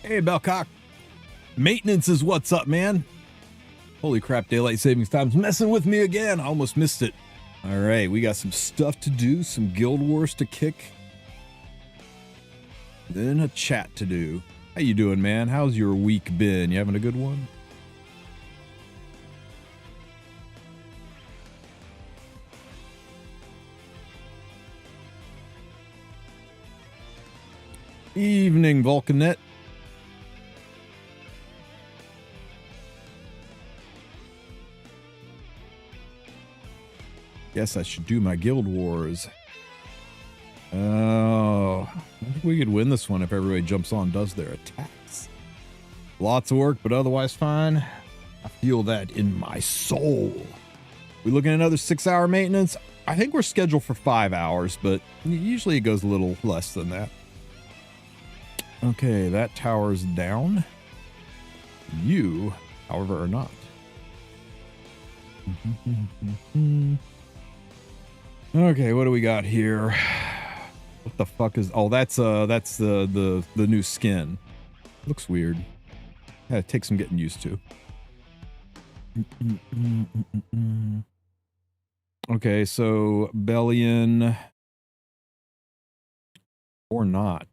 Hey, Baka. Maintenance is what's up, man. Holy crap, daylight savings time's messing with me again. I almost missed it. All right, we got some stuff to do, some guild wars to kick, then a chat to do. How you doing, man? How's your week been? You having a good one? Evening, Vulcanet. Guess I should do my guild wars. Oh, I think we could win this one if everybody jumps on and does their attacks. Lots of work, but otherwise fine. I feel that in my soul. We looking at another 6-hour maintenance? I think we're scheduled for 5 hours, but usually it goes a little less than that. Okay, that tower's down. You, however, are not. Okay, what do we got here? What the fuck is... Oh, that's the new skin. Looks weird. Yeah, it takes some getting used to. Okay, so Bellion or not.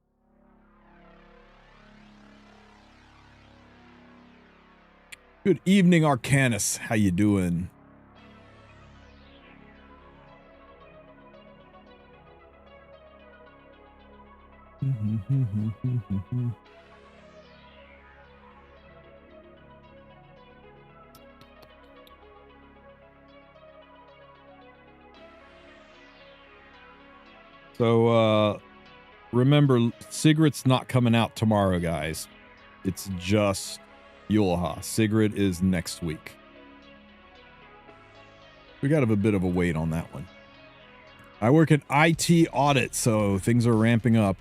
Good evening, Arcanus. How you doing? So, remember, Sigrid's not coming out tomorrow, guys. It's just Yulha. Sigrid is next week. We got a bit of a wait on that one. I work in IT audit, so things are ramping up.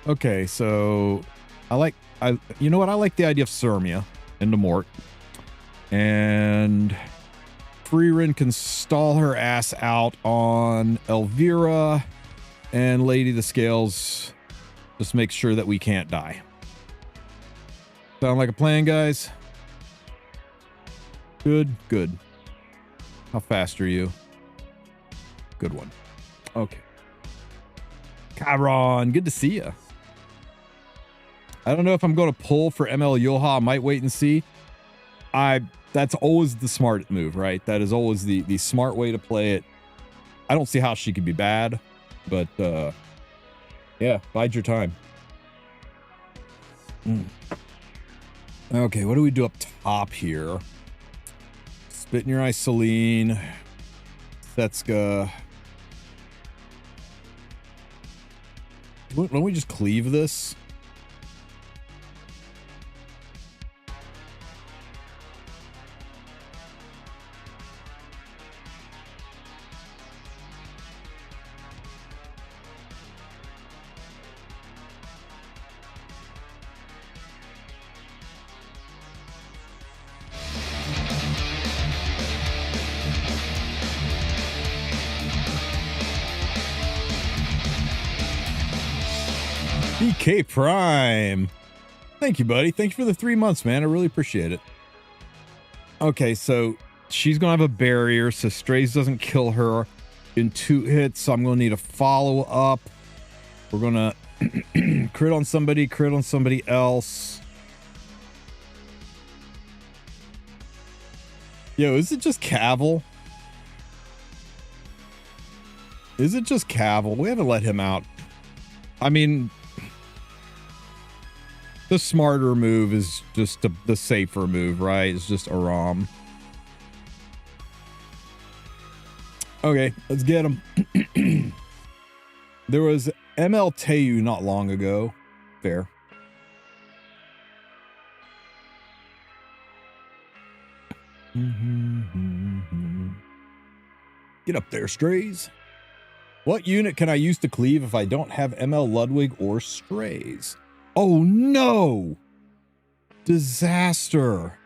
Okay, so you know what? I like the idea of Sirmia into Mort. And Freerin can stall her ass out on Elvira, and Lady the Scales just make sure that we can't die. Sound like a plan, guys? Good, good. How fast are you? Good one. Okay. Chiron, good to see you. I don't know if I'm going to pull for ML Yulha. I might wait and see. That's always the smart move, right? That is always the smart way to play it. I don't see how she could be bad, but yeah, bide your time. Okay, what do we do up top here? Spit in your eye, Celine. Setska. Why don't we just cleave this? BK Prime. Thank you, buddy. Thank you for the 3 months, man. I really appreciate it. Okay, so she's going to have a barrier, so Strays doesn't kill her in 2 hits, so I'm going to need a follow-up. We're going to crit on somebody else. Yo, is it just Cavill? Is it just Cavill? We haven't let him out. I mean... The smarter move is just the safer move, right? It's just Aram. Okay, let's get him. There was ML Teu not long ago. Fair. Get up there, Strays. What unit can I use to cleave if I don't have ML Ludwig or strays? Oh no! Disaster.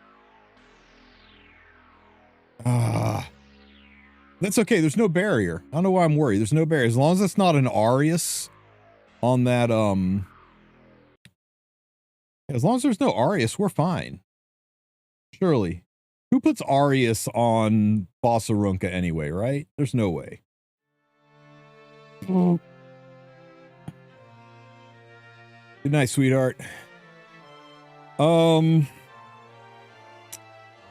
That's okay. There's no barrier. I don't know why I'm worried. There's no barrier. As long as it's not an Arius on that, as long as there's no Arius, we're fine. Surely. Who puts Arius on Bossarunka anyway, right? There's no way. Good night, sweetheart. Who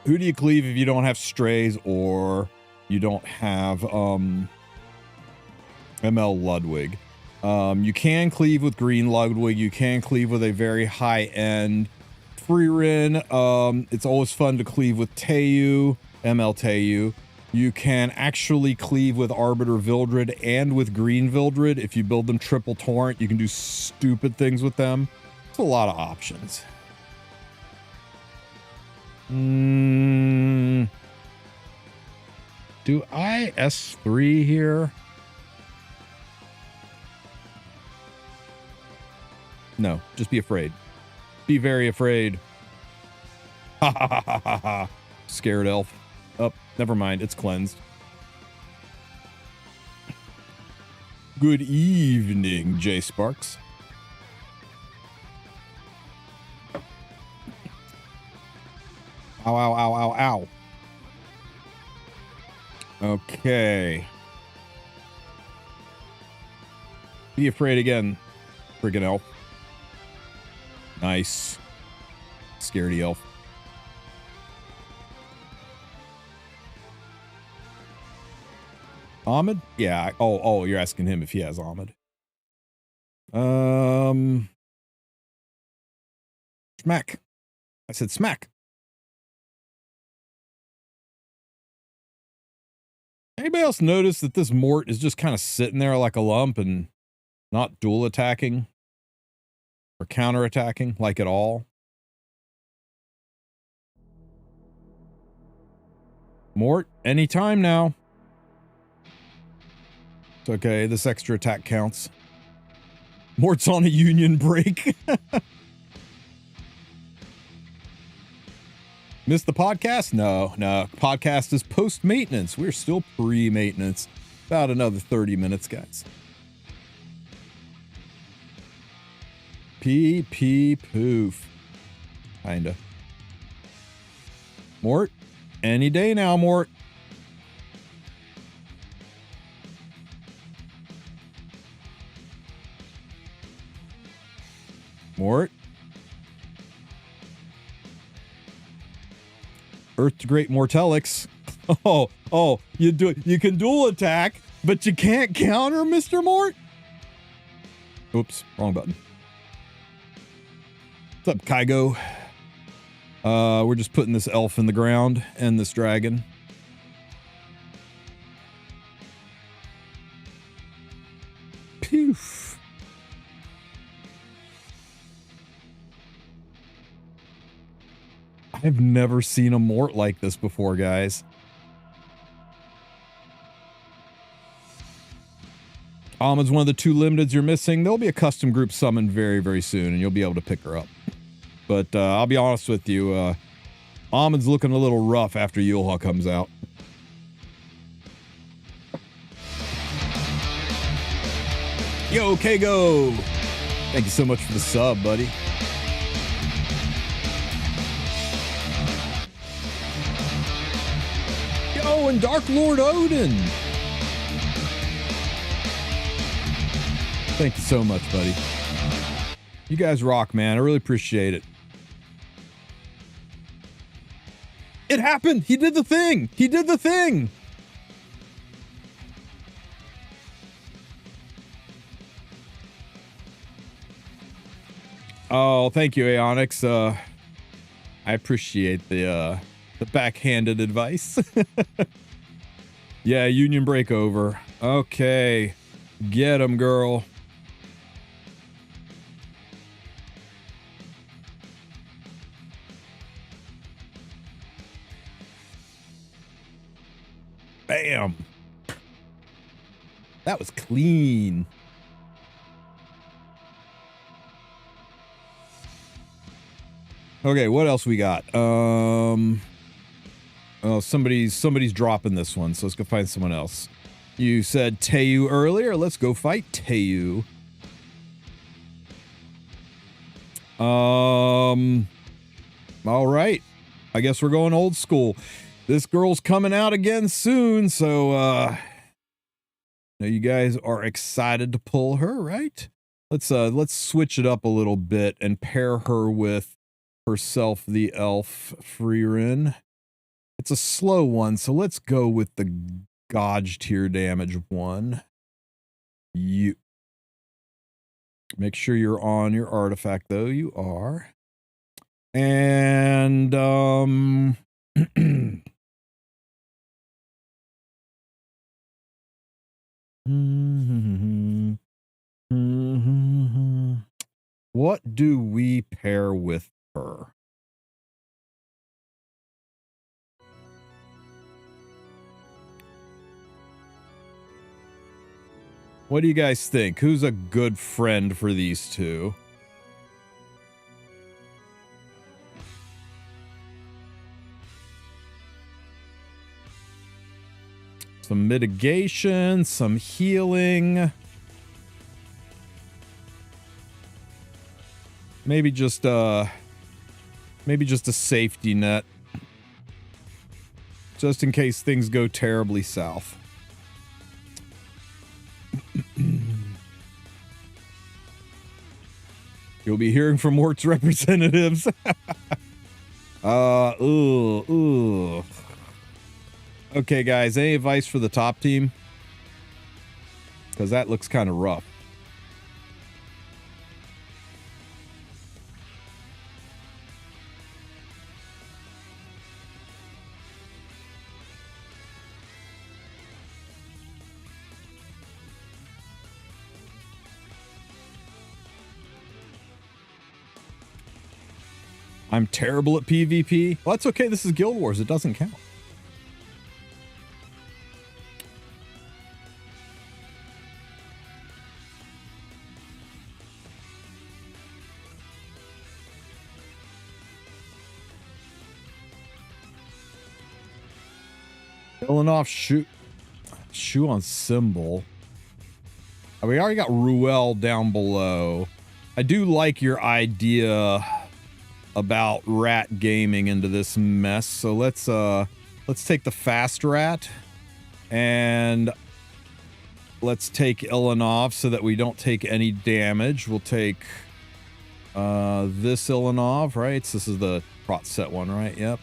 do you cleave if you don't have strays or you don't have ML Ludwig? You can cleave with green Ludwig. You can cleave with a very high end Freerin. It's always fun to cleave with Teu, ML Teu. You can actually cleave with Arbiter Vildred and with green Vildred. If you build them triple torrent, you can do stupid things with them. It's a lot of options. Do I S3 here? No, just be afraid. Be very afraid. Ha ha ha ha ha ha. Scared elf. Oh, never mind. It's cleansed. Good evening, J Sparks. Ow, ow, ow, ow, ow. Okay. Be afraid again, friggin' elf. Nice. Scaredy elf. Ahmed? Yeah. Oh, you're asking him if he has Ahmed. Smack. I said smack. Anybody else notice that this Mort is just kind of sitting there like a lump and not dual attacking or counter attacking like at all? Mort, anytime now. It's okay. This extra attack counts. Mort's on a union break. Missed the podcast? No. Podcast is post-maintenance. We're still pre-maintenance. About another 30 minutes, guys. Pee poof. Kinda. Mort? Any day now, Mort. Mort? Earth to Great Mortelix. Oh, you can dual attack, but you can't counter, Mr. Mort? Oops, wrong button. What's up, Kygo? We're just putting this elf in the ground and this dragon. Poof. I've never seen a Mort like this before, guys. Ahmed's one of the 2 limiteds you're missing. There'll be a custom group summon very, very soon, and you'll be able to pick her up. But I'll be honest with you, Ahmed's looking a little rough after Yulha comes out. Yo, Kago! Thank you so much for the sub, buddy. Yo, and Dark Lord Odin! Thank you so much, buddy. You guys rock, man. I really appreciate it. It happened! He did the thing! He did the thing! Oh, thank you, Aeonix. I appreciate the backhanded advice. Yeah, union break over. Okay. Get him, girl. Bam. That was clean. Okay, what else we got? Oh, somebody's dropping this one, so let's go find someone else. You said Teu earlier. Let's go fight Teu. All right. I guess we're going old school. This girl's coming out again soon, so now you guys are excited to pull her, right? Let's switch it up a little bit and pair her with herself, the elf Freerin. It's a slow one, so let's go with the Gauge tier damage one. You make sure you're on your artifact, though. You are. And what do we pair with her? What do you guys think? Who's a good friend for these two? Some mitigation, some healing. Maybe just a safety net. Just in case things go terribly south. You'll be hearing from Mort's representatives. Ooh. Okay, guys, any advice for the top team? Because that looks kind of rough. I'm terrible at PvP. Well, that's okay. This is Guild Wars. It doesn't count. Killing off shoe on symbol. We already got Ruel down below. I do like your idea about rat gaming into this mess. So let's take the fast rat and let's take Ilanov so that we don't take any damage. We'll take this Ilanov, right? So this is the prot set one, right? Yep.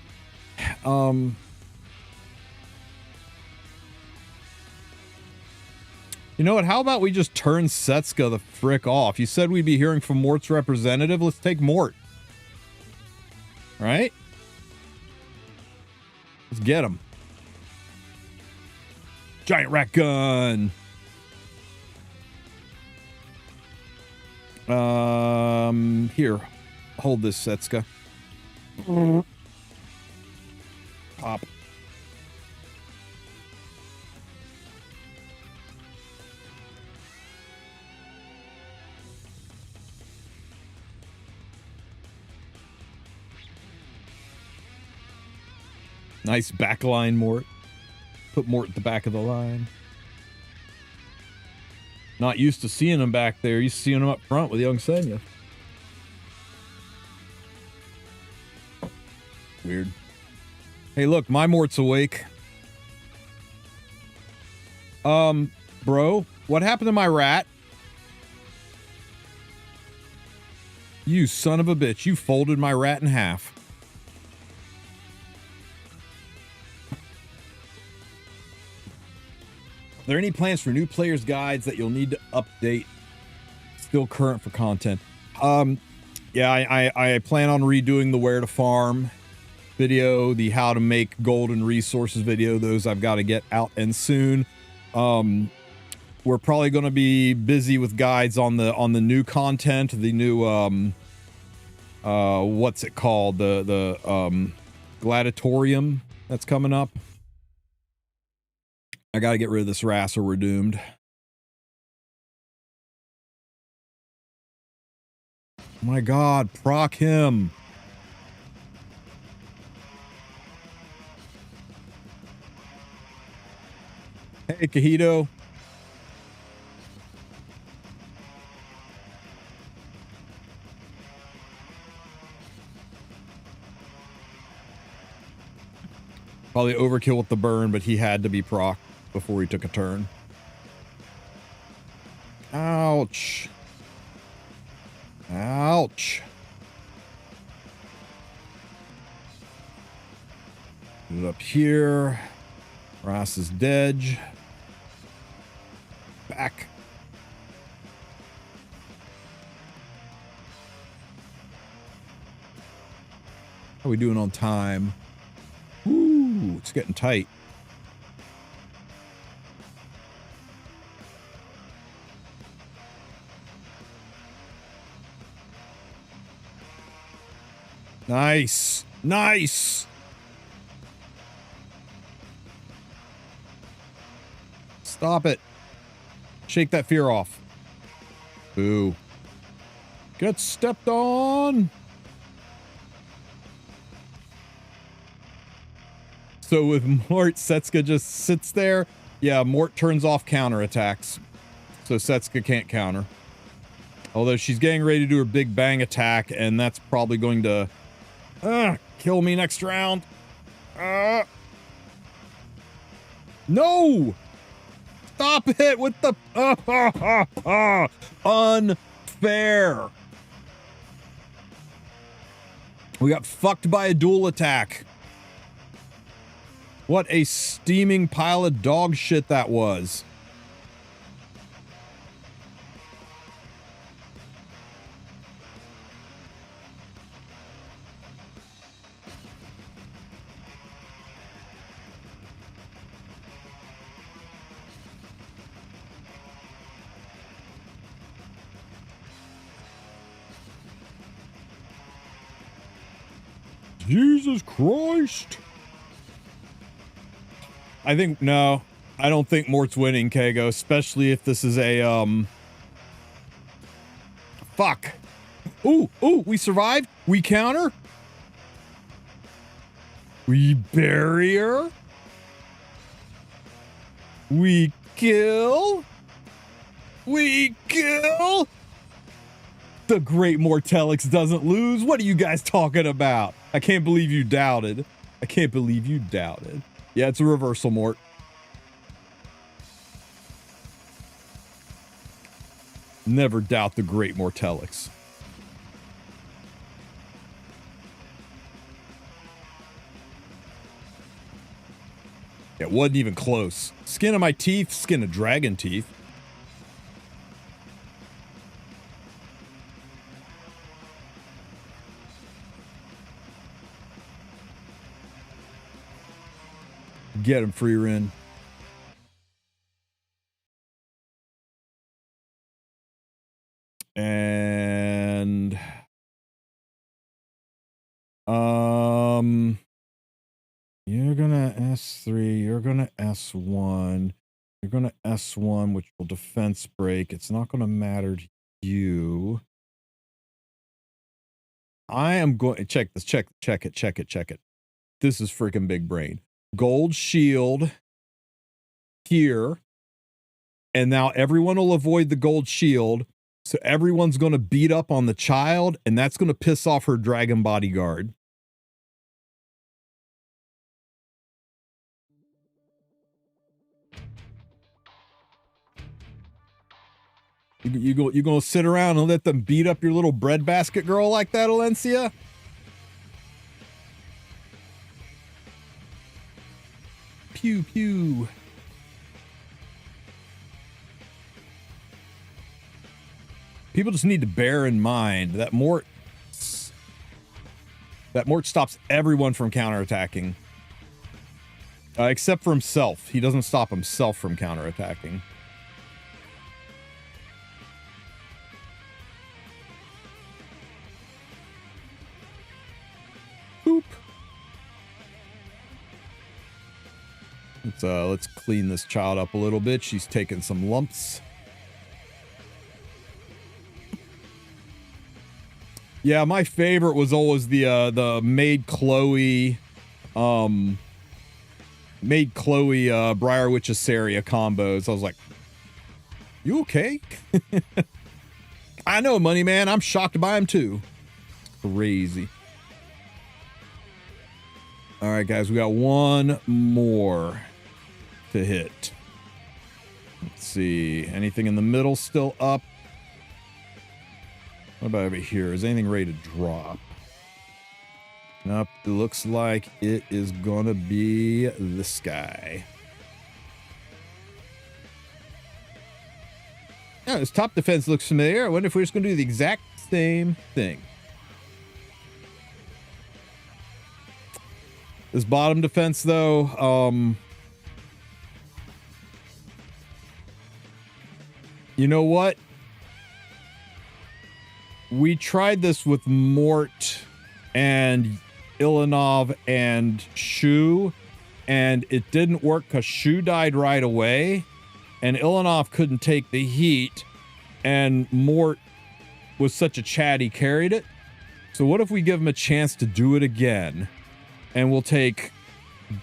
You know what? How about we just turn Setska the frick off? You said we'd be hearing from Mort's representative. Let's take Mort. Right? Let's get him. Giant rat gun. Here. Hold this, Setska. Pop. Nice back line, Mort. Put Mort at the back of the line. Not used to seeing him back there. Used to seeing him up front with young Senya. Weird. Hey, look, my Mort's awake. Bro, what happened to my rat? You son of a bitch. You folded my rat in half. Are there any plans for new players' guides that you'll need to update? Still current for content. Yeah, I plan on redoing the where to farm video, the how to make golden resources video. Those I've got to get out and soon. We're probably going to be busy with guides on the new content, the new what's it called? The gladiatorium that's coming up. I got to get rid of this Ras or we're doomed. My God, proc him. Hey, Cajito. Probably overkill with the burn, but he had to be proc before he took a turn. Ouch. Ouch. Put it up here. Ross is dead. Back. How are we doing on time? Ooh, it's getting tight. Nice. Nice. Stop it. Shake that fear off. Boo. Get stepped on. So with Mort, Setsuka just sits there. Yeah, Mort turns off counterattacks. So Setsuka can't counter. Although she's getting ready to do her big bang attack, and that's probably going to kill me next round. No! Stop it with the unfair. We got fucked by a dual attack. What a steaming pile of dog shit that was. Jesus Christ. I think, no, I don't think Mort's winning, Kago, especially if this is a, fuck. Ooh, we survived. We counter. We barrier. We kill. We kill. The great Mortelix doesn't lose. What are you guys talking about? I can't believe you doubted. I can't believe you doubted. Yeah, it's a reversal, Mort. Never doubt the great Mortelix. It wasn't even close. Skin of my teeth, skin of dragon teeth. Get him, free Rin. And you're gonna S3, you're gonna S1, you're gonna S1, which will defense break. It's not gonna matter to you. I am going to check this, check it. This is freaking big brain. Gold shield here, and now everyone will avoid the gold shield, so everyone's going to beat up on the child, and that's going to piss off her dragon bodyguard. You gonna sit around and let them beat up your little breadbasket girl like that, Alencia? Pew pew. People just need to bear in mind that Mort stops everyone from counterattacking. Except for himself. He doesn't stop himself from counterattacking. Boop. Let's clean this child up a little bit. She's taking some lumps. Yeah, my favorite was always the Maid Chloe Briar Witch Assaria combos. I was like, you okay? I know, Money Man. I'm shocked by him too. Crazy. All right, guys, we got one more to hit. Let's see. Anything in the middle still up? What about over here? Is anything ready to drop? Nope. It looks like it is gonna be this guy. Oh, this top defense looks familiar. I wonder if we're just gonna do the exact same thing. This bottom defense, though, you know what? We tried this with Mort and Ilanov and Shu, and it didn't work because Shu died right away, and Ilanov couldn't take the heat, and Mort was such a chat he carried it. So what if we give him a chance to do it again? And we'll take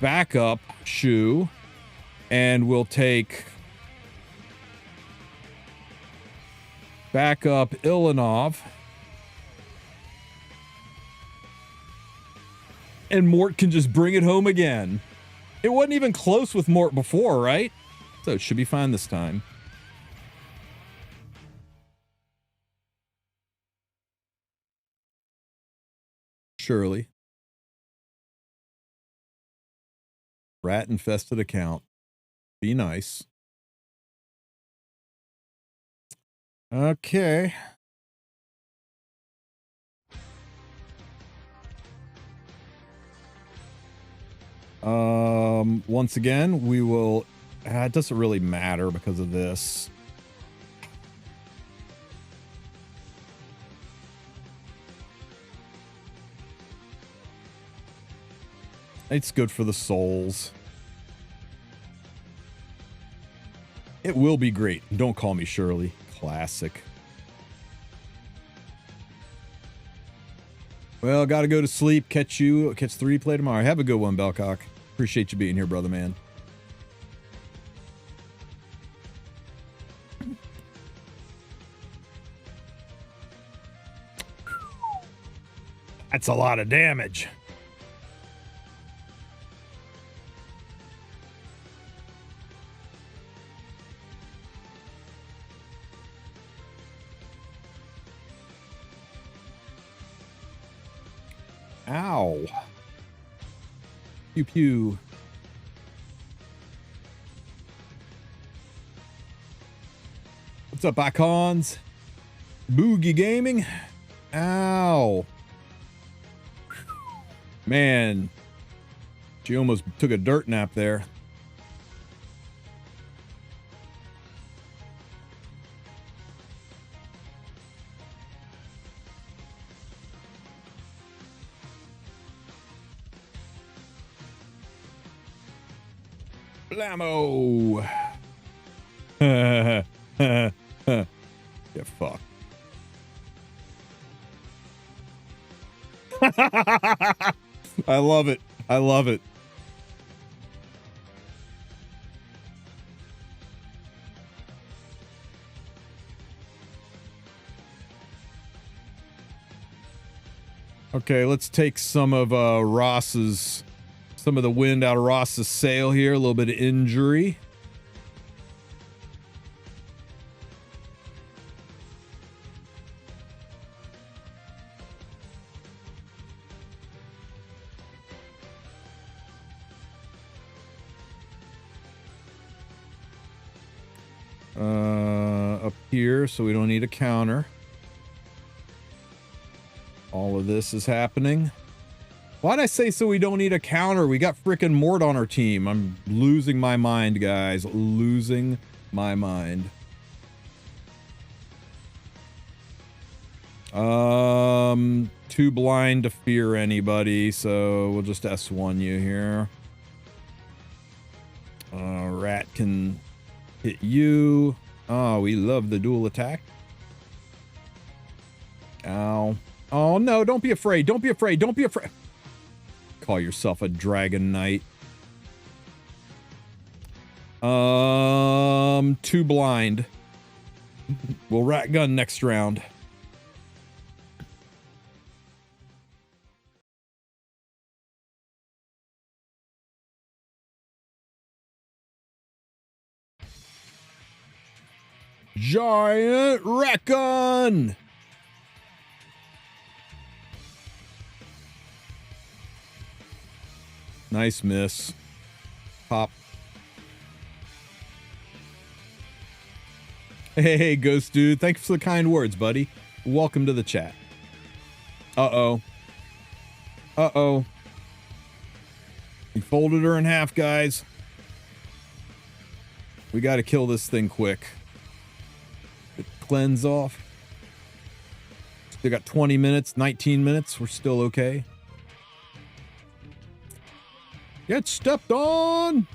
backup Shu, and we'll take backup Ilanov. And Mort can just bring it home again. It wasn't even close with Mort before, right? So it should be fine this time. Surely. Rat infested account. Be nice. Okay. Once again, we will, it doesn't really matter because of this. It's good for the souls. It will be great. Don't call me Shirley. Classic. Well, gotta go to sleep. Catch the replay tomorrow. Have a good one, Belcock. Appreciate you being here, brother man. That's a lot of damage. Ow. Pew pew. What's up, icons? Boogie Gaming? Ow. Man. She almost took a dirt nap there. Blammo! Get fucked. I love it. I love it. Okay, let's take some of some of the wind out of Ross's sail here. A little bit of injury. Up here, so we don't need a counter. All of this is happening. Why'd I say so we don't need a counter? We got frickin' Mort on our team. I'm losing my mind, guys. Losing my mind. Too blind to fear anybody, so we'll just S1 you here. Rat can hit you. Oh, we love the dual attack. Ow. Oh no, don't be afraid. Don't be afraid. Don't be afraid. Call yourself a dragon knight. Too blind. We'll rat gun next round. Giant rat gun. Nice miss. Pop. Hey, Ghost Dude. Thanks for the kind words, buddy. Welcome to the chat. Uh-oh. Uh-oh. He folded her in half, guys. We got to kill this thing quick. Cleanse off. Still got 20 minutes, 19 minutes. We're still okay. Get stepped on.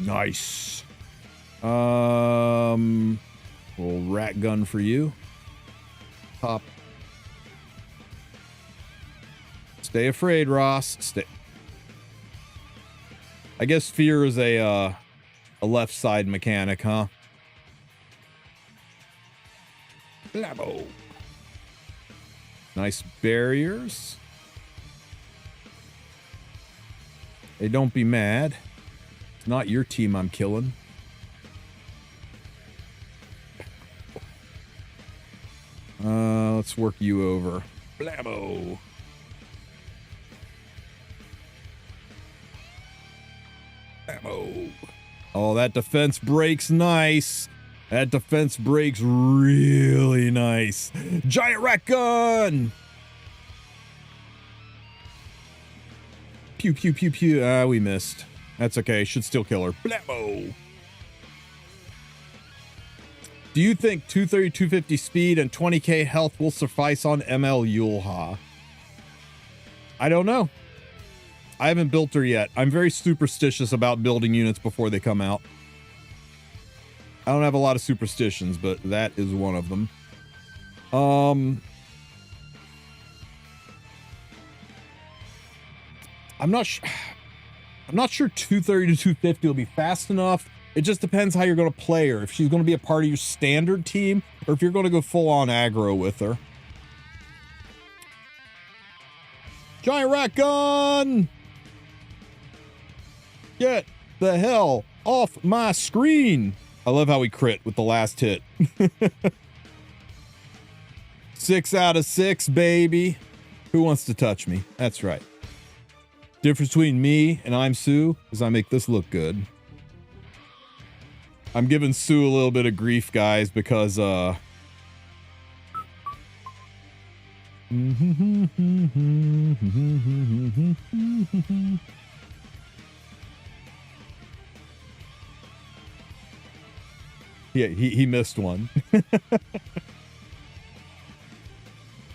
Nice. Little rat gun for you. Pop. Stay afraid, Ross. Stay. I guess fear is a left side mechanic, huh? Blabbo. Nice barriers. Hey, don't be mad. It's not your team I'm killing. Let's work you over. Blabbo. Blabbo. Oh, that defense breaks nice. That defense breaks really nice. Giant rat gun! Pew, pew, pew, pew. Ah, we missed. That's okay. Should still kill her. Blabbo! Do you think 230, 250 speed and 20k health will suffice on ML Yulha? I don't know. I haven't built her yet. I'm very superstitious about building units before they come out. I don't have a lot of superstitions, but that is one of them. I'm not sure 230 to 250 will be fast enough. It just depends how you're going to play her. If she's going to be a part of your standard team, or if you're going to go full on aggro with her. Giant rat gun! Get the hell off my screen! I love how we crit with the last hit. 6 out of 6, baby. Who wants to touch me? That's right. Difference between me and I'm Sue is I make this look good. I'm giving Sue a little bit of grief, guys, because yeah, he missed one.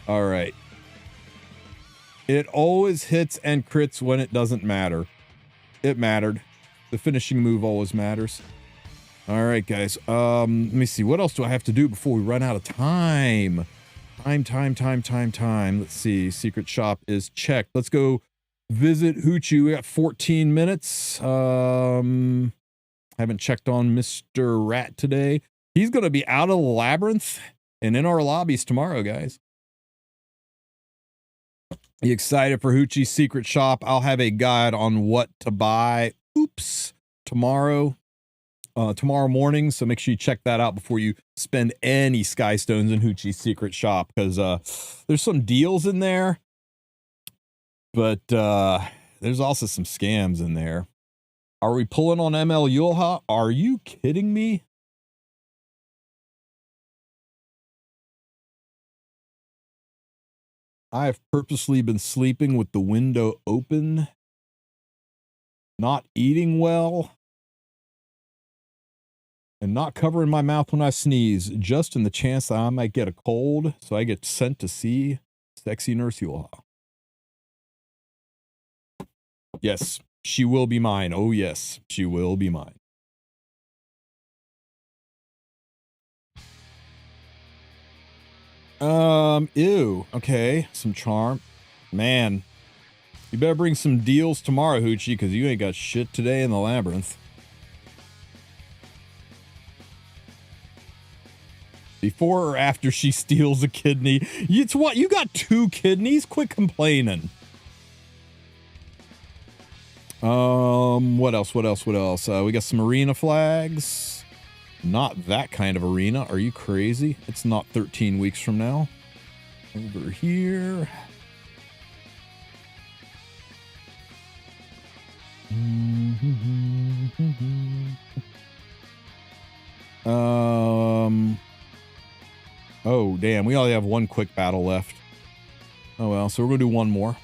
All right. It always hits and crits when it doesn't matter. It mattered. The finishing move always matters. All right, guys. Let me see. What else do I have to do before we run out of time? Time. Let's see. Secret shop is checked. Let's go visit Hoochie. We got 14 minutes. Haven't checked on Mr. Rat today. He's going to be out of the labyrinth and in our lobbies tomorrow, guys. You excited for Hoochie's secret shop? I'll have a guide on what to buy. Oops. Tomorrow morning. So make sure you check that out before you spend any sky stones in Hoochie's secret shop, because there's some deals in there, but there's also some scams in there. Are we pulling on ML Yulha? Are you kidding me? I have purposely been sleeping with the window open, not eating well, and not covering my mouth when I sneeze, just in the chance that I might get a cold, so I get sent to see sexy nurse Yulha. Yes, she will be mine. Oh yes, she will be mine. Ew. Okay, some charm. Man, you better bring some deals tomorrow, Hoochie, because you ain't got shit today in the labyrinth. Before or after she steals a kidney? It's what? You got 2 kidneys? Quit complaining. What else? What else? What else? We got some arena flags. Not that kind of arena. Are you crazy? It's not 13 weeks from now. Over here. Oh, damn. We only have 1 quick battle left. Oh, well. So we're going to do 1 more.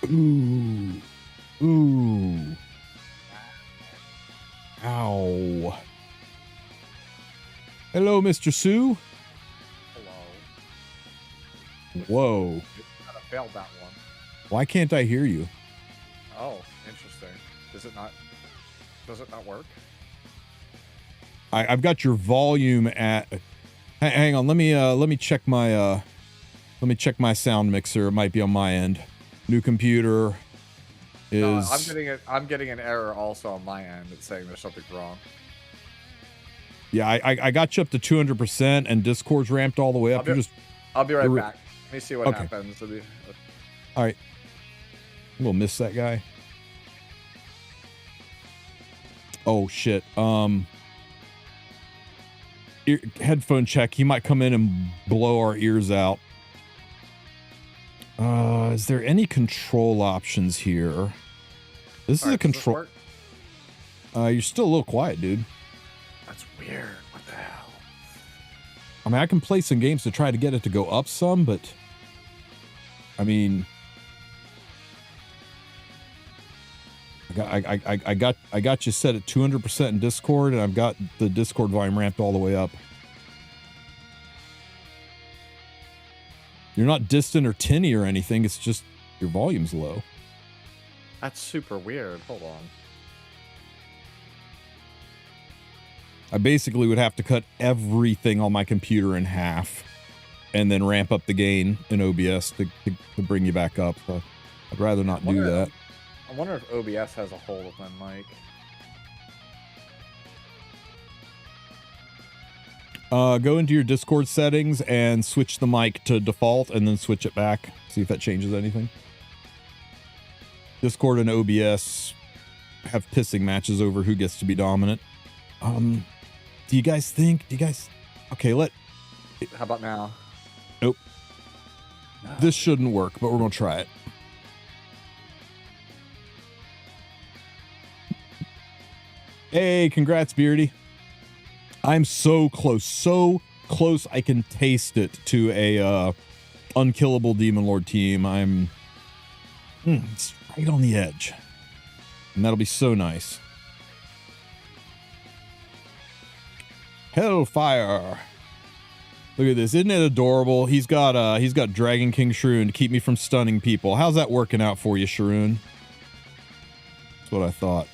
Ooh. Ooh. Ow. Hello, Mr. Sue. Hello. Whoa. You kind of failed that one. Why can't I hear you? Oh, interesting. Does it not work? I've got your volume at. Hang on, let me check my sound mixer. It might be on my end. New computer is. I'm getting an error also on my end. It's saying there's something wrong. Yeah, I got you up to 200%, and Discord's ramped all the way up. I'll be right back. Let me see what happens. All right. We'll miss that guy. Oh shit. Headphone check. He might come in and blow our ears out. Is there any control options here? This is a control. You're still a little quiet, dude. That's weird. What the hell? I mean, I can play some games to try to get it to go up some, but I mean, I got you set at 200% in Discord, and I've got the Discord volume ramped all the way up. You're not distant or tinny or anything. It's just your volume's low. That's super weird. Hold on. I basically would have to cut everything on my computer in half and then ramp up the gain in OBS to bring you back up. So I'd rather not do that. I wonder if OBS has a hold of my mic. Go into your Discord settings and switch the mic to default and then switch it back. See if that changes anything. Discord and OBS have pissing matches over who gets to be dominant. Do you guys think? Okay, How about now? Nope. No. This shouldn't work, but we're gonna try it. Hey, congrats, Beardy. I'm so close I can taste it to a unkillable Demon Lord team. I'm it's right on the edge. And that'll be so nice. Hellfire. Look at this. Isn't it adorable? He's got Dragon King Sharoon to keep me from stunning people. How's that working out for you, Sharoon? That's what I thought.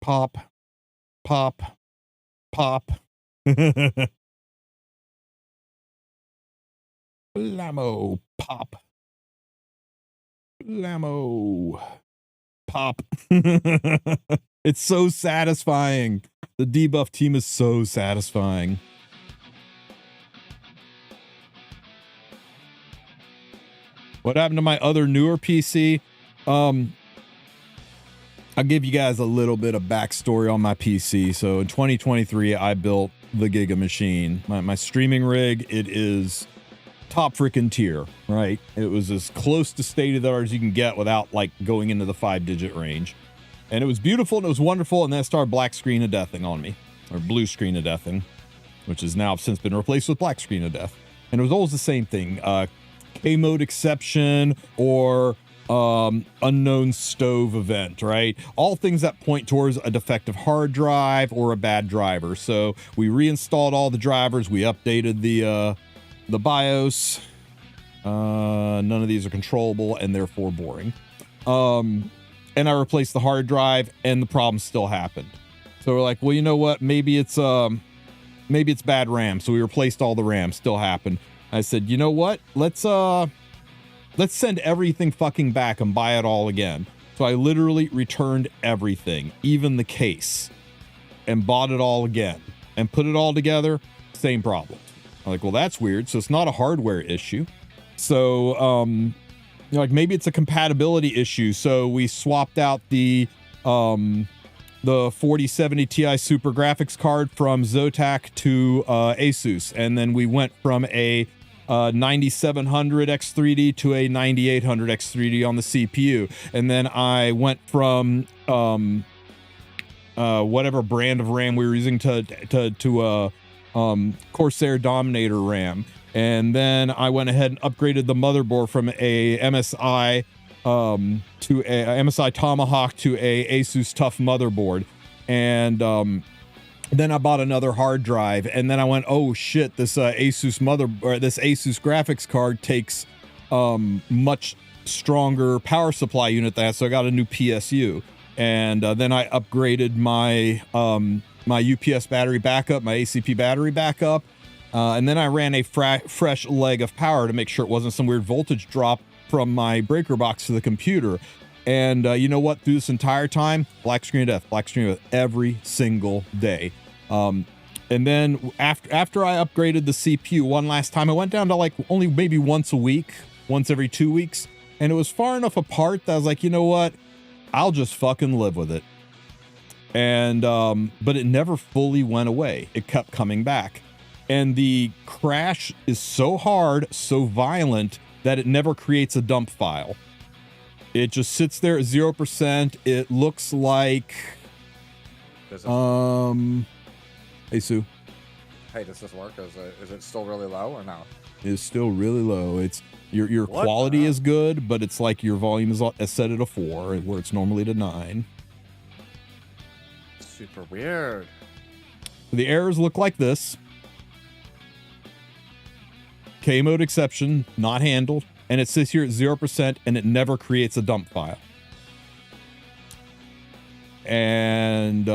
Pop, pop, pop. Blammo, pop. Blammo, pop. It's so satisfying. The debuff team is so satisfying. What happened to my other newer PC? I'll give you guys a little bit of backstory on my PC. So in 2023, I built the Giga Machine. My streaming rig, it is top freaking tier, right? It was as close to state of the art as you can get without like going into the 5-digit range. And it was beautiful and it was wonderful. And then it started black screen of deathing on me, or blue screen of deathing, which has now since been replaced with black screen of death. And it was always the same thing. K mode exception or unknown stove event, right? All things that point towards a defective hard drive or a bad driver. So we reinstalled all the drivers. We updated the BIOS. None of these are controllable and therefore boring. And I replaced the hard drive and the problem still happened. So we're like, well, you know what? Maybe it's bad RAM. So we replaced all the RAM, still happened. I said, you know what? Let's send everything fucking back and buy it all again. So I literally returned everything, even the case, and bought it all again and put it all together. Same problem. I'm like, well, that's weird. So it's not a hardware issue. So, like maybe it's a compatibility issue. So we swapped out the 4070 Ti Super graphics card from Zotac to Asus, and then we went from a 9700 X3D to a 9800 X3D on the CPU, and then I went from whatever brand of RAM we were using to Corsair Dominator RAM, and then I went ahead and upgraded the motherboard from a MSI to a MSI Tomahawk to a Asus Tough motherboard, and then I bought another hard drive, and then I went, oh shit, this Asus graphics card takes much stronger power supply unit than that, so I got a new PSU, and then I upgraded my my UPS battery backup, my ACP battery backup, and then I ran a fresh leg of power to make sure it wasn't some weird voltage drop from my breaker box to the computer. And you know what? Through this entire time, black screen of death every single day. And then after I upgraded the CPU one last time, I went down to like only maybe once a week, once every 2 weeks, and it was far enough apart that I was like, you know what? I'll just fucking live with it. And but it never fully went away. It kept coming back. And the crash is so hard, so violent, that it never creates a dump file. It just sits there at 0%. It looks like hey Sue. Hey, does this work? Is it still really low or no? It's still really low. It's your quality is good, but it's like your volume is set at a 4 where it's normally to 9. Super weird. The errors look like this. K mode exception, not handled, and it sits here at 0% and it never creates a dump file. And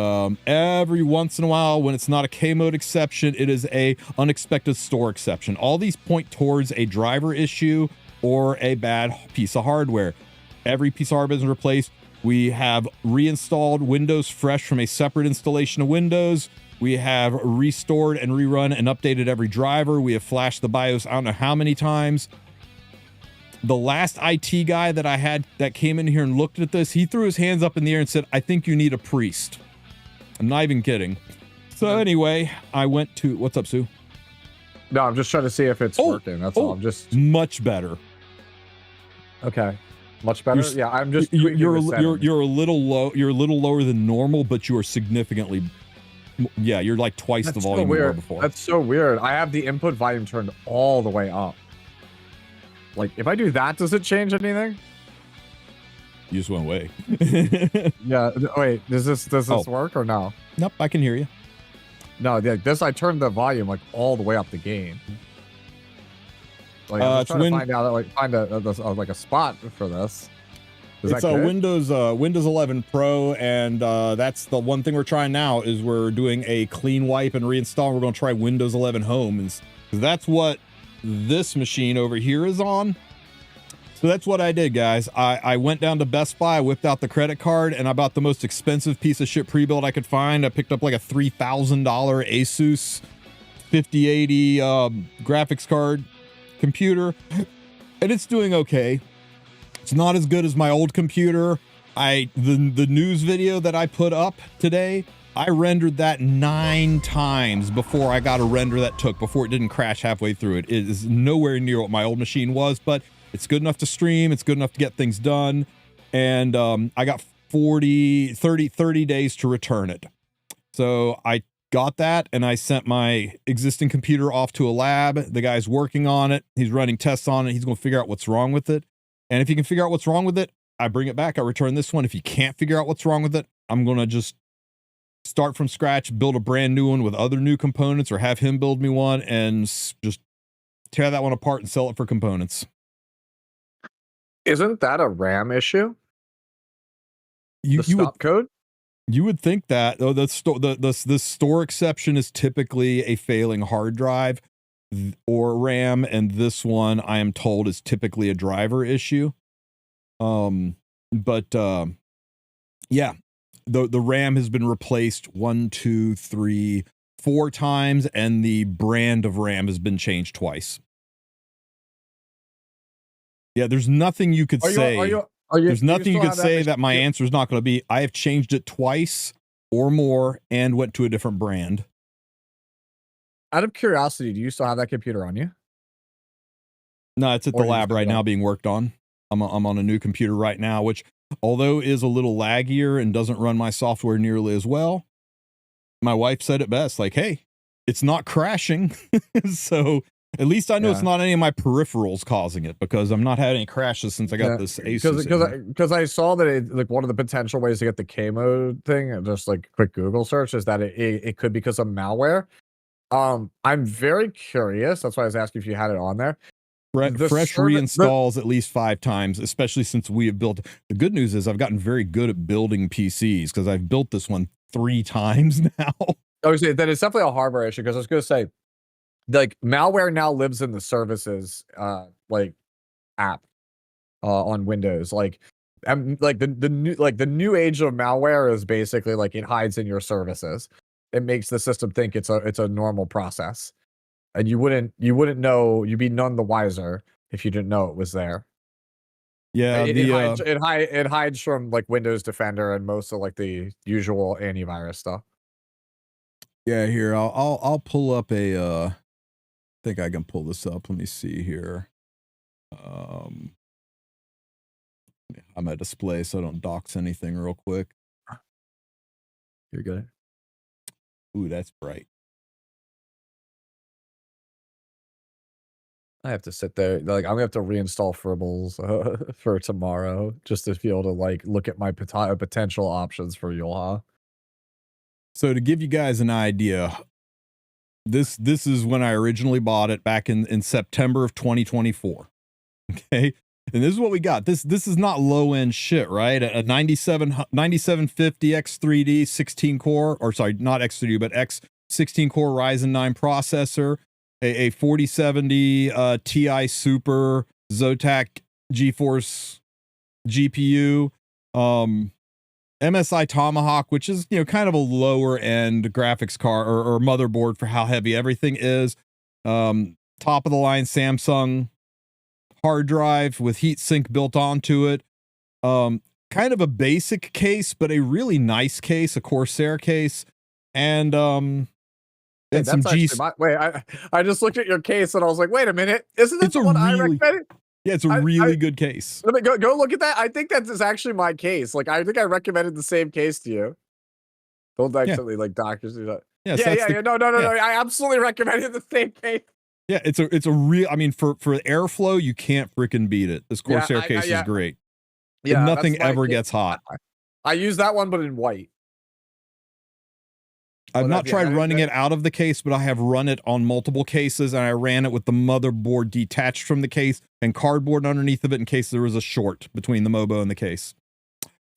every once in a while, when it's not a K mode exception, it is a unexpected store exception. All these point towards a driver issue or a bad piece of hardware. Every piece of hardware is replaced. We have reinstalled Windows fresh from a separate installation of Windows. We have restored and rerun and updated every driver. We have flashed the BIOS I don't know how many times. The last IT guy that I had that came in here and looked at this, he threw his hands up in the air and said, I think you need a priest. I'm not even kidding. So anyway, I went to, what's up, Sue? No, I'm just trying to see if it's working. That's all. I'm just much better. Okay. Much better. Yeah, I'm just you're a little low. You're a little lower than normal, but you are significantly. Yeah, you're like twice the volume you were before. That's so weird. I have the input volume turned all the way up. Like, if I do that, does it change anything? You just went away. Yeah. Wait, does this work or no? Nope, I can hear you. No, this I turned the volume like all the way up the gain. Like, I'm trying to find out, like, find a spot for this. It's a Windows 11 Pro, and that's the one thing we're trying now is we're doing a clean wipe and reinstall. We're going to try Windows 11 Home, and that's what this machine over here is on. So that's what I did, guys. I went down to Best Buy, I whipped out the credit card, and I bought the most expensive piece of shit pre-built I could find. I picked up like a $3,000 Asus 5080 graphics card computer, and it's doing okay. It's not as good as my old computer. The news video that I put up today, I rendered that 9 times before I got a render that took, before it didn't crash halfway through it. It is nowhere near what my old machine was, but it's good enough to stream. It's good enough to get things done. And I got 30 days to return it. So I got that, and I sent my existing computer off to a lab. The guy's working on it. He's running tests on it. He's going to figure out what's wrong with it. And if you can figure out what's wrong with it, I bring it back. I return this one. If you can't figure out what's wrong with it, I'm going to just start from scratch, build a brand new one with other new components, or have him build me one and just tear that one apart and sell it for components. Isn't that a RAM issue? You stop code? You would think that, though. The store exception is typically a failing hard drive or RAM, and this one I am told is typically a driver issue. Yeah, the RAM has been replaced 1, 2, 3, 4 times, and the brand of RAM has been changed twice. Yeah, there's nothing you could say. There's nothing you could say that my answer is not going to be. I have changed it twice or more and went to a different brand. Out of curiosity, do you still have that computer on you? No, it's at the lab right now being worked on. I'm on a new computer right now, which, although is a little laggier and doesn't run my software nearly as well, my wife said it best, like, hey, it's not crashing. So at least I know it's not any of my peripherals causing it, because I'm not having any crashes since I got this Asus. Because I saw that like one of the potential ways to get the K mode thing, just like quick Google search, is that it could be because of malware. I'm very curious. That's why I was asking if you had it on there. Fresh reinstalls at least 5 times, especially since we have built. The good news is I've gotten very good at building PCs, because I've built this one 3 times now. I would say that it's definitely a hardware issue, because I was going to say, like, malware now lives in the services like app on Windows. Like the new age of malware is basically like it hides in your services. It makes the system think it's a normal process, and you wouldn't know. You'd be none the wiser if you didn't know it was there. Yeah, it hides from like Windows Defender and most of like the usual antivirus stuff. Yeah, here I'll pull up a. I think I can pull this up. Let me see here. I'm at display, so I don't dox anything real quick. You're good. Ooh, that's bright. I have to sit there. Like, I'm gonna have to reinstall Fribbles for tomorrow, just to be able to like look at my potential options for Yulha. So to give you guys an idea, this is when I originally bought it back in September of 2024. Okay. And this is what we got. This is not low end shit, right? A 9750 X3D 16 core, or sorry, not X3D, but X 16 core Ryzen 9 processor, a 4070 Ti Super Zotac GeForce GPU, MSI Tomahawk, which is, kind of a lower end graphics card or motherboard for how heavy everything is. Top of the line Samsung hard drive with heatsink built onto it. Kind of a basic case, but a really nice case, a Corsair case, and some G. Wait, I just looked at your case and I was like, wait a minute, isn't this the one I recommended? Yeah, it's a really good case. Let me go look at that. I think that is actually my case. Like, I think I recommended the same case to you. Don't actually like doctors do that. Yeah. No. I absolutely recommended the same case. Yeah, it's a real. I mean, for airflow, you can't freaking beat it. This Corsair case is great. Yeah, nothing ever gets hot. I use that one, but in white. I've not tried running it out of the case, but I have run it on multiple cases, and I ran it with the motherboard detached from the case and cardboard underneath of it in case there was a short between the Mobo and the case.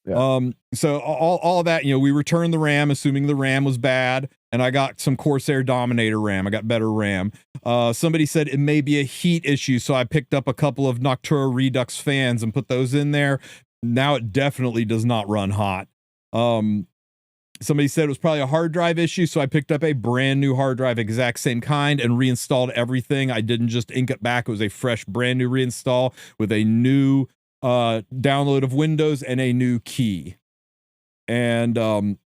Yeah. So all of that, we returned the RAM, assuming the RAM was bad, and I got some Corsair Dominator RAM. I got better RAM. Somebody said it may be a heat issue, so I picked up a couple of Noctura Redux fans and put those in there. Now it definitely does not run hot. Somebody said it was probably a hard drive issue, so I picked up a brand new hard drive, exact same kind, and reinstalled everything. I didn't just ink it back. It was a fresh, brand new reinstall with a new download of Windows and a new key. And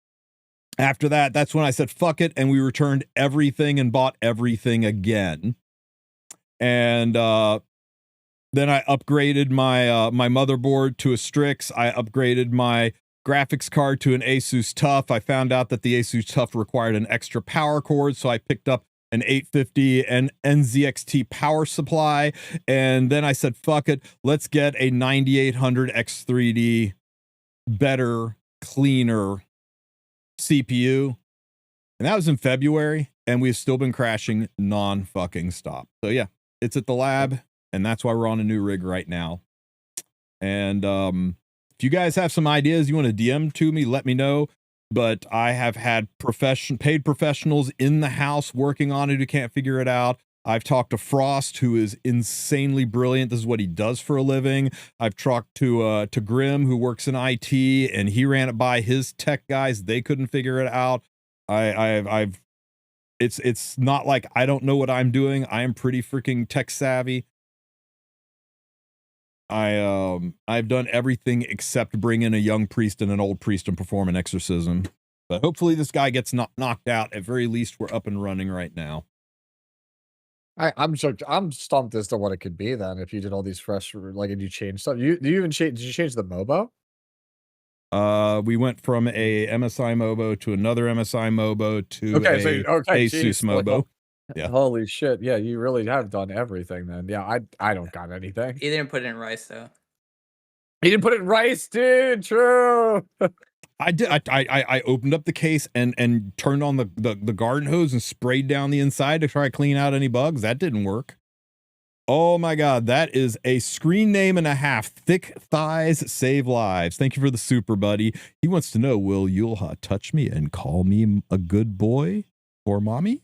after that, that's when I said, fuck it, and we returned everything and bought everything again. And then I upgraded my my motherboard to a Strix. I upgraded my graphics card to an Asus TUF. I found out that the Asus TUF required an extra power cord, so I picked up an 850 and NZXT power supply. And then I said, fuck it, let's get a 9800 X3D better, cleaner CPU. And that was in February, and we've still been crashing non-fucking stop. So yeah, it's at the lab, and that's why we're on a new rig right now. And if you guys have some ideas you want to DM to me, let me know. But I have had paid professionals in the house working on it who can't figure it out. I've talked to Frost, who is insanely brilliant. This is what he does for a living. I've talked to Grim, who works in IT, and he ran it by his tech guys. They couldn't figure it out. It's not like I don't know what I'm doing. I am pretty freaking tech savvy. I've done everything except bring in a young priest and an old priest and perform an exorcism. But hopefully this guy gets knocked out. At very least, we're up and running right now. I'm stumped as to what it could be then if you did all these fresh, like, and you changed stuff. Did you change the MOBO? We went from a MSI MOBO to another MSI MOBO to Asus geez, MOBO. Yeah. Holy shit. Yeah, you really have done everything then. Yeah, I don't got anything. He didn't put it in rice though. He didn't put it in rice, dude. True. I did. I opened up the case and turned on the garden hose and sprayed down the inside to try to clean out any bugs. That didn't work. Oh my God, that is a screen name and a half. Thick thighs save lives. Thank you for the super, buddy. He wants to know, will Yulha touch me and call me a good boy or mommy?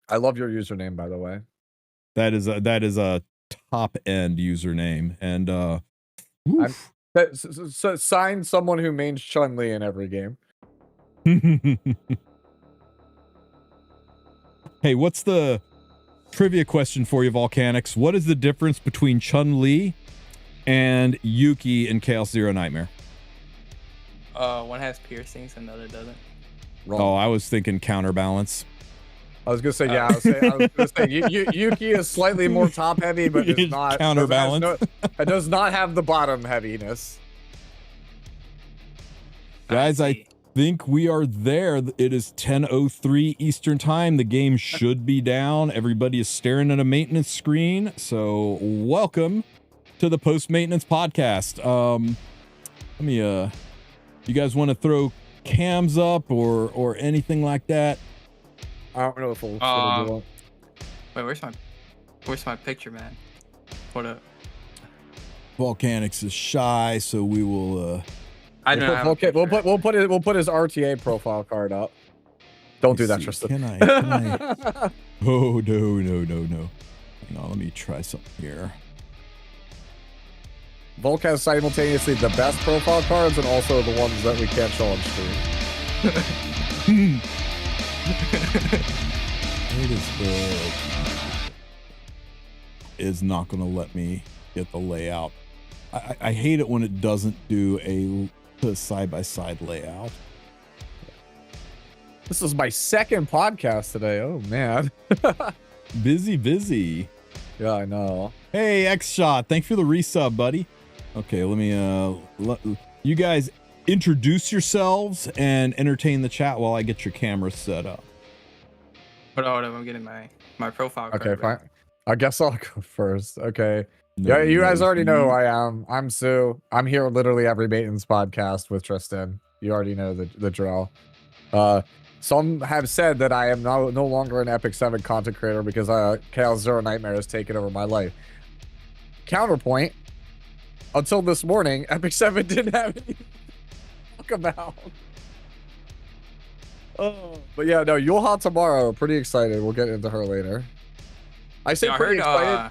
I love your username, by the way. That is a top end username, and so sign someone who mains Chun-Li in every game. Hey, what's the trivia question for you, Volcanics? What is the difference between Chun-Li and Yuki in Chaos Zero Nightmare? One has piercings and the other doesn't. Wrong. Oh, I was thinking counterbalance. I was gonna say, yeah. I was gonna say Yuki is slightly more top heavy, but it's not counterbalance. It does not have the bottom heaviness. Guys, I think we are there. It is 10:03 Eastern time. The game should be down. Everybody is staring at a maintenance screen. So welcome to the post maintenance podcast. Let me you guys want to throw cams up or anything like that? I don't know if we'll do it. Wait, where's my picture, man? What up? Volcanics is shy, so we will I don't know. Okay, we'll put his RTA profile card up. Don't do that, Tristen. Can I? Oh no. Hang on, let me try something here. Volk has simultaneously the best profile cards and also the ones that we can't show on screen. Is not going to let me get the layout. I hate it when it doesn't do a side-by-side layout. This is my second podcast today. Oh man. Busy. Yeah, I know. Hey, X-Shot, thanks for the resub, buddy. Okay, let me you guys introduce yourselves and entertain the chat while I get your camera set up. Hold on, I'm getting my profile card. Okay, fine. I guess I'll go first. Okay. No, yeah, you guys already know you. who I am. I'm Sue. I'm here literally every maintenance podcast with Tristen. You already know the drill. Some have said that I am no longer an Epic 7 content creator because Chaos Zero Nightmare has taken over my life. Counterpoint, until this morning, Epic 7 didn't have anything to talk about. Oh, but yeah, no, Yulha tomorrow. Pretty excited. We'll get into her later. I say pretty excited,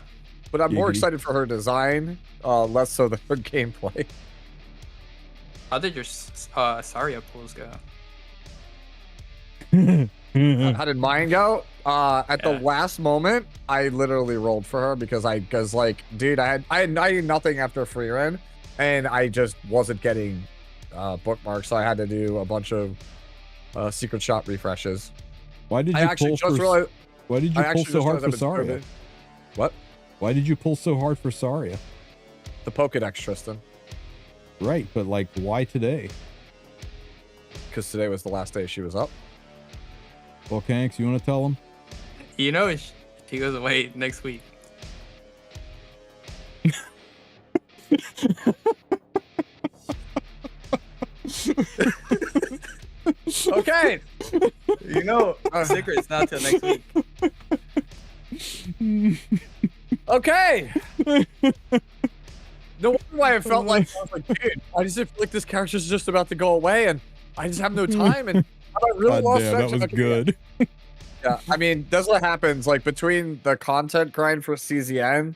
but I'm more excited for her design, less so than her gameplay. How did your Saria pulls go? How did mine go? At the last moment, I literally rolled for her because like, dude, I had nothing after free run, and I just wasn't getting bookmarks, so I had to do a bunch of secret shop refreshes. Why did you pull so hard for Saria? What? Why did you pull so hard for Saria? The Pokedex, Tristen. Right, but like, why today? Because today was the last day she was up. Volcanics, you want to tell them? You know, she goes away next week. Okay. You know, Secret's not till next week. Okay. No wonder why I felt like I was like, dude, I just feel like this character's just about to go away, and I just have no time, and I really lost Damn, that was good. Yeah, I mean, that's what happens. Like between the content grind for CZN,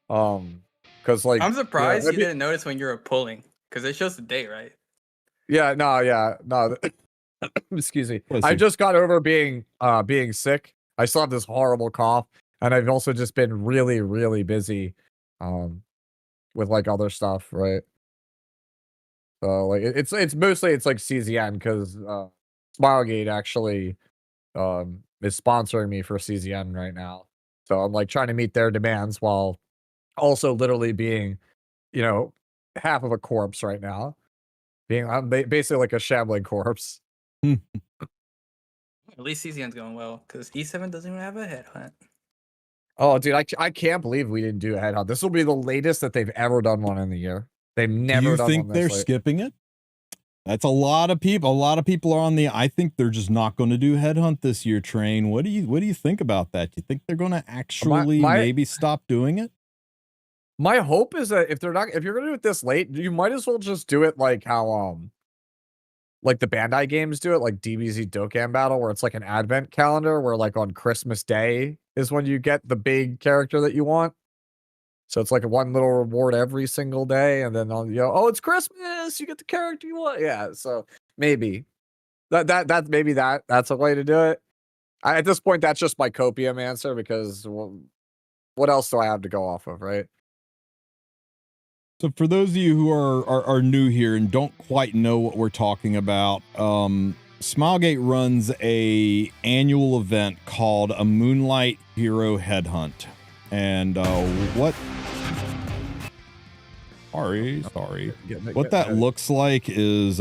because like I'm surprised yeah, you didn't notice when you were pulling, because it shows the date, right? Yeah, no. Excuse me. Bless I you. just got over being sick. I still have this horrible cough, and I've also just been really, really busy, with like other stuff, right? So like it's mostly it's like CZN because Smilegate actually is sponsoring me for CZN right now. So I'm like trying to meet their demands while also literally being, you know, half of a corpse right now. I'm basically like a shambling corpse. At least CZN's going well, because E7 doesn't even have a headhunt. Oh, dude, I can't believe we didn't do a headhunt. This will be the latest that they've ever done one in the year. They've never Do you done think one they're this late. skipping it? That's a lot of people. A lot of people are on the. I think they're just not going to do headhunt this year. Train. What do you think about that? Do you think they're going to actually maybe stop doing it? My hope is that if you're gonna do it this late, you might as well just do it like how like the Bandai games do it, like DBZ Dokkan Battle, where it's like an advent calendar where like on Christmas Day is when you get the big character that you want. So it's like a one little reward every single day, and then oh, it's Christmas, you get the character you want. Yeah, so maybe that's a way to do it. At this point, that's just my copium answer because what else do I have to go off of, right? So for those of you who are new here and don't quite know what we're talking about, Smilegate runs a annual event called a Moonlight Hero Headhunt. And what that looks like is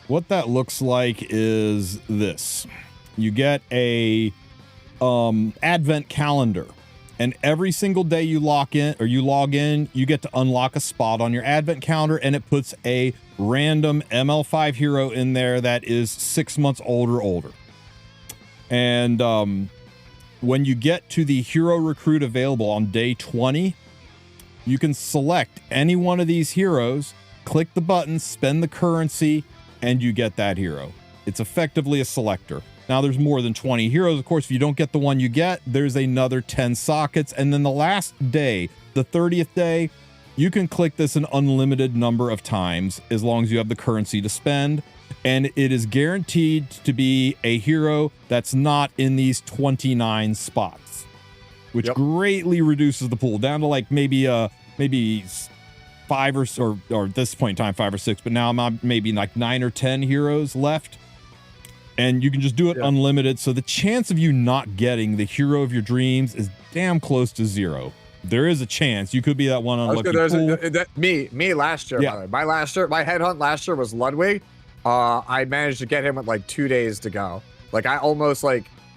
what that looks like is this. You get a advent calendar, and every single day you log in, you get to unlock a spot on your advent calendar, and it puts a random ML5 hero in there that is 6 months old or older. And when you get to the hero recruit available on day 20, you can select any one of these heroes, click the button, spend the currency, and you get that hero. It's effectively a selector. Now there's more than 20 heroes. Of course, if you don't get the one you get, there's another 10 sockets. And then the last day, the 30th day, you can click this an unlimited number of times as long as you have the currency to spend. And it is guaranteed to be a hero that's not in these 29 spots, which greatly reduces the pool down to like maybe 5 or at this point in time 5 or 6, but now I'm maybe like 9 or 10 heroes left, and you can just do it unlimited. So the chance of you not getting the hero of your dreams is damn close to zero. There is a chance you could be that one unlucky pool. Me last year. Yeah. My headhunt last year was Ludwig. I managed to get him with like 2 days to go. Like I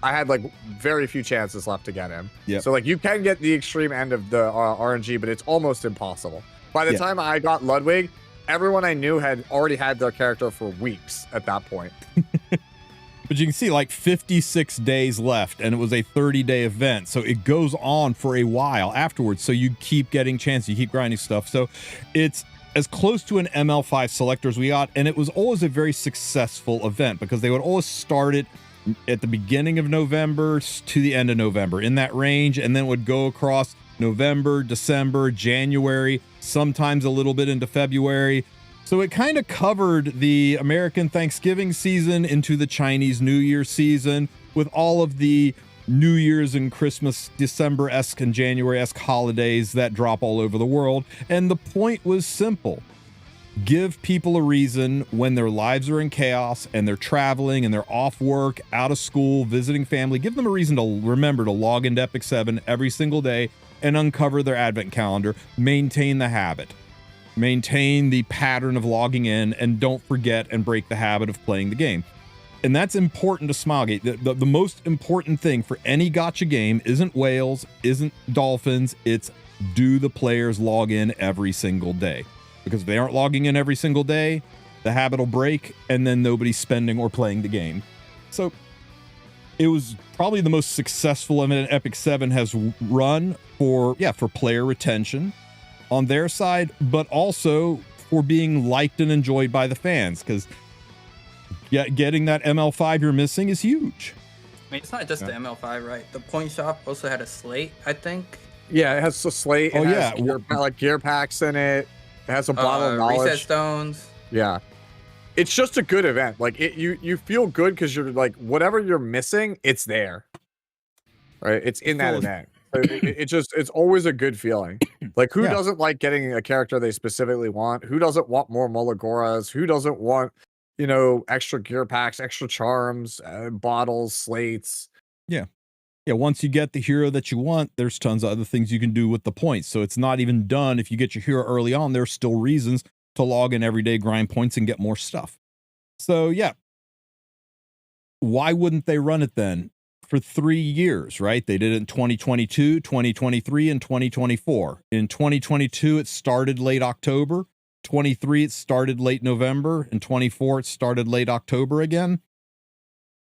had like very few chances left to get him. Yeah. So like you can get the extreme end of the RNG, but it's almost impossible. By the time I got Ludwig, everyone I knew had already had their character for weeks at that point. But you can see like 56 days left, and it was a 30-day event. So it goes on for a while afterwards. So you keep getting chances, you keep grinding stuff. So it's as close to an ML5 selector as we got. And it was always a very successful event because they would always start it at the beginning of November to the end of November in that range. And then would go across November, December, January, sometimes a little bit into February. So it kind of covered the American Thanksgiving season into the Chinese New Year season with all of the New Year's and Christmas, December-esque and January-esque holidays that drop all over the world. And the point was simple. Give people a reason when their lives are in chaos and they're traveling and they're off work, out of school, visiting family. Give them a reason to remember to log into Epic 7 every single day and uncover their advent calendar. Maintain the habit. maintain the pattern of logging in, and don't forget and break the habit of playing the game. And that's important to Smilegate. The most important thing for any gacha game isn't whales, isn't dolphins, it's do the players log in every single day? Because if they aren't logging in every single day, the habit will break, and then nobody's spending or playing the game. So it was probably the most successful event Epic 7 has run for player retention on their side, but also for being liked and enjoyed by the fans, because getting that ML5 you're missing is huge. I mean, it's not just the ML5, right? The point shop also had a slate, I think. Yeah, it has a slate. Oh, It yeah. has gear packs in it. It has a bottle of knowledge. Reset stones. Yeah. It's just a good event. Like you feel good because you're like, whatever you're missing, it's there. Right? It's in that event. It's always a good feeling. Like, who doesn't like getting a character they specifically want? Who doesn't want more Molagoras? Who doesn't want, extra gear packs, extra charms, bottles, slates? Yeah, once you get the hero that you want, there's tons of other things you can do with the points. So it's not even done. If you get your hero early on, there's still reasons to log in every day, grind points, and get more stuff. So yeah, why wouldn't they run it then for 3 years, right? They did it in 2022, 2023, and 2024. In 2022, it started late October. 23, it started late November. In 24, it started late October again.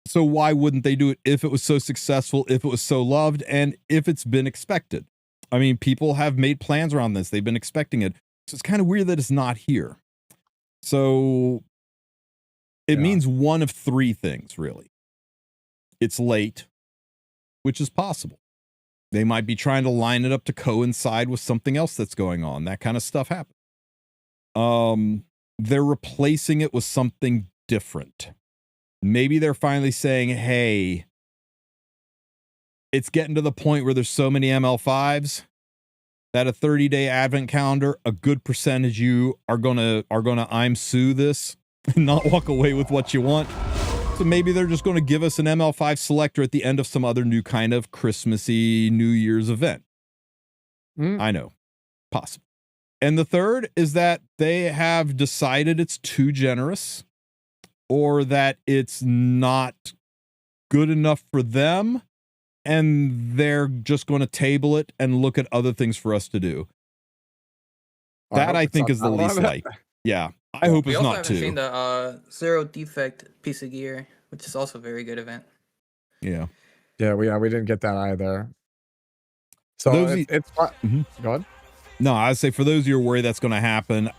So why wouldn't they do it if it was so successful, if it was so loved, and if it's been expected? I mean, people have made plans around this. They've been expecting it. So it's kind of weird that it's not here. So it means one of three things, really. It's late, which is possible. They might be trying to line it up to coincide with something else that's going on. That kind of stuff happens. They're replacing it with something different. Maybe they're finally saying, hey, it's getting to the point where there's so many ML5s that a 30-day advent calendar, a good percentage you are gonna I'm sue this and not walk away with what you want. So maybe they're just going to give us an ML5 selector at the end of some other new kind of Christmassy New Year's event. I know, possible. And the third is that they have decided it's too generous, or that it's not good enough for them, and they're just going to table it and look at other things for us to do. That I think is the least like. Yeah, I hope it's not too. We also haven't seen the zero defect piece of gear, which is also a very good event. Yeah, we didn't get that either. So it's go ahead. No, I'd say for those of you who are worried that's going to happen,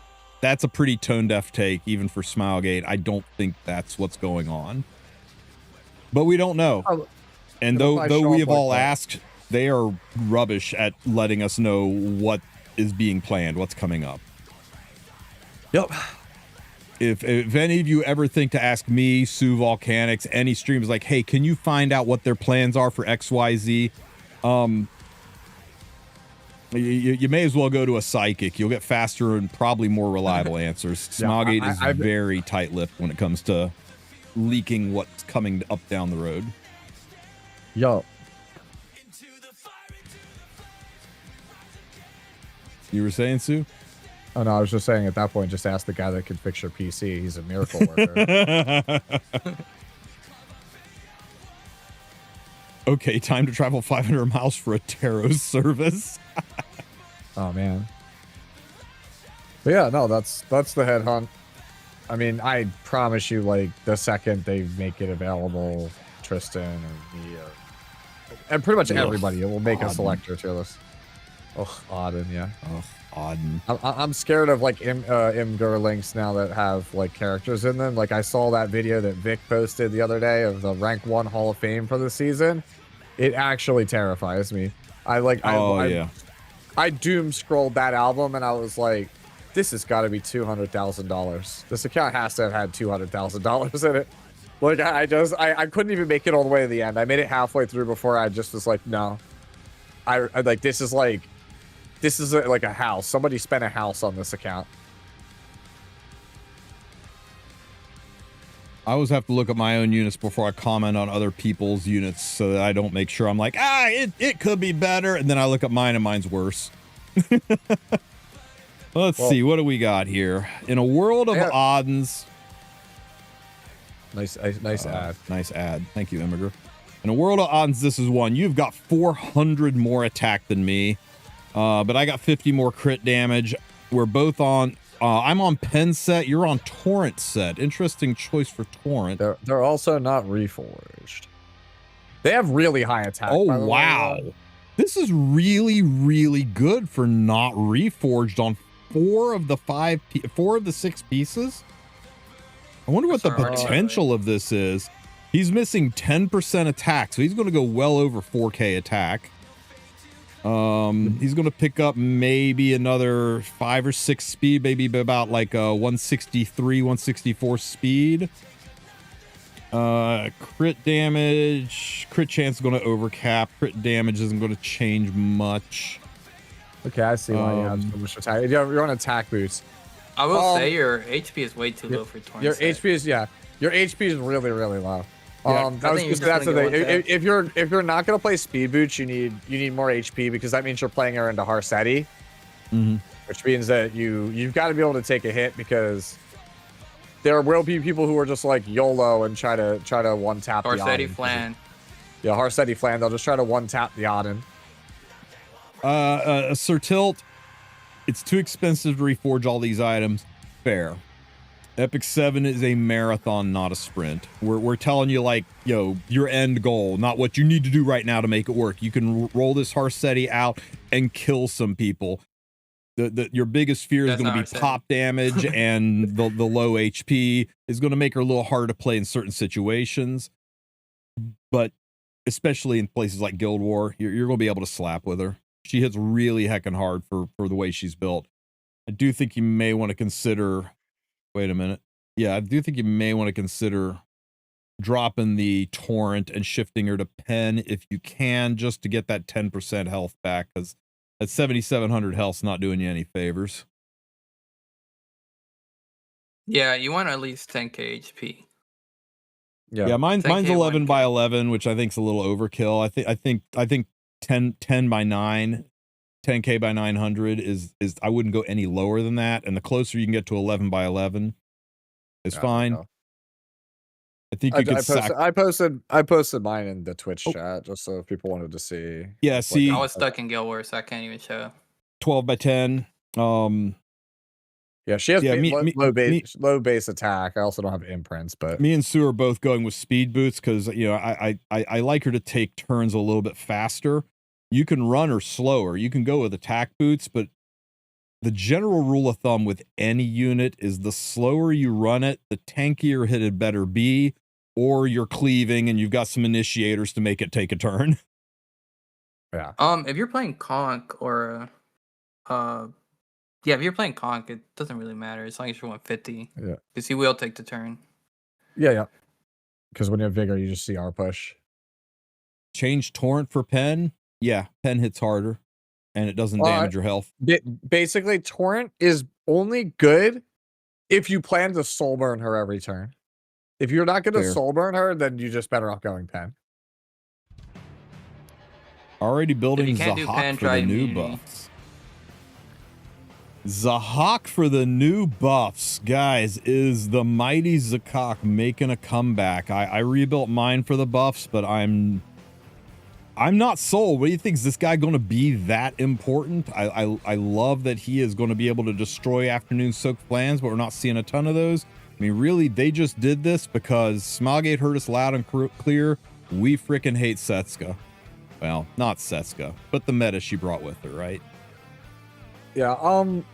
that's a pretty tone-deaf take, even for Smilegate. I don't think that's what's going on. But we don't know. And though we have all asked, they are rubbish at letting us know what is being planned, what's coming up. Yep. If any of you ever think to ask me, Sue Volcanics, any streams like, hey, can you find out what their plans are for XYZ? You may as well go to a psychic. You'll get faster and probably more reliable answers. Smilegate is very tight-lipped when it comes to leaking what's coming up down the road. Yo. You were saying, Sue? Oh, no, I was just saying at that point, just ask the guy that can fix your PC. He's a miracle worker. Okay, time to travel 500 miles for a tarot service. Oh, man. But yeah, no, that's the headhunt. I mean, I promise you, like, the second they make it available, Tristen or me, and pretty much everybody, it will make a selector tier list. Oh, Auden, yeah. Oh, Auden. I'm scared of, like, Imgur links now that have, like, characters in them. Like, I saw that video that Vic posted the other day of the rank 1 Hall of Fame for the season. It actually terrifies me. I doom scrolled that album and I was like, this has got to be $200,000. This account has to have had $200,000 in it. Like, I couldn't even make it all the way to the end. I made it halfway through before I just was like, no. I like, this is like a house. Somebody spent a house on this account. I always have to look at my own units before I comment on other people's units so that I don't make sure I'm like, it could be better. And then I look at mine and mine's worse. Let's see. What do we got here? In a world of odds. Nice ad. Nice ad. Thank you, Immigrant. In a world of odds, this is one. You've got 400 more attack than me, but I got 50 more crit damage. We're both on. I'm on pen set. You're on torrent set. Interesting choice for torrent. They're also not reforged. They have really high attack. Oh wow, this is really good for not reforged on 4 of the 6 pieces. I wonder what the potential of this is. He's missing 10% attack, so he's going to go well over 4K attack. He's going to pick up maybe another 5 or 6 speed, maybe about like 163, 164 speed. Crit damage, crit chance is going to overcap. Crit damage isn't going to change much. Okay, I see why you have so much attack. You're on attack boost. I will say your HP is way too low for torrent. Your HP is your HP is really low. Yeah, that's the thing. If you're not gonna play speed boots, you need more HP because that means you're playing her into Harsetti, which means that you've got to be able to take a hit because there will be people who are just like YOLO and try to one tap the Harsetti Flan. Yeah, Harsetti Flan. They'll just try to one tap the Auden. Sir Tilt, it's too expensive to reforge all these items. Fair. Epic 7 is a marathon, not a sprint. We're telling you, like, your end goal, not what you need to do right now to make it work. You can roll this Harsetti out and kill some people. Your biggest fear is going to be pop damage, and the low HP is going to make her a little harder to play in certain situations. But especially in places like Guild War, you're going to be able to slap with her. She hits really heckin' hard for the way she's built. I do think you may want to consider... Wait a minute. Yeah, I do think you may want to consider dropping the torrent and shifting her to pen if you can, just to get that 10% health back, because that 7,700 health's not doing you any favors. Yeah, you want at least 10k HP. Yeah, mine's 11 by 11, which I think's a little overkill. I think 10 by 9. 10k by 900 is I wouldn't go any lower than that, and the closer you can get to 11 by 11 is fine. I think you could I posted mine in the Twitch chat just so if people wanted to see. Yeah, see, I was stuck in Guild War, so I can't even show. 12 by 10. Yeah, she has low base attack. I also don't have imprints, but me and Sue are both going with speed boots because I like her to take turns a little bit faster. You can run her slower. You can go with attack boots, but the general rule of thumb with any unit is the slower you run it, the tankier it better be, or you're cleaving and you've got some initiators to make it take a turn. Yeah. If you're playing Conk or if you're playing Conk, it doesn't really matter as long as you're 150. Yeah. Because he will take the turn. Yeah. Because when you have Vigor, you just see R push. Change Torrent for Pen. Yeah, Pen hits harder, and it doesn't damage your health. Basically, Torrent is only good if you plan to soul burn her every turn. If you're not going to soul burn her, then you just better off going Pen. Already building Zahak for the new buffs. Zahak for the new buffs, guys. Is the mighty Zakak making a comeback? I rebuilt mine for the buffs, but I'm not sold. What do you think? Is this guy going to be that important? I love that he is going to be able to destroy afternoon soaked plans, but we're not seeing a ton of those. I mean, really, they just did this because Smilegate heard us loud and clear. We freaking hate Setska. Well, not Setska, but the meta she brought with her, right? Yeah.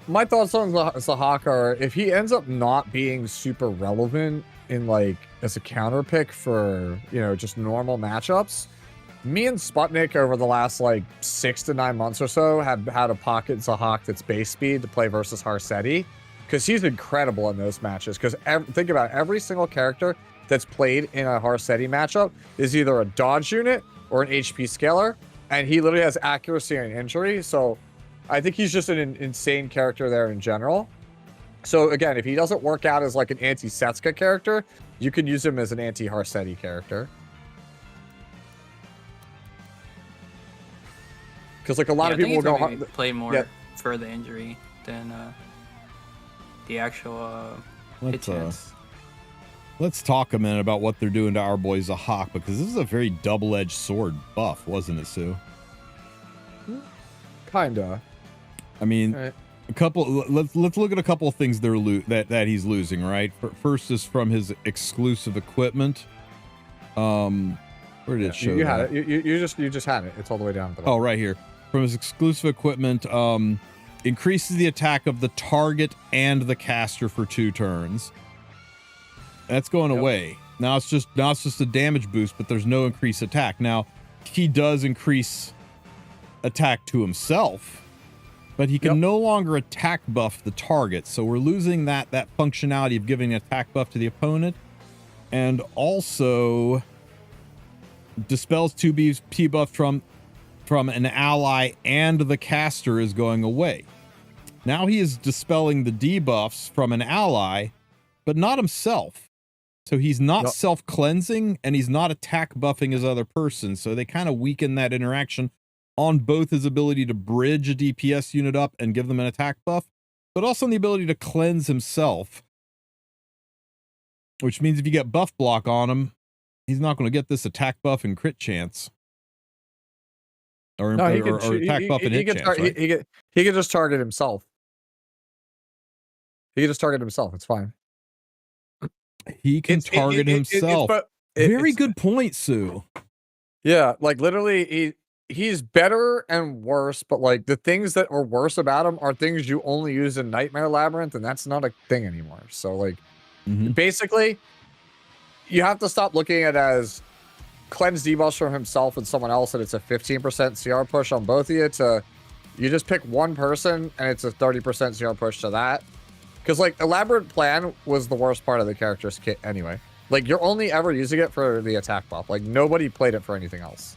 My thoughts on Zahak are if he ends up not being super relevant in like as a counter pick for just normal matchups. Me and Sputnik over the last like 6 to 9 months or so have had a pocket Zahak that's base speed to play versus Harsetti because he's incredible in those matches. Because think about it, every single character that's played in a Harsetti matchup is either a dodge unit or an HP scaler, and he literally has accuracy and injury. So I think he's just an insane character there in general. So again, if he doesn't work out as like an anti-Setska character, you can use him as an anti-Harsetti character. Because like a lot of people will go play more for the injury than the actual hit Let's chance. let's talk a minute about what they're doing to our boy Zahak, because this is a very double-edged sword buff, wasn't it, Sue? Kinda. I mean, Right. a couple. Let's look at a couple of things that he's losing. Right. First is from his exclusive equipment. Where did it show? You had that? it. You just had it. It's all the way down. Oh, right here. From his exclusive equipment, increases the attack of the target and the caster for 2 turns. That's going away. Now it's just a damage boost, but there's no increased attack. Now he does increase attack to himself, but he can no longer attack buff the target. So we're losing that functionality of giving an attack buff to the opponent, and also dispels 2 debuff from an ally, and the caster is going away. Now he is dispelling the debuffs from an ally, but not himself. So he's not self-cleansing, and he's not attack buffing his other person. So they kind of weaken that interaction on both his ability to bridge a DPS unit up and give them an attack buff, but also on the ability to cleanse himself. Which means if you get buff block on him, he's not going to get this attack buff and crit chance. Or attack buff and hit chance, right? He can just target himself. He can just target himself. It's fine. He can target himself. Very good point, Sue. Yeah, like literally, he's better and worse, but like the things that are worse about him are things you only use in Nightmare Labyrinth, and that's not a thing anymore. So like, basically, you have to stop looking at it as cleanse debuffs from himself and someone else, and it's a 15% CR push on both of you. To you just pick one person, and it's a 30% CR push to that. Because like Elaborate Plan was the worst part of the character's kit anyway. Like you're only ever using it for the attack buff. Like nobody played it for anything else.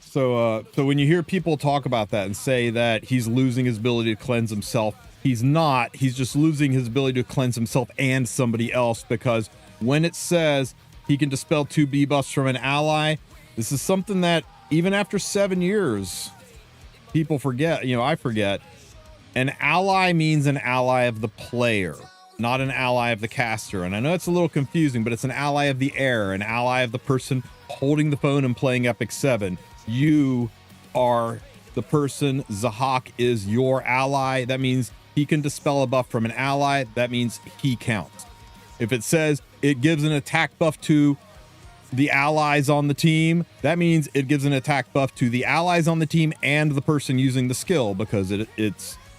So when you hear people talk about that and say that he's losing his ability to cleanse himself, he's not. He's just losing his ability to cleanse himself and somebody else, because when it says he can dispel 2 debuffs from an ally, this is something that even after 7 years, people forget. You know, I forget. An ally means an ally of the player, not an ally of the caster. And I know it's a little confusing, but it's an ally of the heir, an ally of the person holding the phone and playing Epic 7. You are the person. Zahak is your ally. That means he can dispel a buff from an ally. That means he counts. If it says it gives an attack buff to the allies on the team, that means it gives an attack buff to the allies on the team and the person using the skill, because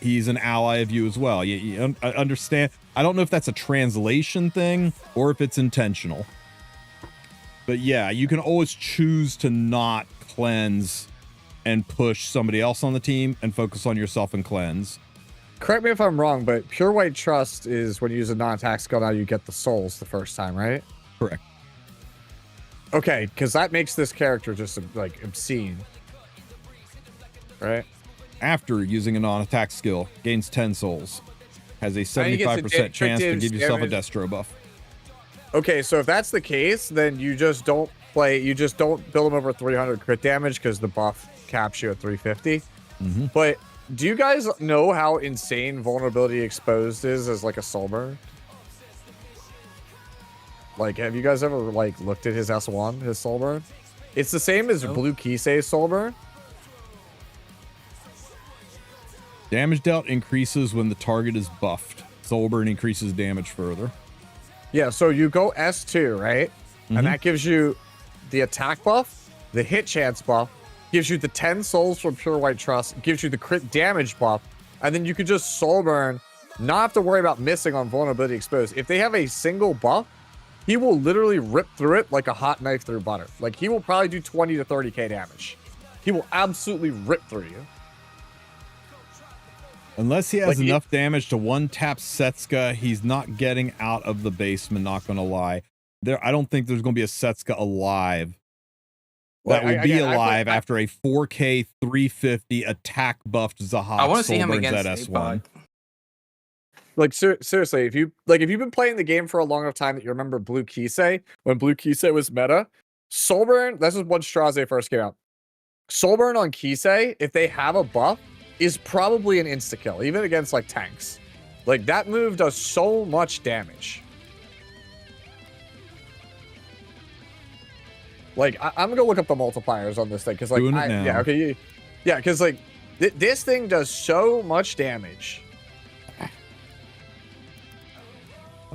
he's an ally of you as well. You understand? I don't know if that's a translation thing or if it's intentional. But yeah, you can always choose to not cleanse and push somebody else on the team and focus on yourself and cleanse. Correct me if I'm wrong, but Pure White Trust is when you use a non-attack skill, now you get the souls the first time, right? Correct. Okay, because that makes this character just like obscene. Right? After using a non-attack skill, gains 10 souls. Has a 75% chance to give yourself a Destro buff. Okay, so if that's the case, then you just don't build him over 300 crit damage, because the buff caps you at 350. But do you guys know how insane vulnerability exposed is as like a soulburn? Like, have you guys ever like looked at his S1, his soulburn? It's the same as Blue Kisei's soulburn. Damage dealt increases when the target is buffed. Soulburn increases damage further. Yeah, so you go S2, right? And that gives you the attack buff, the hit chance buff, gives you the 10 souls from Pure White Trust, gives you the crit damage buff, and then you could just soulburn, not have to worry about missing on vulnerability exposed. If they have a single buff, he will literally rip through it like a hot knife through butter. Like, he will probably do 20 to 30k damage. He will absolutely rip through you. Unless he has enough damage to one-tap Setsuka, he's not getting out of the basement, not going to lie. I don't think there's going to be a Setsuka alive that will be alive after a 4K 350 attack buffed Zahak. I want to see him against that S1. Like, seriously, if you've been playing the game for a long enough time that you remember Blue Kisei, when Blue Kisei was meta, Soulburn, this is when Straze first came out. Soulburn on Kisei, if they have a buff, is probably an insta-kill, even against like tanks. Like, that move does so much damage. Like, I'm gonna look up the multipliers on this thing, because, like, Doing it now. yeah, okay, yeah, because, like, this thing does so much damage.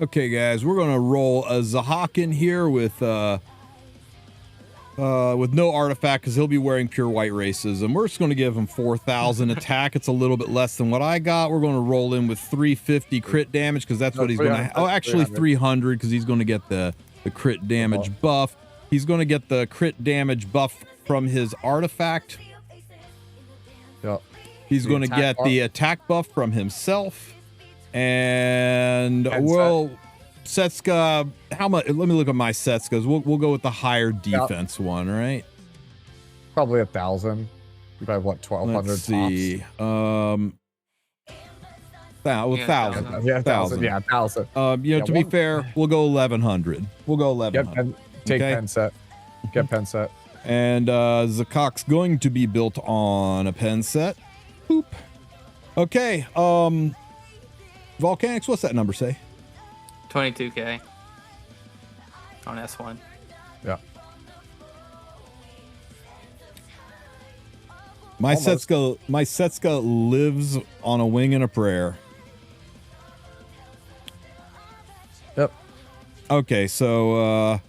Okay, guys, we're gonna roll a Zahak in here with no artifact because he'll be wearing pure white races, and we're just gonna give him 4,000 attack. It's a little bit less than what I got. We're gonna roll in with 350 crit damage because that's what he's gonna. Oh, actually 300 because he's gonna get the crit damage buff. He's gonna get the crit damage buff from his artifact. Yep. He's gonna get the attack buff from himself. And well, Setska, how much? Let me look at my Setskas. We'll go with the higher defense one, right? Probably 1,000. You probably have what, 1,200 Let's see. tops? 1,000. Yeah, 1,000. Yeah, 1,000. You know, to be fair, we'll go 1,100. We'll go 1,100. Take pen set. Get pen set. And Zakok's going to be built on a pen set. Boop. Okay. Volcanics, what's that number say? 22k on S1. Yeah. My Setska lives on a wing and a prayer. Yep. Okay, so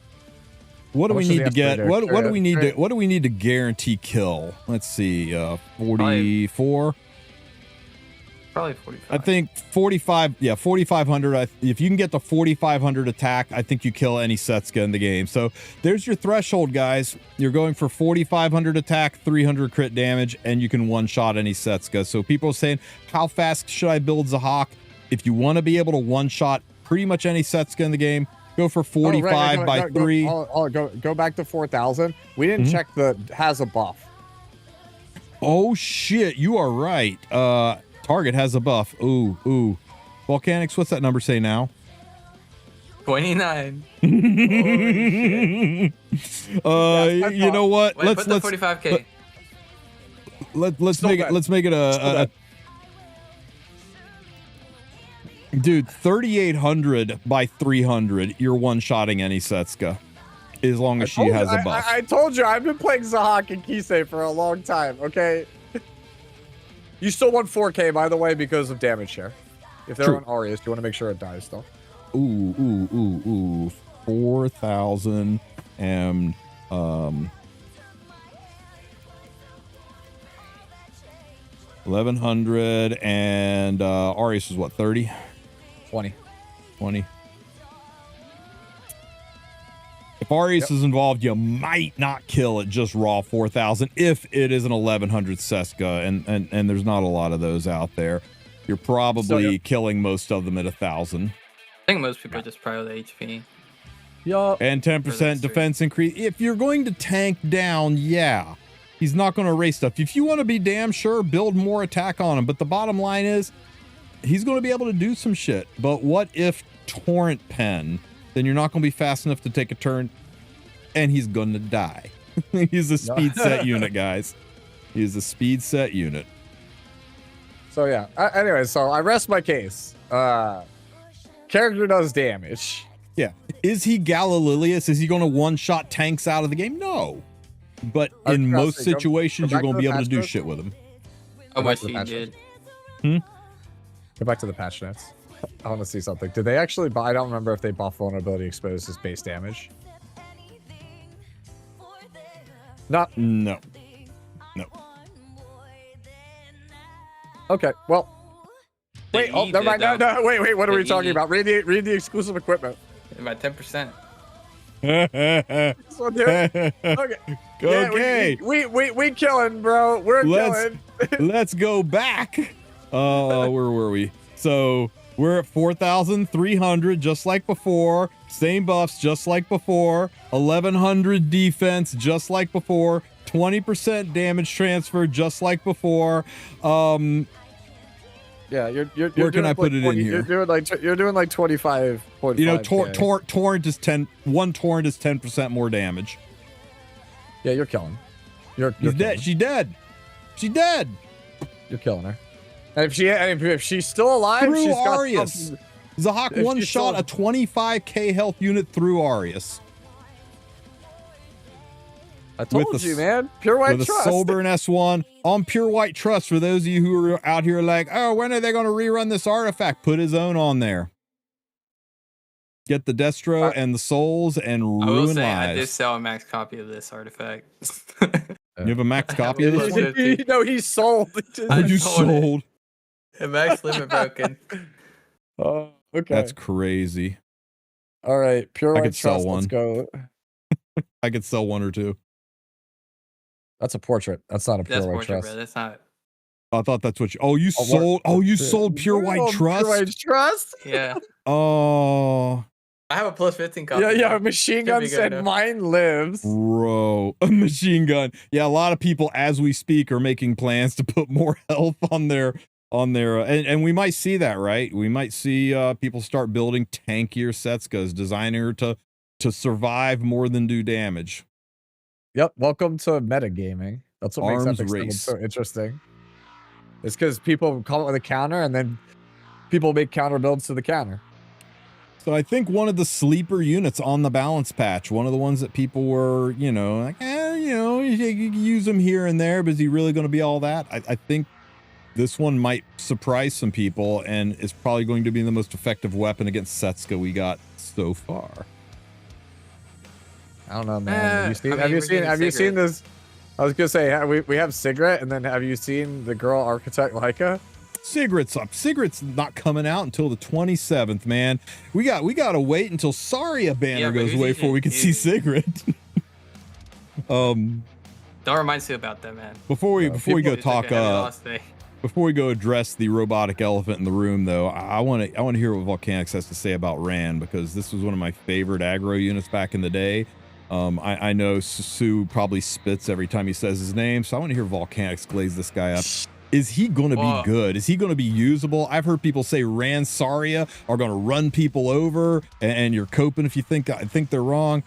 what do we need to get? What do we need to? What do we need to guarantee kill? Let's see. 44. Probably 45. I think 45. Yeah, 4,500. If you can get the 4,500 attack, I think you kill any Setska in the game. So there's your threshold, guys. You're going for 4,500 attack, 300 crit damage, and you can one-shot any Setska. So people are saying, how fast should I build Zahak? If you want to be able to one-shot pretty much any Setska in the game, go for 45 by 3. Go back to 4,000. We didn't check the has a buff. Oh shit, you are right. Target has a buff. Ooh. Volcanics, what's that number say now? 29. You know what? Wait, let's put the 45k. Let's make it a dude, 3,800 by 300. You're one-shotting any Setska as long as she has a buff. I told you, I've been playing Zahak and Kisei for a long time. Okay. You still want 4k, by the way, because of damage share. If they're on Arius, you want to make sure it dies, though. Ooh. 4,000 and 1,100 and Arius is what, 30? 20. If Arius is involved, you might not kill it just raw 4,000 if it is an 1,100 Setska, and there's not a lot of those out there. You're probably killing most of them at 1,000. I think most people just prio the HP. Yeah. And 10% defense increase. If you're going to tank down, yeah, he's not going to erase stuff. If you want to be damn sure, build more attack on him. But the bottom line is, he's going to be able to do some shit. But what if Torrent Pen? Then you're not going to be fast enough to take a turn, and he's going to die. He's a speed set unit, guys. He's a speed set unit. So yeah. Anyway, so I rest my case. Character does damage. Yeah. Is he Galililius? Is he going to one-shot tanks out of the game? No. But in most situations, you're going to be able to do shit with him. How much he did. Go back to the patch notes. I want to see something. Did they actually buy? I don't remember if they buff vulnerability exposed as base damage. No. Okay, well. Wait, never mind. No, wait, what are we talking about? Read the exclusive equipment. About 10%. Okay. We killing, bro. We're killing. Let's go back. Where were we? So we're at 4,300, just like before. Same buffs, just like before. 1,100 defense, just like before. 20% damage transfer, just like before. Yeah, you're where can I put it in here? You're doing like 25.5. You know, torrent is 10. One torrent is 10% more damage. Yeah, you're killing. He's dead. She's dead. She's dead. You're killing her. And if she's still alive, Through she's got Arius. something- Zahak if one she's shot still- a 25k health unit through Arius. I told with you, man. Pure white with trust. a Soulburn S1 on Pure White Trust. For those of you who are out here like, oh, when are they going to rerun this artifact? Put his own on there. Get the Destro and the Souls and I will ruin say I did lives. sell a max copy of this artifact. You have a max copy of this one? No, he sold. Oh, you sold it. sold. A max limit broken. Oh, okay. That's crazy. All right. Pure I white could sell trust. Let's one. go. I could sell one or two. That's a portrait. That's not a pure That's white portrait, trust. bro. That's not. I thought that's what you. Oh, you Oh, sold. Oh, you yeah. sold Pure White Oh, Trust. Pure white trust. Yeah. Oh, I have a plus 15 copy. Yeah. bro. Machine Should gun be good said enough. mine lives. bro, a machine gun. Yeah, a lot of people, as we speak, are making plans to put more health on their. And we might see that, right? We might see people start building tankier Setsukas, designing her to survive more than do damage. Yep. Welcome to metagaming. That's what makes Arms Epic Summon race. so interesting. It's because people come up with a counter and then people make counter builds to the counter. So I think one of the sleeper units on the balance patch, one of the ones that people were, like, you can use him here and there, but is he really going to be all that? I think this one might surprise some people and is probably going to be the most effective weapon against Setsuka we got so far. I don't know, man. Have you we're seen getting this? I was gonna say we have Cigarette, and then have you seen the girl architect Leica? Cigarette's up. Cigarette's not coming out until the 27th, man. We got to wait until Saria banner Yeah, but goes who's away even- before we can see who- Cigarette. Don't remind me about that, man. Before we go It's like talk a heavy loss day. before we go address the robotic elephant in the room, though, I want to hear what Volcanics has to say about Ran, because this was one of my favorite aggro units back in the day. I know Susu probably spits every time he says his name, so I want to hear Volcanics glaze this guy up. Is he going to be good? Is he going to be usable? I've heard people say Ran Saria are going to run people over, and you're coping if you think they're wrong.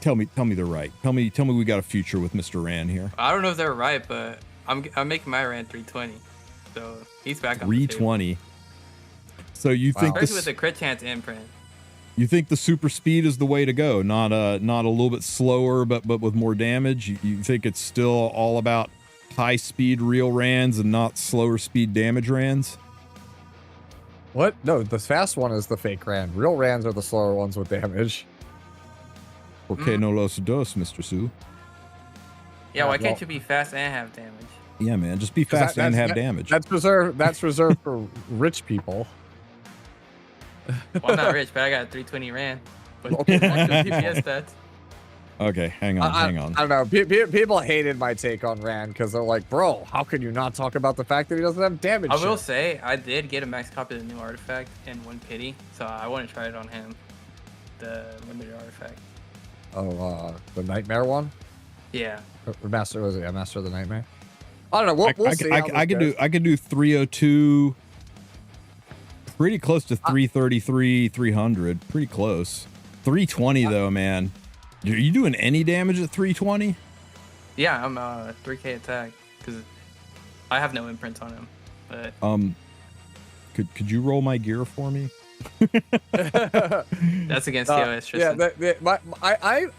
Tell me they're right. Tell me we got a future with Mr. Ran here. I don't know if they're right, but I'm making my rand 320, so he's back on the table. 320. So you think Especially with this? the crit chance imprint. You think the super speed is the way to go? Not a little bit slower, but with more damage. You think it's still all about high speed real Rans and not slower speed damage Rans? What? No, the fast one is the fake Rand. Real Rands are the slower ones with damage. Porque no los dos, Mr. Sue. Yeah, why well- can't you be fast and have damage? Yeah, man, just be 'Cause fast and have that- damage. That's reserved for rich people. Well, I'm not rich, but I got a 320 rand. But Okay. DPS stats. Okay, hang on. I don't know. People hated my take on Rand because they're like, bro, how can you not talk about the fact that he doesn't have damage? I will shit?" say, I did get a max copy of the new artifact in one pity, so I want to try it on him. The limited artifact. Oh, the Nightmare one? Yeah. Master, was it? Yeah, Master of the Nightmare? I don't know. We'll see. I could do 302. Pretty close to 333, 300. Pretty close. 320 though, man. Are you doing any damage at 320? Yeah, I'm 3k attack because I have no imprints on him. But Could you roll my gear for me? that's against TOS. Tristen.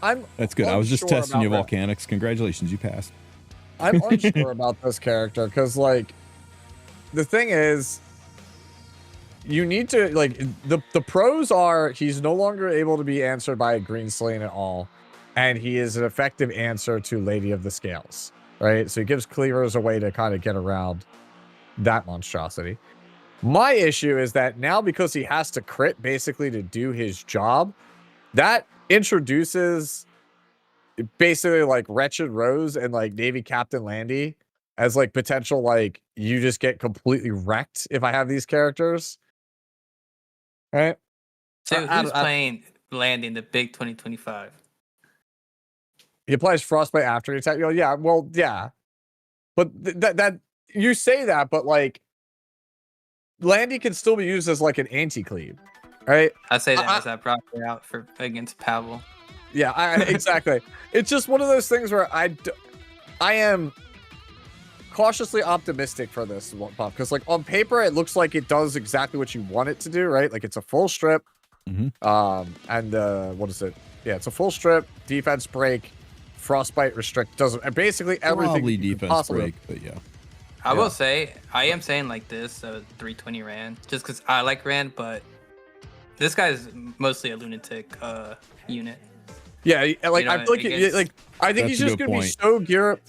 I'm. That's good. I was just unsure testing you, about Volcanics. Congratulations, you passed. I'm unsure about this character because, like, the thing is, you need to like the pros are he's no longer able to be answered by a green slaying at all, and he is an effective answer to Lady of the Scales, right? So he gives cleavers a way to kind of get around that monstrosity. My issue is that now because he has to crit basically to do his job, that introduces basically like Wretched Rose and like Navy Captain Landy as like potential like you just get completely wrecked if I have these characters. Right? So who's playing landing the big 2025? He applies Frostbite after he attack. You know, yeah, well, yeah. But that you say that, but like Landy can still be used as like an anti-cleave, right? I say that as I brought her out for against Pavel. Yeah, exactly. It's just one of those things where I am cautiously optimistic for this buff because like on paper it looks like it does exactly what you want it to do, right? Like it's a full strip. And what is it? Yeah, it's a full strip, defense break, frostbite restrict, does basically everything. Probably defense break, but yeah. I will say, I am saying like this, 320 Rand, just because I like Rand, but this guy is mostly a lunatic unit. Yeah, like You know, I feel like I think he's just gonna be so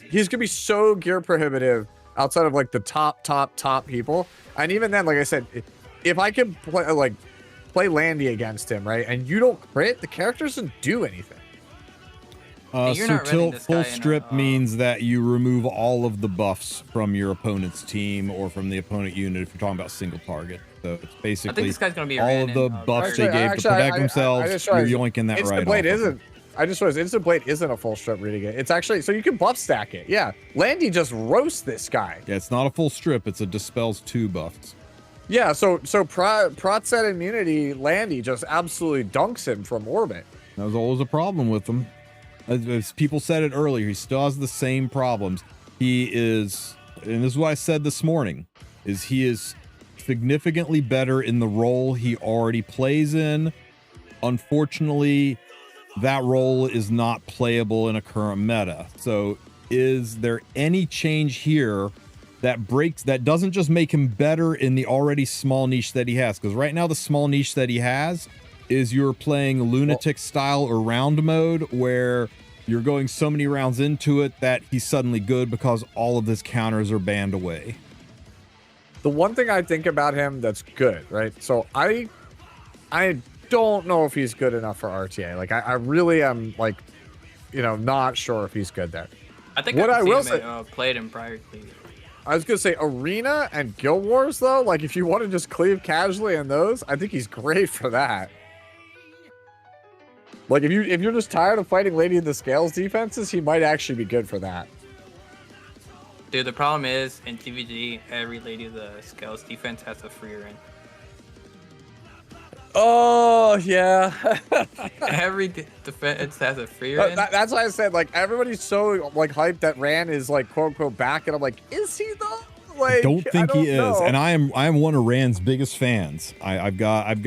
he's gonna be so gear prohibitive outside of like the top people. And even then, like I said, if I can play Landy against him, right, and you don't crit, the character doesn't do anything. So tilt full strip means that you remove all of the buffs from your opponent's team or from the opponent unit if you're talking about single target. So it's basically I think this guy's gonna be all of the buffs they gave to protect themselves. You're yoinking that right off. I just realized Instant Blade isn't a full strip reading it. It's actually, so you can buff stack it. Yeah. Landy just roasts this guy. Yeah, it's not a full strip. It's a dispels 2 buffs. Yeah, so prot set immunity, Landy just absolutely dunks him from orbit. That was always a problem with him. As people said it earlier, he still has the same problems. He is, and this is what I said this morning, is he is significantly better in the role he already plays in. Unfortunately, that role is not playable in a current meta. So is there any change here that doesn't just make him better in the already small niche that he has? Because right now the small niche that he has is you're playing lunatic style or round mode where you're going so many rounds into it that he's suddenly good because all of his counters are banned away. The one thing I think about him that's good, right? So I don't know if he's good enough for RTA. Like I really am like, not sure if he's good there. I think what I will say, played him prior to Cleave. I was gonna say Arena and Guild Wars though. Like if you want to just cleave casually in those, I think he's great for that. Like if you're just tired of fighting Lady of the Scales defenses, he might actually be good for that. Dude, the problem is in TVG, every Lady of the Scales defense has a free run. Oh yeah. Every defense has a free run. That's why I said like everybody's so like hyped that Rand is like quote unquote back, and I'm like, is he though? Like, I don't think he know. is, and I am one of Rand's biggest fans. I've got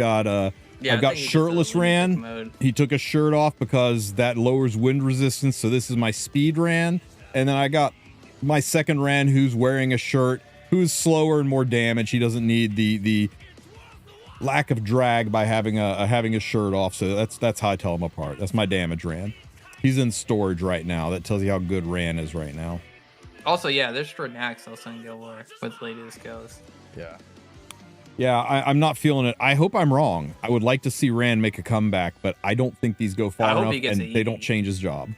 shirtless Rand. Mode. He took a shirt off because that lowers wind resistance. So this is my speed Rand, and then I got my second Rand who's wearing a shirt, who's slower and more damage. He doesn't need the lack of drag by having a shirt off. So that's how I tell him apart. That's my damage Rand. He's in storage right now. That tells you how good Rand is right now. Also, yeah, there's Renax also in Guild War with Lady of the Scales. Yeah. Yeah, I'm not feeling it. I hope I'm wrong. I would like to see Rand make a comeback, but I don't think these go far enough, and they don't change his job.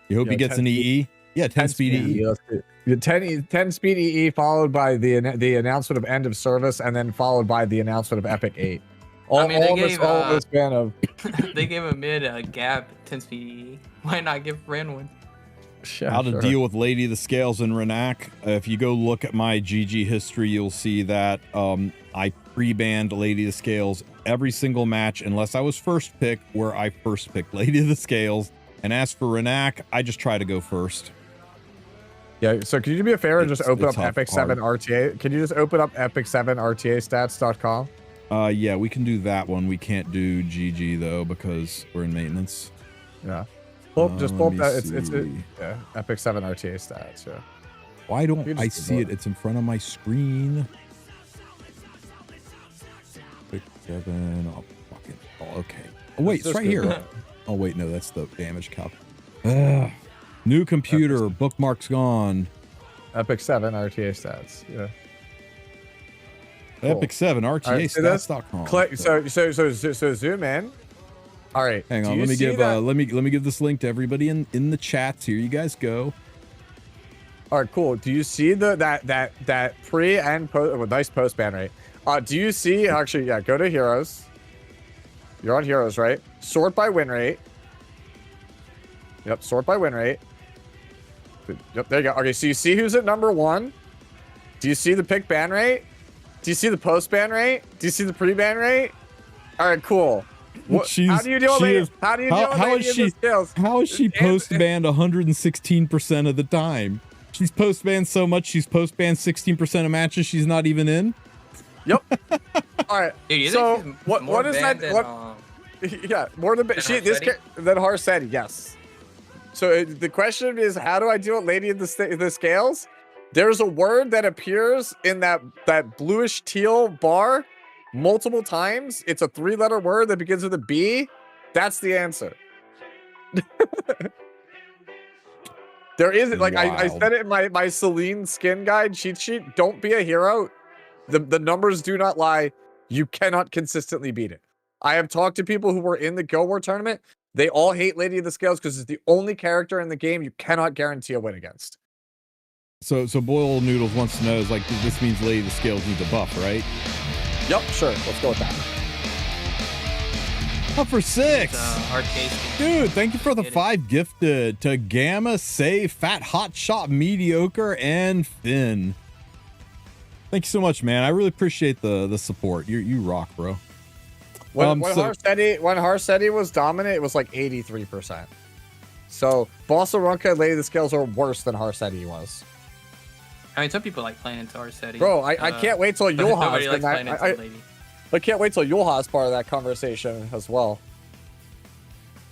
You hope he gets an EE? Yeah, 10 speed EE. 10 speed EE followed by the announcement of end of service, and then followed by the announcement of Epic 8. All this span of they gave a mid gap 10 speed EE. Why not give Rand one? How to deal with Lady of the Scales and Renak. If you go look at my GG history, you'll see that I pre-banned Lady of the Scales every single match unless I was first pick, where I first picked Lady of the Scales. And as for Renak, I just try to go first. Yeah, so can you do me a favor and just open up Epic 7 RTA? Can you just open up Epic 7 RTA stats.com? Yeah, we can do that one. We can't do GG though because we're in maintenance. Yeah. Just pull up that. Yeah, Epic 7 RTA stats. Yeah. Why don't I see it? It's in front of my screen. Epic 7. Oh, fucking. Oh, okay. Oh, wait, it's right here. Oh, wait, no, that's the damage calc. New computer. Bookmarks gone. Epic 7 RTA stats. Yeah. Cool. Epic 7 RTA stats.com. Click. So zoom in. All right. Hang on. Let me give this link to everybody in the chats. Here you guys go. All right, cool. Do you see that pre and post? Oh, nice post ban rate. Do you see actually? Yeah. Go to heroes. You're on heroes, right? Sort by win rate. Yep. Sort by win rate. Yep. There you go. Okay. So you see who's at number 1? Do you see the pick ban rate? Do you see the post ban rate? Do you see the pre ban rate? All right. Cool. How do you deal with Lady of the Scales? How is she post banned 116% of the time? She's post banned so much she's post banned 16% of matches she's not even in. Yep. All right. Dude, so what is that? than, What? Yeah, more than she. This than Harsetti. Yes. So the question is, how do I deal with Lady in the Scales? There's a word that appears in that bluish teal bar multiple times. It's a 3-letter word that begins with a B. That's the answer. There is like I said it in my Celine skin guide cheat sheet. Don't be a hero. The numbers do not lie. You cannot consistently beat it. I have talked to people who were in the Guild War tournament. They all hate Lady of the Scales because it's the only character in the game you cannot guarantee a win against. So Boiled Noodles wants to know, is like, this means Lady of the Scales needs a buff, right? Yep, sure. Let's go with that. Up for 6. Arcade. Dude, thank you for the 5 gifted to Gamma, Save, Fat Hot Shot, Mediocre, and Finn. Thank you so much, man. I really appreciate the support. You rock, bro. When Harsetti was dominant, it was like 83%. So Bossarunka and Lady of the Scales are worse than Harsetti was. I mean, some people like playing into Harsetti. Bro, I can't wait till Nobody Yulha's. likes playing into Lady. I can't wait till Yulha's part of that conversation as well.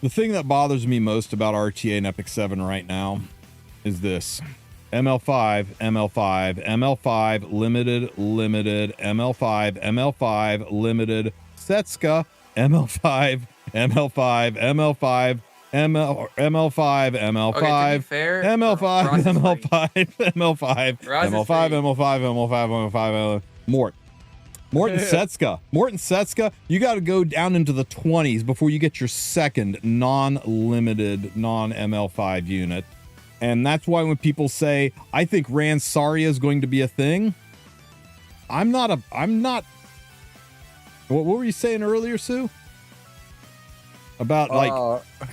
The thing that bothers me most about RTA and Epic 7 right now is this. ML5, ML5, ML5, limited, ML5, ML5, limited, Setska, ML5, ML5, ML5, ML5, ML5, Okay, to be fair, ML5, Ross is ML5, right. ML5, ML5, Mort. Morton Setska, you got to go down into the 20s before you get your second non-limited, non-ML5 unit. And that's why when people say, I think Rand Saria is going to be a thing, I'm not. What were you saying earlier, Sue? About like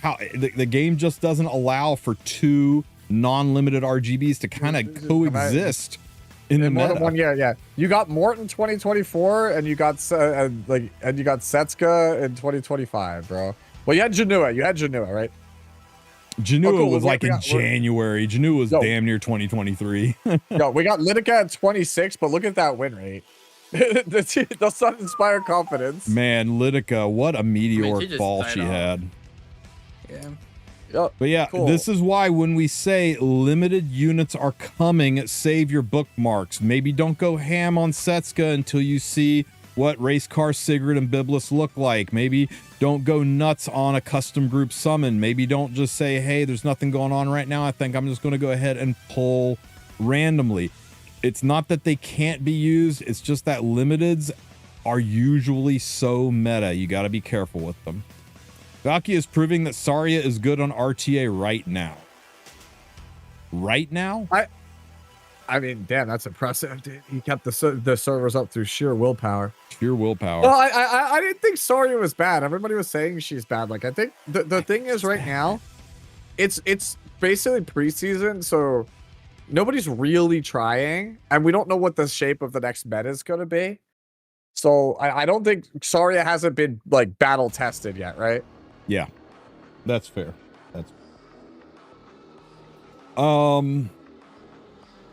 how the game just doesn't allow for 2 non-limited RGBs to kind of coexist in the meta. One year, yeah. You got Morton 2024, and you got Setska in 2025, bro. Well, you had Janua, right? Janua was like in January. Janua was damn near 2023. Yo, we got Lidica at 26, but look at that win rate. Does not inspire confidence. Man, Lidica, what a meteoric fall she had. Yeah. Yep. But yeah, cool. This is why when we say limited units are coming, save your bookmarks. Maybe don't go ham on Setska until you see what Race Car, Sigrid, and Biblis look like. Maybe don't go nuts on a custom group summon. Maybe don't just say, hey, there's nothing going on right now. I think I'm just going to go ahead and pull randomly. It's not that they can't be used. It's just that limiteds are usually so meta. You got to be careful with them. Valky is proving that Saria is good on RTA right now. Right now? I mean, damn, that's impressive, dude. He kept the servers up through sheer willpower. Sheer willpower. Well, I didn't think Saria was bad. Everybody was saying she's bad. Like, I think the thing is right now, it's basically preseason, so nobody's really trying, and we don't know what the shape of the next meta is going to be. So I don't think Saria hasn't been like battle tested yet, right? Yeah, that's fair. That's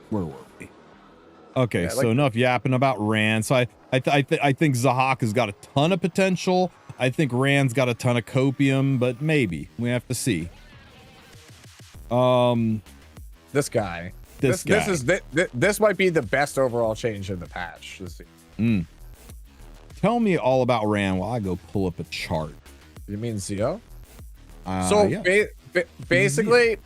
where were we? Okay, so enough yapping about Rand. So I think Zahak has got a ton of potential. I think Rand's got a ton of copium, but maybe we have to see. This guy. This might be the best overall change in the patch. Tell me all about Rand while I go pull up a chart. You mean Zio? Yeah. Basically,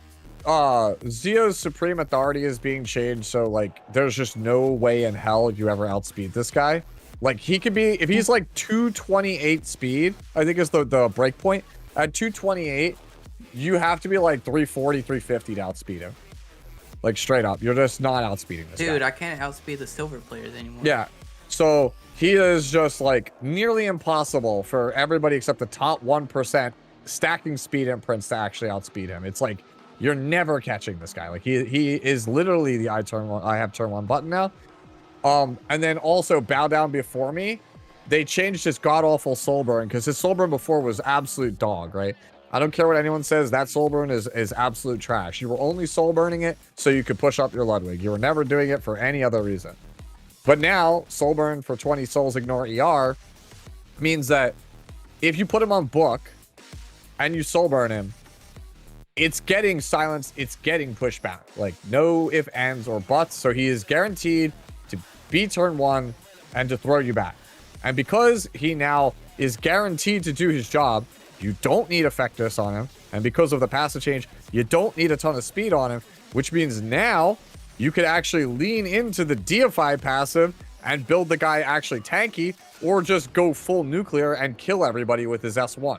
Zio's supreme authority is being changed, so like there's just no way in hell you ever outspeed this guy. Like he could be, if he's like 228 speed, I think is the break point. At 228, you have to be like 340, 350 to outspeed him. Like straight up, you're just not outspeeding this Dude, guy. I can't outspeed the silver players anymore. Yeah, so he is just like nearly impossible for everybody except the top 1% stacking speed imprints to actually outspeed him. It's like you're never catching this guy. Like he is literally the I have turn one button now. And then also bow down before me. They changed his god awful soul burn because his soul burn before was absolute dog, right? I don't care what anyone says. That soul burn is absolute trash. You were only soul burning it so you could push up your Ludwig. You were never doing it for any other reason. But now, soul burn for 20 souls, ignore ER, means that if you put him on book and you soul burn him, it's getting silenced. It's getting pushed back. Like, no if, ands, or buts. So he is guaranteed to be turn 1 and to throw you back. And because he now is guaranteed to do his job, you don't need effectiveness on him. And because of the passive change, you don't need a ton of speed on him, which means now you could actually lean into the deify passive and build the guy actually tanky, or just go full nuclear and kill everybody with his S1.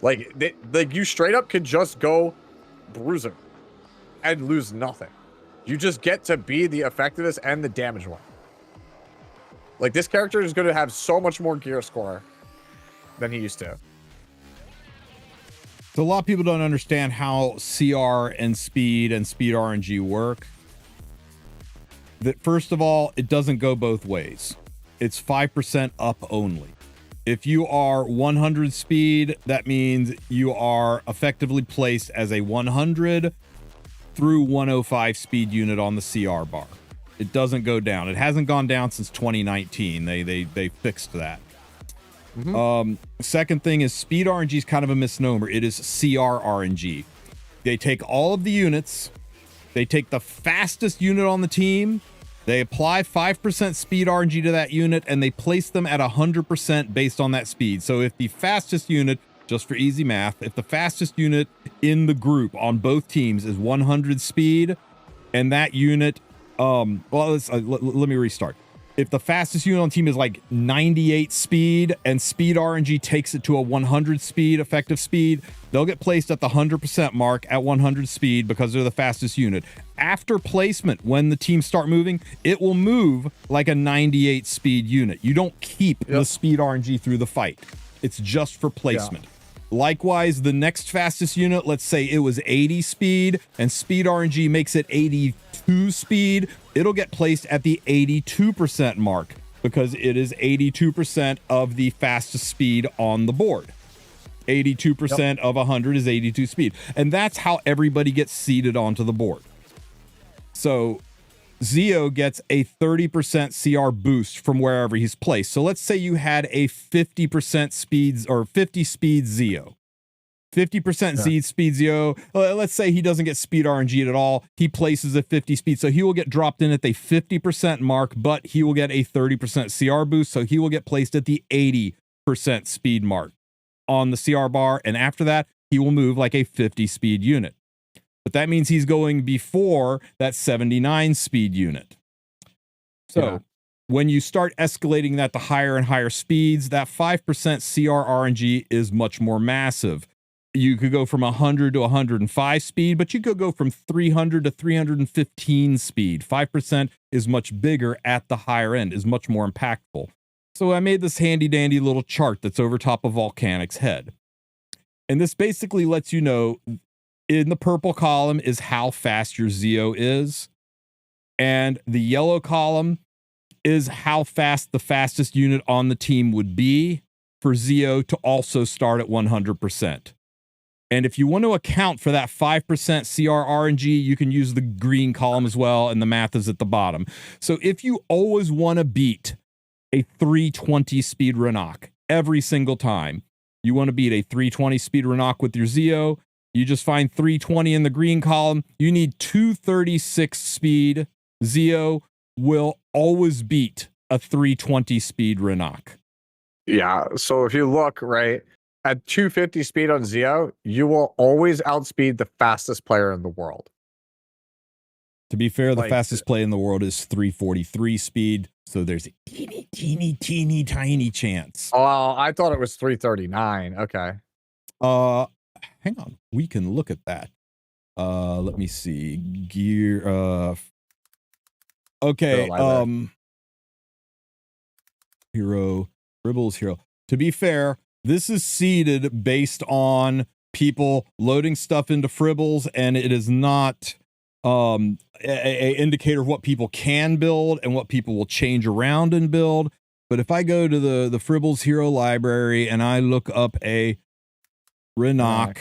Like you straight up could just go bruiser and lose nothing. You just get to be the effectiveness and the damage one. Like, this character is going to have so much more gear score than he used to. So a lot of people don't understand how CR and speed RNG work. That first of all, it doesn't go both ways. It's 5% up only. If you are 100 speed, that means you are effectively placed as a 100 through 105 speed unit on the CR bar. It doesn't go down. It hasn't gone down since 2019. They fixed that. Second thing is speed RNG is kind of a misnomer. It is CR RNG. They take all of the units, they take the fastest unit on the team, they apply 5% speed RNG to that unit, and they place them at 100% based on that speed. So if the fastest unit, just for easy math, if the fastest unit in the group on both teams is 100 speed, and that unit, let me restart. If the fastest unit on team is like 98 speed and speed RNG takes it to a 100 speed effective speed, they'll get placed at the 100% mark at 100 speed because they're the fastest unit. After placement, when the teams start moving, it will move like a 98 speed unit. You don't keep the speed RNG through the fight. It's just for placement. Likewise, the next fastest unit, let's say it was 80 speed and speed RNG makes it 82 speed, it'll get placed at the 82% mark because it is 82% of the fastest speed on the board. 82% of 100 is 82 speed. And that's how everybody gets seeded onto the board. So Zeo gets a 30% CR boost from wherever he's placed. So let's say you had a 50% speeds or 50 speed Zeo. 50% Z speed Zeo. Let's say he doesn't get speed RNG at all. He places a 50 speed. So he will get dropped in at the 50% mark, but he will get a 30% CR boost. So he will get placed at the 80% speed mark on the CR bar. And after that, he will move like a 50 speed unit. But that means he's going before that 79 speed unit. So when you start escalating that to higher and higher speeds, that 5% CR RNG is much more massive. You could go from 100 to 105 speed, but you could go from 300 to 315 speed. 5% is much bigger at the higher end, is much more impactful. So I made this handy dandy little chart that's over top of Volcanic's head. And this basically lets you know in the purple column is how fast your Zeo is. And the yellow column is how fast the fastest unit on the team would be for Zeo to also start at 100%. And if you want to account for that 5% CR RNG, you can use the green column as well, and the math is at the bottom. So if you always want to beat a 320 speed Renok every single time, you want to beat a 320 speed Renok with your Zeo, you just find 320 in the green column. You need 236 speed. Zeo will always beat a 320 speed Renok. Yeah, so if you look, right, at 250 speed on Zeo, you will always outspeed the fastest player in the world. To be fair, the fastest play in the world is 343 speed, so there's a teeny tiny chance. Oh, I thought it was 339. Okay. Hang on, we can look at that. Let me see. Gear okay, hero, Ribbles hero. To be fair, this is seeded based on people loading stuff into Fribbles, and it is not a indicator of what people can build and what people will change around and build. But if I go to the Fribbles hero library and I look up a Renok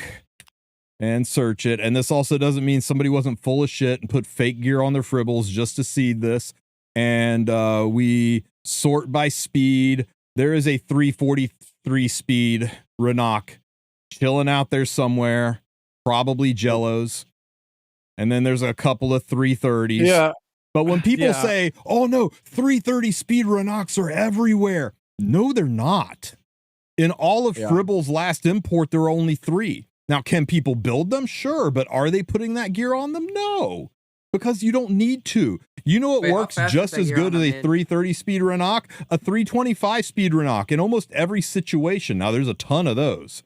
and search it. And this also doesn't mean somebody wasn't full of shit and put fake gear on their fribbles just to seed this. And we sort by speed. There is a 343 speed Renok chilling out there somewhere, probably Jellos. And then there's a couple of 330s. Yeah. But when people say, oh no, 330 speed Renoks are everywhere. No, they're not. In all of Fribble's last import, there are only 3. Now, can people build them? Sure. But are they putting that gear on them? No. Because you don't need to. You know it works just as good as a 330 speed Renok, a 325 speed Renok in almost every situation. Now, there's a ton of those.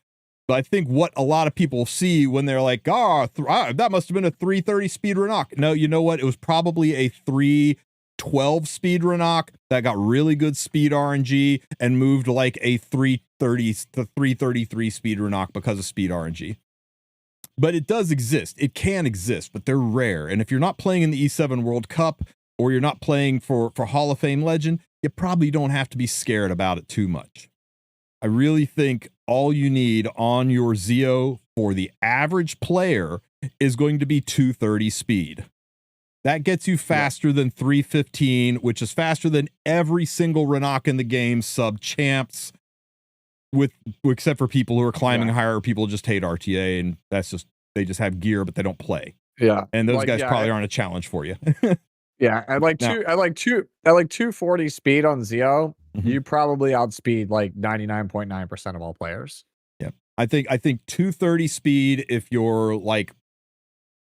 But I think what a lot of people see when they're like, that must have been a 330 speed Renok. No, you know what? It was probably a 312 speed Renok that got really good speed RNG and moved like a 330 to 333 speed Renok because of speed RNG. But it does exist. It can exist, but they're rare. And if you're not playing in the E7 World Cup or you're not playing for Hall of Fame Legend, you probably don't have to be scared about it too much. I really think all you need on your Zeo for the average player is going to be 230 speed. That gets you faster than 315, which is faster than every single Renok in the game, sub champs, except for people who are climbing higher, or people just hate RTA, and they just have gear, but they don't play. Yeah. And those guys probably aren't a challenge for you. Yeah. At 240 speed on Zeo, you probably outspeed like 99.9% of all players. Yeah. I think 230 speed, if you're like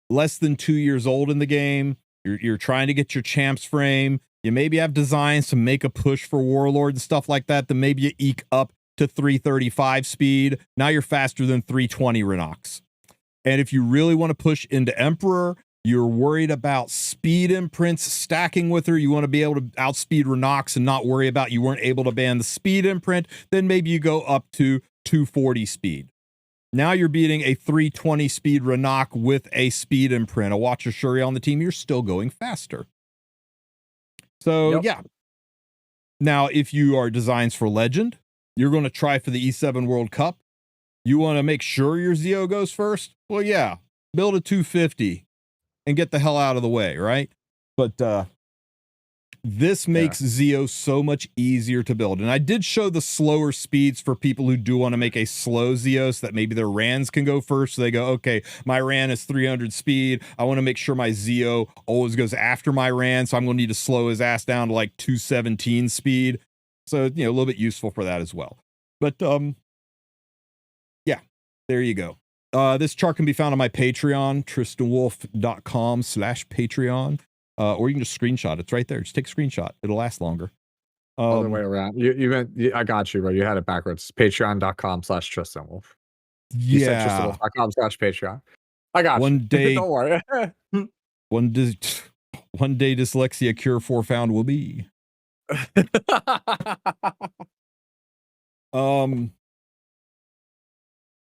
less than 2 years old in the game, you're trying to get your champs frame, you maybe have designs to make a push for Warlord and stuff like that, then maybe you eke up to 335 speed. Now you're faster than 320 Renoks. And if you really want to push into Emperor, you're worried about speed imprints stacking with her, you want to be able to outspeed Renoks and not worry about you weren't able to ban the speed imprint, then maybe you go up to 240 speed. Now you're beating a 320 speed Renok with a speed imprint, a Watcher Shuri on the team, you're still going faster. So yeah. Now, if you are designs for Legend, you're going to try for the E7 World Cup. You want to make sure your Zeo goes first? Well, yeah, build a 250 and get the hell out of the way, right? But this makes Zeo so much easier to build. And I did show the slower speeds for people who do want to make a slow Zeo so that maybe their Rans can go first. So they go, okay, my Ran is 300 speed. I want to make sure my Zeo always goes after my Ran. So I'm going to need to slow his ass down to like 217 speed. So, a little bit useful for that as well. But yeah, there you go. This chart can be found on my Patreon, tristanwolf.com/Patreon. Or you can just screenshot. It's right there. Just take a screenshot. It'll last longer. Other way around. You meant, I got you, bro. You had it backwards. Patreon.com/TristanWolf. You said TristanWolf.com/Patreon. I got one you. Day, Don't worry. one day dyslexia cure for found will be.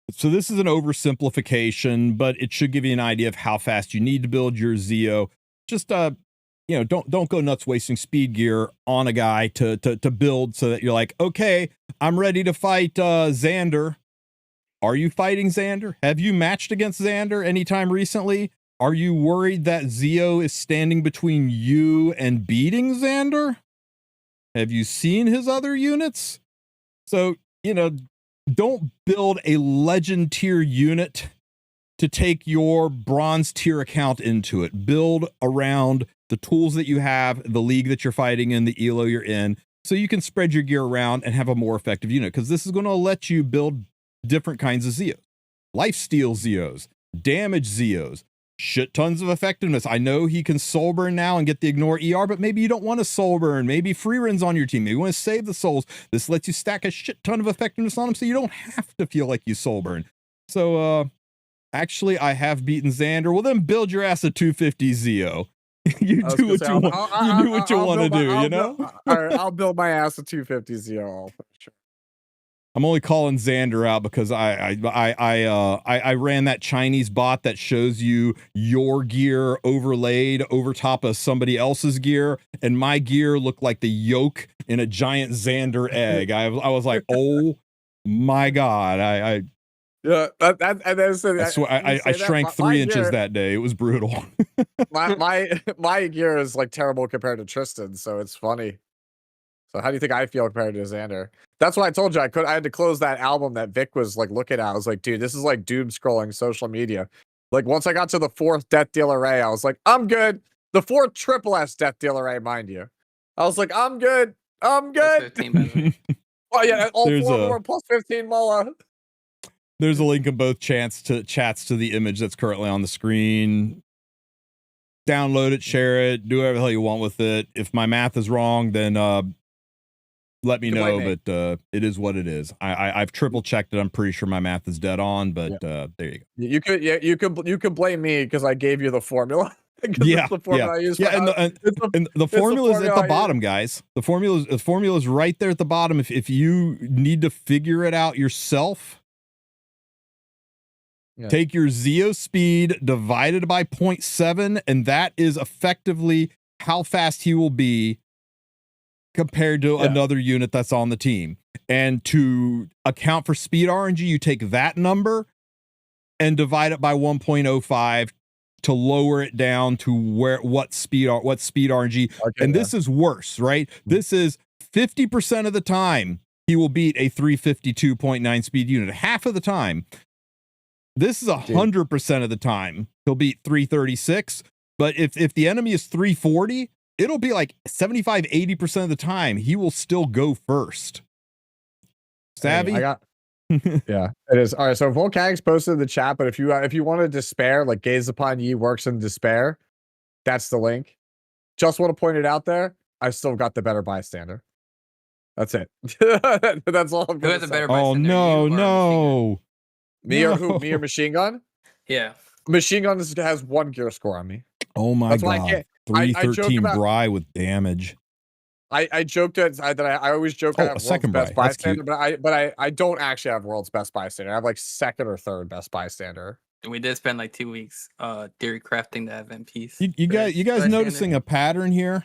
So this is an oversimplification, but it should give you an idea of how fast you need to build your Zeo. Just don't go nuts wasting speed gear on a guy to build so that you're like, okay, I'm ready to fight Xander. Are you fighting Xander? Have you matched against Xander anytime recently? Are you worried that Zeo is standing between you and beating Xander? Have you seen his other units? So, don't build a legend tier unit to take your bronze tier account into it. Build around the tools that you have, the league that you're fighting in, the ELO you're in, so you can spread your gear around and have a more effective unit, because this is going to let you build different kinds of Zeos. Lifesteal Zeos, damage Zeos, shit tons of effectiveness. I know he can soul burn now and get the ignore ER, but maybe you don't want to soul burn. Maybe free runs on your team. Maybe you want to save the souls. This lets you stack a shit ton of effectiveness on them so you don't have to feel like you soul burn. So, actually, I have beaten Xander. Well, then build your ass a 250 Zeo. You do what you want. You do what you want to do, you know? All right, I'll build my ass a 250 Zeo. Sure. I'm only calling Xander out because I ran that Chinese bot that shows you your gear overlaid over top of somebody else's gear, and my gear looked like the yolk in a giant Xander egg. I was like, oh my god! Yeah, and then so I swear, I shrank 3 inches that day. It was brutal. my gear is like terrible compared to Tristen, so it's funny. So how do you think I feel compared to Xander? That's why I told you I had to close that album that Vic was like looking at. I was like, dude, this is like doom scrolling social media. Like once I got to the 4th Death Dealer Ray, I was like, I'm good. The 4th Triple S Death Dealer Ray, mind you. I was like, I'm good. I'm Plus good. 15, by the way. Oh yeah, all There's 4 of them a- are plus 15 Mola. There's a link in both chats to the image that's currently on the screen. Download it, share it, do whatever the hell you want with it. If my math is wrong, then let me know. But it is what it is. I've triple checked it. I'm pretty sure my math is dead on. But there you go. You could blame me because I gave you the formula. Yeah, the formula I use and the formula is at the bottom, guys. The formula is right there at the bottom. If you need to figure it out yourself, take your Zeo speed divided by 0.7, and that is effectively how fast he will be compared to another unit that's on the team. And to account for speed RNG, you take that number and divide it by 1.05 to lower it down to what speed RNG. Okay, and this is worse, right? This is 50% of the time he will beat a 352.9 speed unit. Half of the time. This is 100% of the time he'll beat 336. But if the enemy is 340, it'll be like 75-80% of the time he will still go first. Savvy? Hey, yeah, it is. All right, so Volcanics posted in the chat, but if you want to despair, like gaze upon ye works in despair, that's the link. Just want to point it out there. I still got the better bystander. That's it. That's all I'm Who has gonna a say. better bystander? No. Me or who? Me or Machine Gun? Yeah. Machine Gun has 1 gear score on me. Oh my That's god. why I can't. 313 Bry with damage. I joked that I always joke I have world's best bystander, but I don't actually have world's best bystander. I have like 2nd or 3rd best bystander. We did spend like 2 weeks theory crafting the event piece. You guys noticing a pattern here?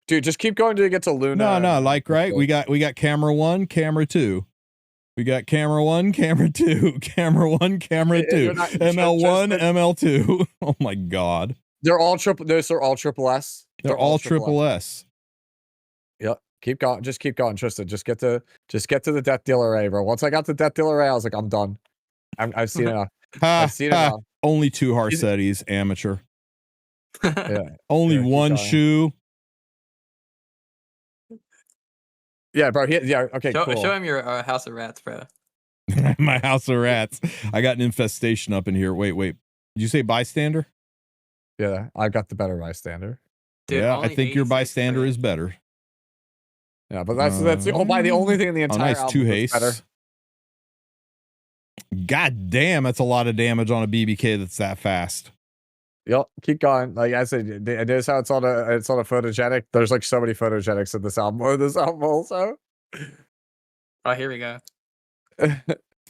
Dude, just keep going till you get to Luna. No, like right. We got camera 1, camera 2. We got camera 1, camera 2, camera 1, camera 2, ML1, ML2. Oh my god. They're all triple. Those are all triple S. They're all triple S. Yep. Keep going. Just keep going, Tristen. Just get to the Death Dealer Ray, bro. Once I got the Death Dealer Ray, I was like, I'm done. I've seen enough. I've seen enough. Only 2 Harsettis, amateur. Yeah. Only 1 shoe. Yeah, bro. Okay, cool. Show him your House of Rats, bro. My House of Rats. I got an infestation up in here. Wait. Did you say bystander? Yeah, I got the better bystander. Dude, yeah, I think your bystander is better. Yeah, but that's the only thing in the entire nice 2 haste. God damn, that's a lot of damage on a BBK that's that fast. Yep, keep going. Like I said, this how it's on a photogenic. There's like so many photogenics in this album. Also. Oh, here we go.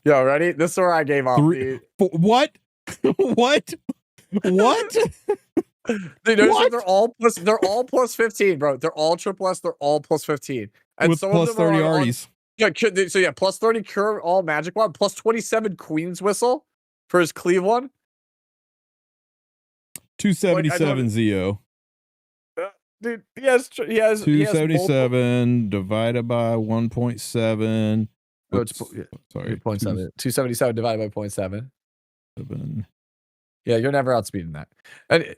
Yo, ready? This is where I gave up. What? What? Dude, they're all plus 15, bro. They're all triple S. They're all plus 15. And with some plus of them 30 are Arties. So yeah, plus 30 curve all magic one, plus 27 Queen's Whistle for his Cleave one. 277 Zeo. Dude, he has 277 divided by 1.7. Oh, sorry, 0.7. 277 divided by 0.7. 7. Yeah, you're never outspeeding that. And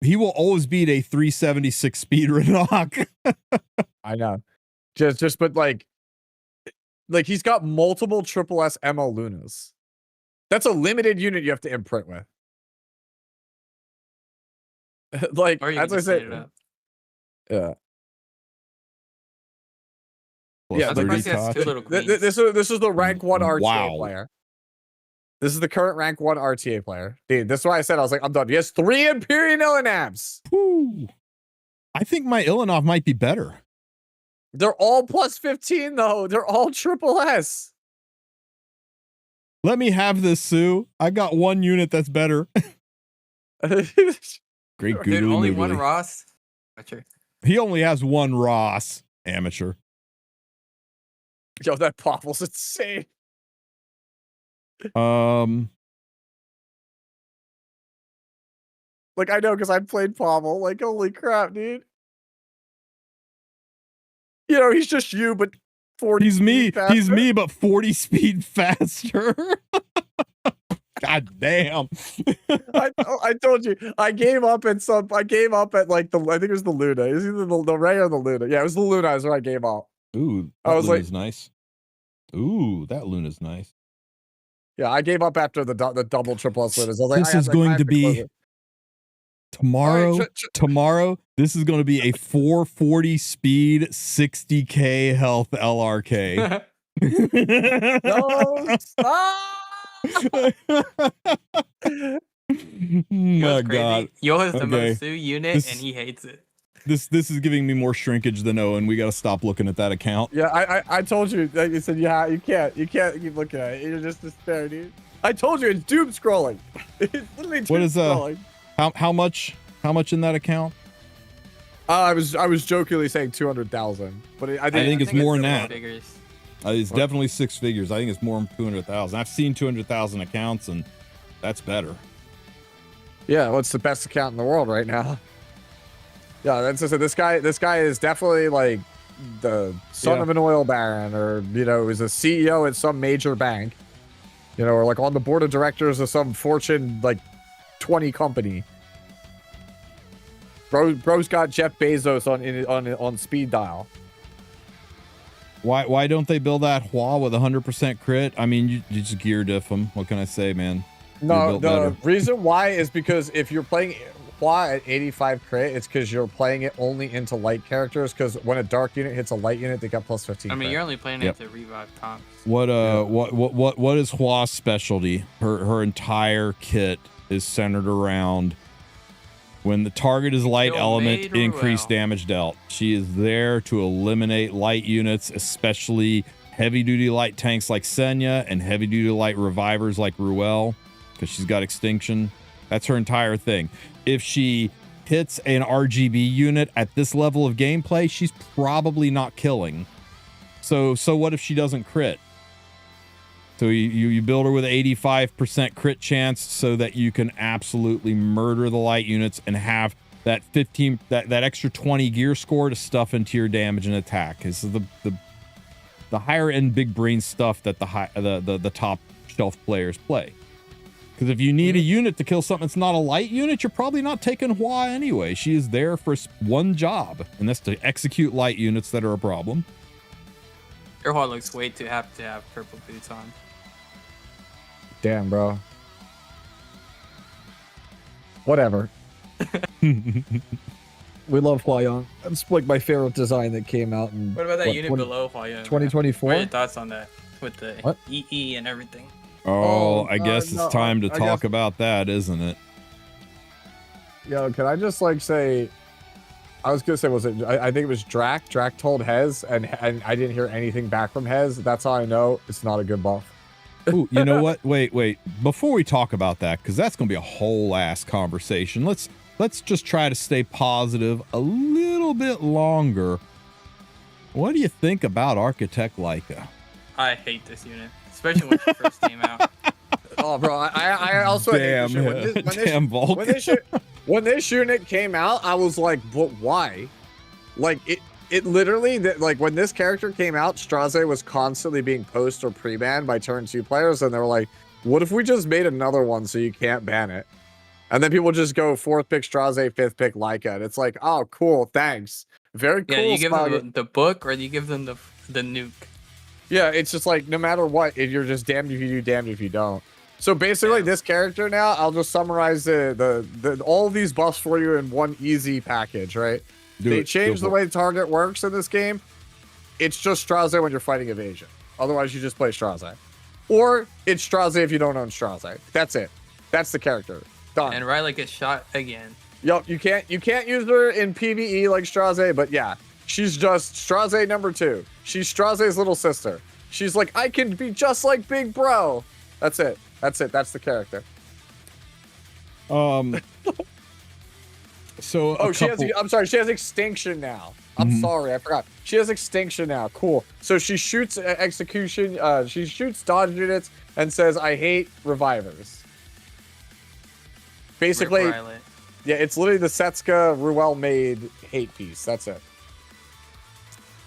he will always beat a 376 speed Renok. I know. Just but like he's got multiple triple S ML Lunas. That's a limited unit you have to imprint with. Like, as I said, yeah. Yeah, this is the rank 1 RTA player. This is the current rank 1 RTA player. Dude, this is why I said I was like, I'm done. He has 3 Empyrean Illinabs. I think my Illinov might be better. They're all plus 15 though. They're all triple S. Let me have this, Sue. I got 1 unit that's better. Great Dude, only 1 Ross. He only has 1 Ross, amateur. Yo, that Pavel's insane. Like, I know because I played Pavel. Like, holy crap, dude. You know, he's just you, but 40 He's me. faster. He's me, but 40 speed faster. God damn. I told you. I gave up at like I think it was the Luna. It was either the Ray or the Luna. Yeah, it was the Luna. That's where I gave up. Ooh, I was Luna's like, nice. Ooh, that Luna's nice. yeah, I gave up after the double triple Lunas. I was like, This is going to be tomorrow. Right, tomorrow, this is going to be a 440 speed, 60k health LRK. No, stop! My God, Yo has the Okay. Mosu unit and he hates it. this is giving me more shrinkage than Owen. We got to stop looking at that account. Yeah, I told you. Like you said, yeah, you can't keep looking at it. You're just despair, dude. I told you it's doom scrolling. It's literally doom What is scrolling. How much in that account? I was jokingly saying 200,000, but I think it's more than that. Figures. It's definitely six figures. I think it's more than 200,000. I've seen 200,000 accounts, and that's better. Yeah, well, it's the best account in the world right now. Yeah, that's just this guy. This guy is definitely like the son of an oil baron, or is a CEO at some major bank, or like on the board of directors of some Fortune like 20 company. Bro's got Jeff Bezos on speed dial. Why don't they build that Hua with 100% crit? I mean, you just gear diff them. What can I say, man? No, the reason why is because if you're playing Hua at 85 crit, it's because you're playing it only into light characters. Because when a dark unit hits a light unit, they got plus 15. I mean, crit. you're only playing it to revive comps. What is Hua's specialty? Her entire kit is centered around when the target is light element, increased damage dealt. She is there to eliminate light units, especially heavy-duty light tanks like Senya and heavy-duty light revivers like Ruel, because she's got extinction. That's her entire thing. If she hits an RGB unit at this level of gameplay, she's probably not killing. So what if she doesn't crit? So you build her with 85% crit chance so that you can absolutely murder the light units and have that 15 that extra 20 gear score to stuff into your damage and attack. This is the higher end big brain stuff that the top shelf players play. Because if you need a unit to kill something that's not a light unit, you're probably not taking Hua anyway. She is there for one job, and that's to execute light units that are a problem. Your Hua looks way too happy to have purple boots on. Damn, bro. Whatever. We love Huayang. That's like my favorite design that came out in. What about that unit below Huayang? 2024. What are your thoughts on that with the EE and everything? Oh, I guess it's time to talk about that, isn't it? Yo, can I just like say? I was gonna say, was it? I think it was Drac. Drac told Hez, and I didn't hear anything back from Hez. That's how I know it's not a good buff. Ooh, you know what? Wait. Before we talk about that, because that's gonna be a whole ass conversation. Let's just try to stay positive a little bit longer. What do you think about Architect Leica? I hate this unit, especially when she first came out. Oh, bro, I also damn hate this shit. damn Vulcan. When this unit came out, I was like, but why? Like it literally, like when this character came out, Straze was constantly being post or pre-banned by turn 2 players, and they were like, what if we just made another one so you can't ban it? And then people just go 4th pick Straze, 5th pick Leica. And it's like, oh, cool, thanks. Very cool. Yeah, you give them the book or you give them the nuke. Yeah, it's just like, no matter what, if you're just damned if you do, damned if you don't. So basically, this character now, I'll just summarize the all of these buffs for you in one easy package, right? They changed the way the target works in this game. It's just Straze when you're fighting evasion. Otherwise, you just play Straze. Or it's Straze if you don't own Straze. That's it. That's the character. Done. And Riley gets shot again. Yup, you can't use her in PvE like Straze, but yeah, she's just Straze number 2. She's Straze's little sister. She's like, I can be just like Big Bro. That's it. That's the character. So Oh, she has. I'm sorry. She has extinction now. I'm sorry, I forgot. She has extinction now. Cool. So she shoots execution. She shoots dodge units and says, "I hate revivers." Basically, yeah, it's literally the Setsuka Ruel made hate piece. That's it.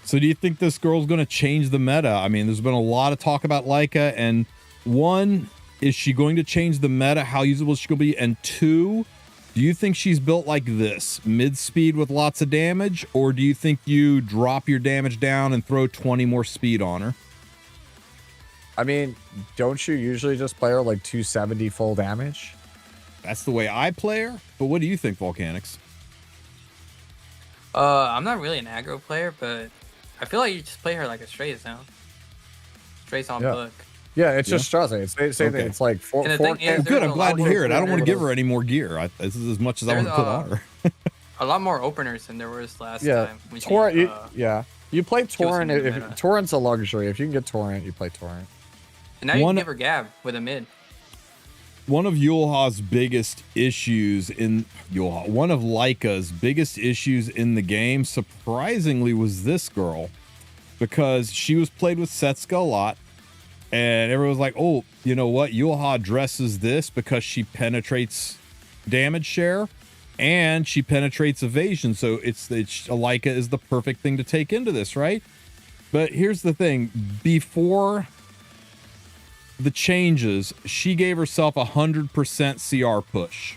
So do you think this girl's going to change the meta? I mean, there's been a lot of talk about Leica, and one, is she going to change the meta? How usable is she going to be? And two, do you think she's built like this, mid-speed with lots of damage, or do you think you drop your damage down and throw 20 more speed on her? I mean, don't you usually just play her like 270 full damage? That's the way I play her, but what do you think, Volcanics? I'm not really an aggro player, but I feel like you just play her like a Strays now. Strays on book. Yeah, it's just Straze. It's the same thing. It's like four. Good, I'm glad to hear it. I don't want to give her any more gear. This is as much as I want to put on her. A lot more openers than there was last time. Torrent, you play Torrent. If Torrent's a luxury. If you can get Torrent, you play Torrent. And now you can give her Gab with a mid. One of Yulha's biggest issues one of Leica's biggest issues in the game, surprisingly, was this girl, because she was played with Setsuka a lot, and everyone was like, "Oh, you know what? Yulha addresses this because she penetrates damage share, and she penetrates evasion, so it's Leica is the perfect thing to take into this, right?" But here's the thing: before the changes, she gave herself 100% CR push.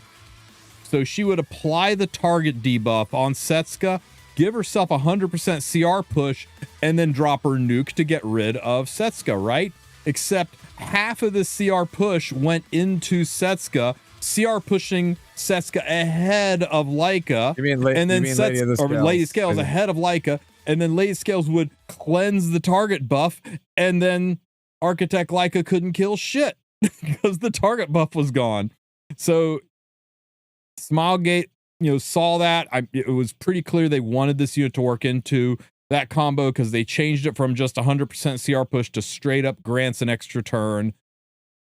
So she would apply the target debuff on Setsuka, give herself 100% CR push, and then drop her nuke to get rid of Setsuka, right? Except half of the CR push went into Setsuka, CR pushing Setsuka ahead of Leica. And then Lady Scales ahead of Leica, and then Lady Scales would cleanse the target buff, and then Architect Leica couldn't kill shit because the target buff was gone. So Smilegate, saw that. It was pretty clear they wanted this unit to work into that combo because they changed it from just 100% CR push to straight up grants an extra turn,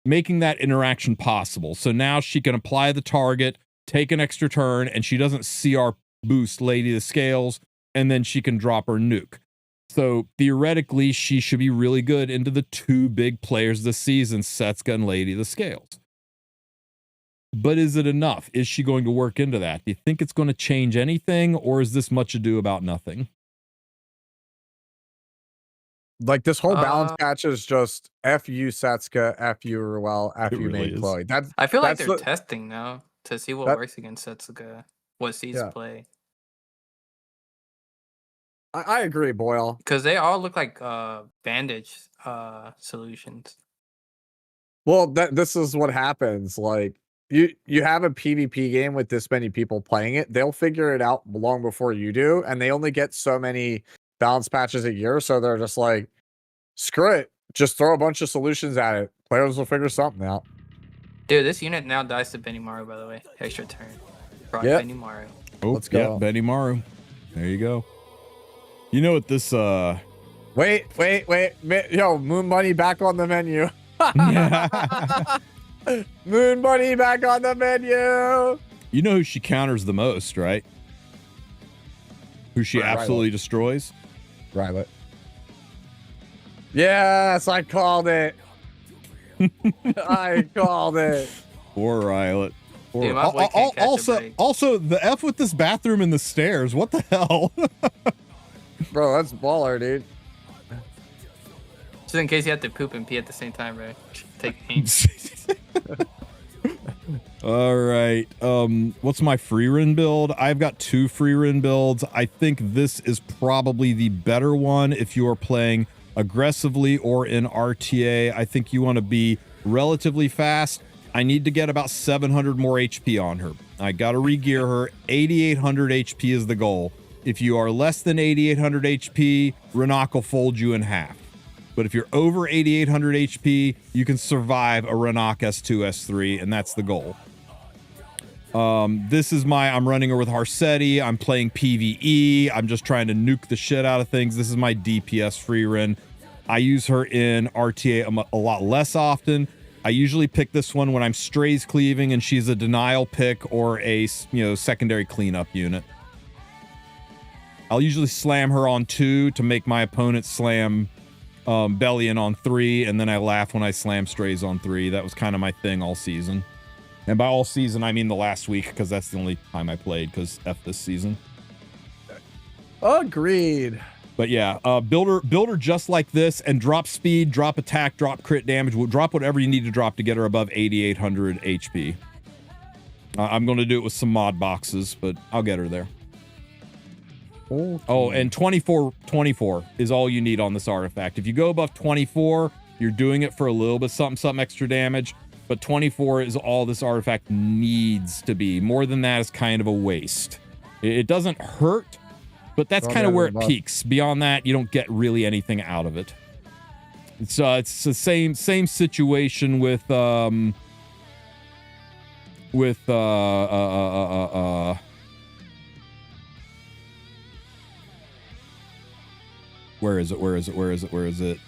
making that interaction possible. So now she can apply the target, take an extra turn, and she doesn't CR boost Lady the Scales, and then she can drop her nuke. So theoretically, she should be really good into the two big players this season, Setsuka and Lady the Scales. But is it enough? Is she going to work into that? Do you think it's going to change anything, or is this much ado about nothing? Like, this whole balance patch is just FU Setsuka, FU Ruel, FU main Chloe. I feel like they're testing now to see what works against Setsuka, what sees play. I agree, Boyle. Because they all look like bandage solutions. Well, this is what happens. Like, you have a PvP game with this many people playing it. They'll figure it out long before you do, and they only get so many balance patches a year, so they're just like, screw it. Just throw a bunch of solutions at it. Players will figure something out. Dude, this unit now dies to Benimaru, by the way. Extra turn. Yep. Benimaru. Oh, let's go. Yeah, Benimaru. There you go. You know what this Wait. Yo, Moon Money back on the menu. Moon Money back on the menu. You know who she counters the most, right? Who she absolutely destroys? Rylet. Yes, I called it. I called it. Poor Rylet. Dude, also, the F with this bathroom and the stairs. What the hell? Bro, that's baller, dude. Just in case you have to poop and pee at the same time, right? Take aim. All right. What's my free run build? I've got 2 free run builds. I think this is probably the better one if you are playing aggressively or in RTA. I think you want to be relatively fast. I need to get about 700 more HP on her. I got to re-gear her. 8,800 HP is the goal. If you are less than 8,800 HP, Renak will fold you in half. But if you're over 8,800 HP, you can survive a Renak S2, S3, and that's the goal. I'm running her with Harsetti. I'm playing PvE. I'm just trying to nuke the shit out of things. This is my DPS free run. I use her in RTA a lot less often, I usually pick this one when I'm strays cleaving and she's a denial pick or a, secondary cleanup unit. I'll usually slam her on 2 to make my opponent slam Bellion on 3, and then I laugh when I slam strays on 3. That was kind of my thing all season. And by all season, I mean the last week, because that's the only time I played, because F this season. Agreed. But yeah, build her just like this, and drop speed, drop attack, drop crit damage. We'll drop whatever you need to drop to get her above 8,800 HP. I'm going to do it with some mod boxes, but I'll get her there. Okay. Oh, and 24 is all you need on this artifact. If you go above 24, you're doing it for a little bit something extra damage, but 24 is all this artifact needs to be. More than that is kind of a waste. It doesn't hurt, but that's kind of where it peaks. Beyond that, you don't get really anything out of it. It's the same situation with where is it?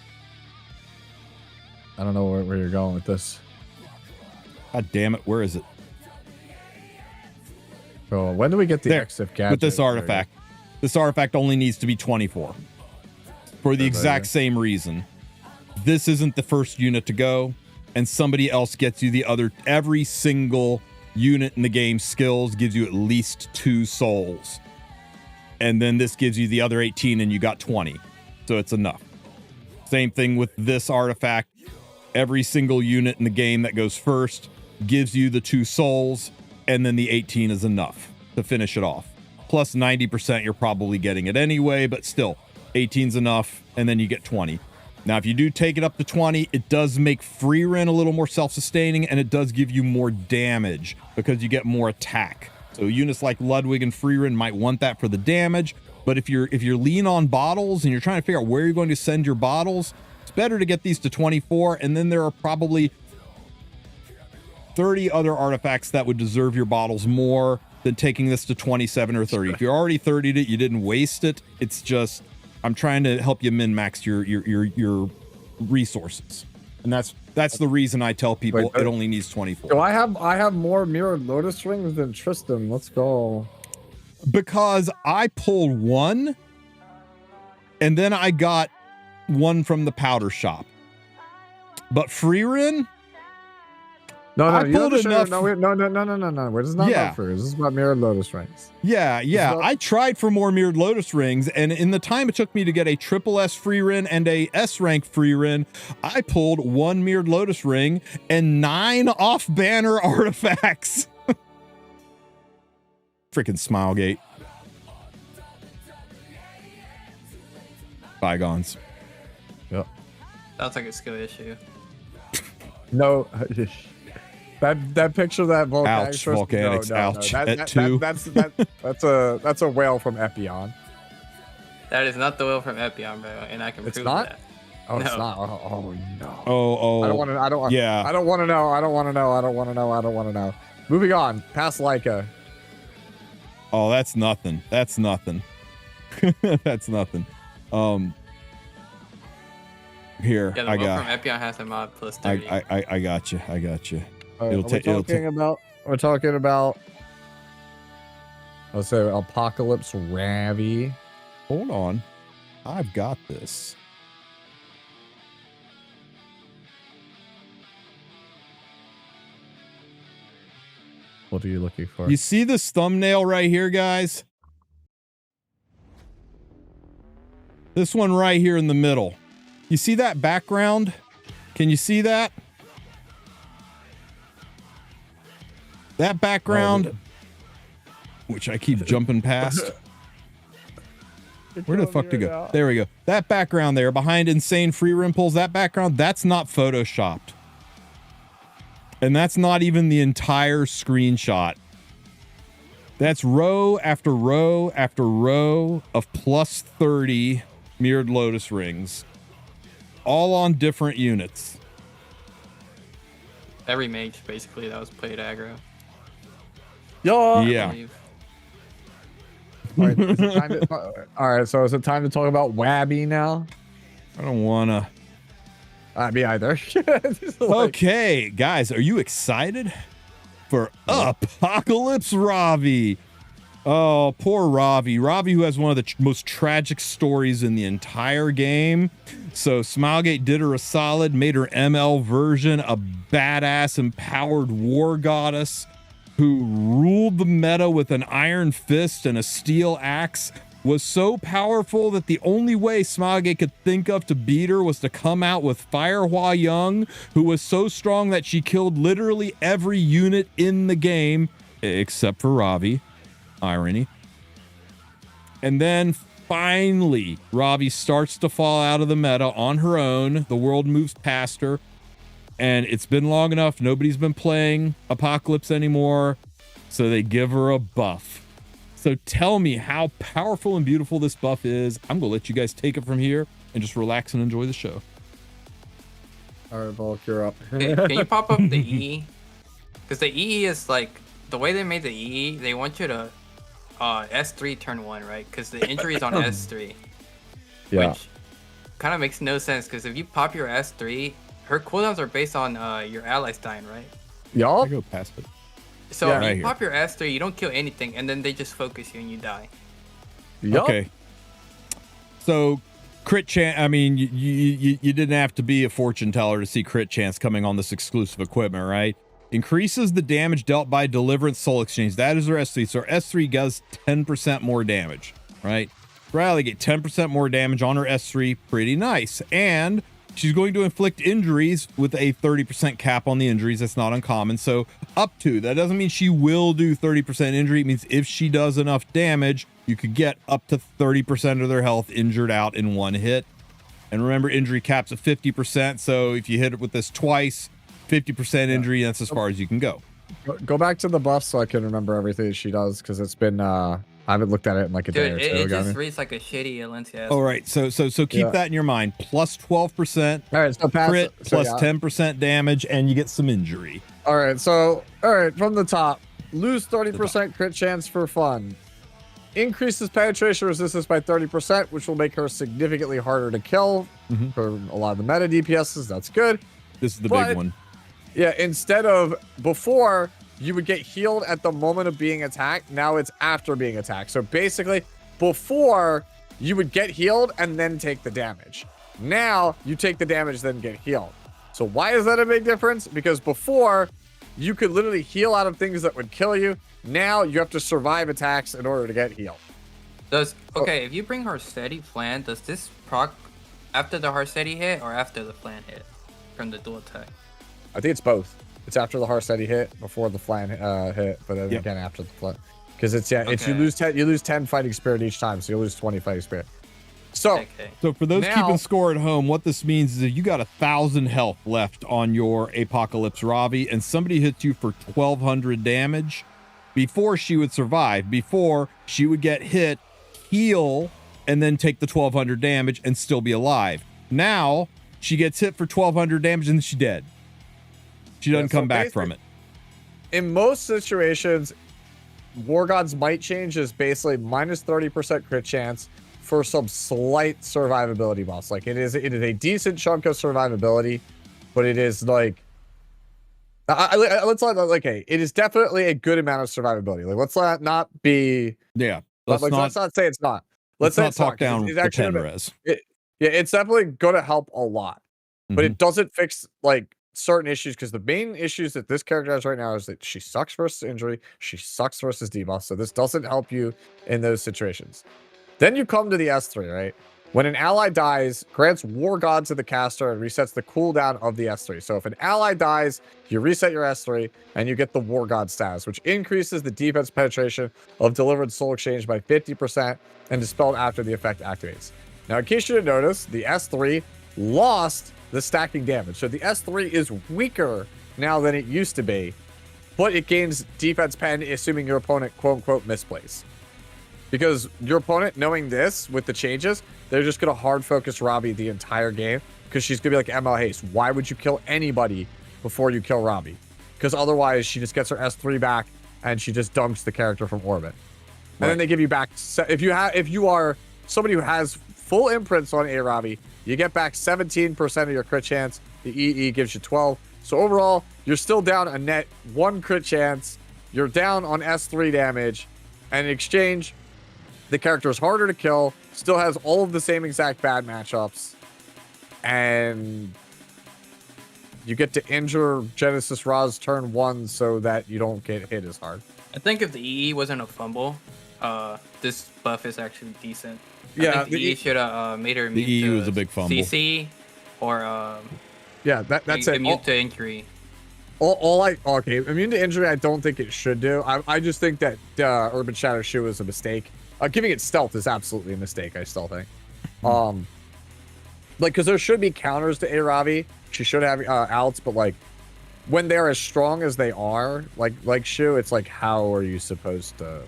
I don't know where you're going with this. God damn it, where is it? Bro, when do we get the there, exif gadget? with this artifact. This artifact only needs to be 24. For the exact same reason. This isn't the first unit to go, and somebody else gets you the other. Every single unit in the game skills gives you at least 2 souls. And then this gives you the other 18 and you got 20. So it's enough. Same thing with this artifact. Every single unit in the game that goes first gives you the 2 souls, and then the 18 is enough to finish it off. Plus 90% you're probably getting it anyway, but still, 18's enough, and then you get 20. Now, if you do take it up to 20, it does make free run a little more self-sustaining, and it does give you more damage because you get more attack. So units like Ludwig and Freerun might want that for the damage, but if you're lean on bottles and you're trying to figure out where you're going to send your bottles, it's better to get these to 24, and then there are probably 30 other artifacts that would deserve your bottles more than taking this to 27 or 30. If you're already 30'd it, you didn't waste it. It's just, I'm trying to help you min-max your resources. And that's the reason I tell people it only needs 24. So I have more mirrored lotus rings than Tristen. Let's go. Because I pulled 1, and then I got 1 from the powder shop. But Freerun, No. I pulled enough. No. This is not about Freerun. This is about mirrored lotus rings. Yeah. I tried for more mirrored lotus rings, and in the time it took me to get a triple S Freerun and a S rank Freerun, I pulled 1 mirrored lotus ring and 9 off banner artifacts. Freaking Smilegate. Bygones. Yep. Sounds like a skill issue. No. That picture of that volcanics. Ouch, volcanics. No. Ouch. At 2. That's a whale from Epion. That is not the will from Epion, bro, and I can prove that. Oh, No. it's not. Oh no. Oh. I don't want to. I don't want. Yeah. I don't want to know. I don't want to know. Moving on. Past Leica. Oh, that's nothing. That's nothing. Here, Yeah, the will from Epion has a mod plus 30. I got you. We're talking about. Let's say Apocalypse Ravi. Hold on, I've got this. What are you looking for? You see this thumbnail right here, guys? This one right here in the middle. You see that background? Can you see that? That background, which I keep jumping past. Where the fuck to go? There we go. That background there behind Insane Free Rimples, that background, that's not photoshopped. And that's not even the entire screenshot. That's row after row after row of plus 30 mirrored lotus rings. All on different units. Every mage, basically, that was played aggro. Yo. Yeah. All right, so is it time to talk about Wabby now? I don't wanna. Me either. Okay, guys, are you excited for Apocalypse Ravi? Oh, poor Ravi. Ravi, who has one of the most tragic stories in the entire game. So Smilegate did her a solid, made her ML version a badass empowered war goddess who ruled the meta with an iron fist and a steel axe, was so powerful that the only way Smilegate could think of to beat her was to come out with Firehua Young, who was so strong that she killed literally every unit in the game, except for Ravi. Irony. And then finally, Ravi starts to fall out of the meta on her own. The world moves past her, and it's been long enough. Nobody's been playing Apocalypse anymore, so they give her a buff. So tell me how powerful and beautiful this buff is. I'm gonna let you guys take it from here and just relax and enjoy the show. All right, Bulk, you're up. Can you pop up the EE? Because the EE is like, the way they made the EE, they want you to S3 turn 1, right? Because the injury is on S3. Yeah. Which kind of makes no sense, because if you pop your S3, her cooldowns are based on your allies dying, right? Y'all? I go past it. So Yeah, if right you pop your S3, you don't kill anything, and then they just focus you and you die. Yup. Okay. So crit chance, I mean, you didn't have to be a fortune teller to see crit chance coming on this exclusive equipment, right? Increases the damage dealt by Deliverance Soul Exchange. That is her S3. So her S3 does 10% more damage, right? Riley get 10% more damage on her S3. Pretty nice. And she's going to inflict injuries with a 30% cap on the injuries. That's not uncommon. So up to, that doesn't mean she will do 30% injury. It means if she does enough damage, you could get up to 30% of their health injured out in one hit. And remember, injury caps at 50%. So if you hit it with this twice, 50% injury, that's as far as you can go. Go back to the buff so I can remember everything that she does, because it's been I haven't looked at it in like a day or Dude, two. it just reads like a shitty Alencia. All right, so keep that in your mind. Plus 12% All right, so pass crit, so plus yeah. 10% damage, and you get some injury. All right, from the top, lose 30% crit chance for fun. Increases penetration resistance by 30%, which will make her significantly harder to kill for a lot of the meta DPSs. That's good. This is the big one. Yeah, instead of before, you would get healed at the moment of being attacked. Now it's after being attacked. So basically, before, you would get healed and then take the damage. Now, you take the damage, then get healed. So why is that a big difference? Because before, you could literally heal out of things that would kill you. Now, you have to survive attacks in order to get healed. If you bring her steady flan, does this proc after the hard steady hit or after the flan hit from the dual attack? I think it's both. It's after the hard steady hit, before the flan hit, but then again after the flan. Because it's you lose 10 fighting spirit each time, so you lose 20 fighting spirit. So for those keeping score at home, what this means is that you got 1,000 health left on your Apocalypse Ravi, and somebody hits you for 1,200 damage. Before she would survive, before she would get hit, heal, and then take the 1,200 damage and still be alive. Now she gets hit for 1,200 damage and she's dead. She doesn't come back from it. In most situations, War God's Might Change is basically minus 30% crit chance for some slight survivability buffs. Like it is a decent chunk of survivability, but it is like it is definitely a good amount of survivability. Like let's not be let's not say it's not. Let's say not it's talk not, down it's actually Penrez. It's definitely going to help a lot, but it doesn't fix like certain issues, because the main issues that this character has right now is that she sucks versus injury, she sucks versus debuff, so this doesn't help you in those situations. Then you come to the S3, right? When an ally dies, grants War God to the caster and resets the cooldown of the S3. So if an ally dies, you reset your S3 and you get the War God status, which increases the defense penetration of Delivered Soul Exchange by 50% and dispelled after the effect activates. Now, in case you didn't notice, the S3 lost the stacking damage. So the S3 is weaker now than it used to be, but it gains defense pen, assuming your opponent quote-unquote misplays. Because your opponent, knowing this with the changes, they're just going to hard focus Ravi the entire game, because she's going to be like ML Haste. Why would you kill anybody before you kill Ravi? Because otherwise she just gets her S3 back and she just dunks the character from orbit. And then they give you back, if you are somebody who has full imprints on a Ravi, You get back 17% of your crit chance. The EE gives you 12. So overall, you're still down a net 1 crit chance. You're down on S3 damage. And in exchange, the character is harder to kill, still has all of the same exact bad matchups. And you get to injure Genesis Ra's turn 1 so that you don't get hit as hard. I think if the EE wasn't a fumble, this buff is actually decent. Yeah, I think the EE should have made her immune The EE to was a big fumble. CC or Yeah, that's it. immune to injury. Okay, immune to injury, I don't think it should do. I just think that Urban Shadow Shoe is a mistake. Giving it stealth is absolutely a mistake, I still think. Like, because there should be counters to A Ravi. She should have outs, but like, when they're as strong as they are, like Shu, it's like, how are you supposed to,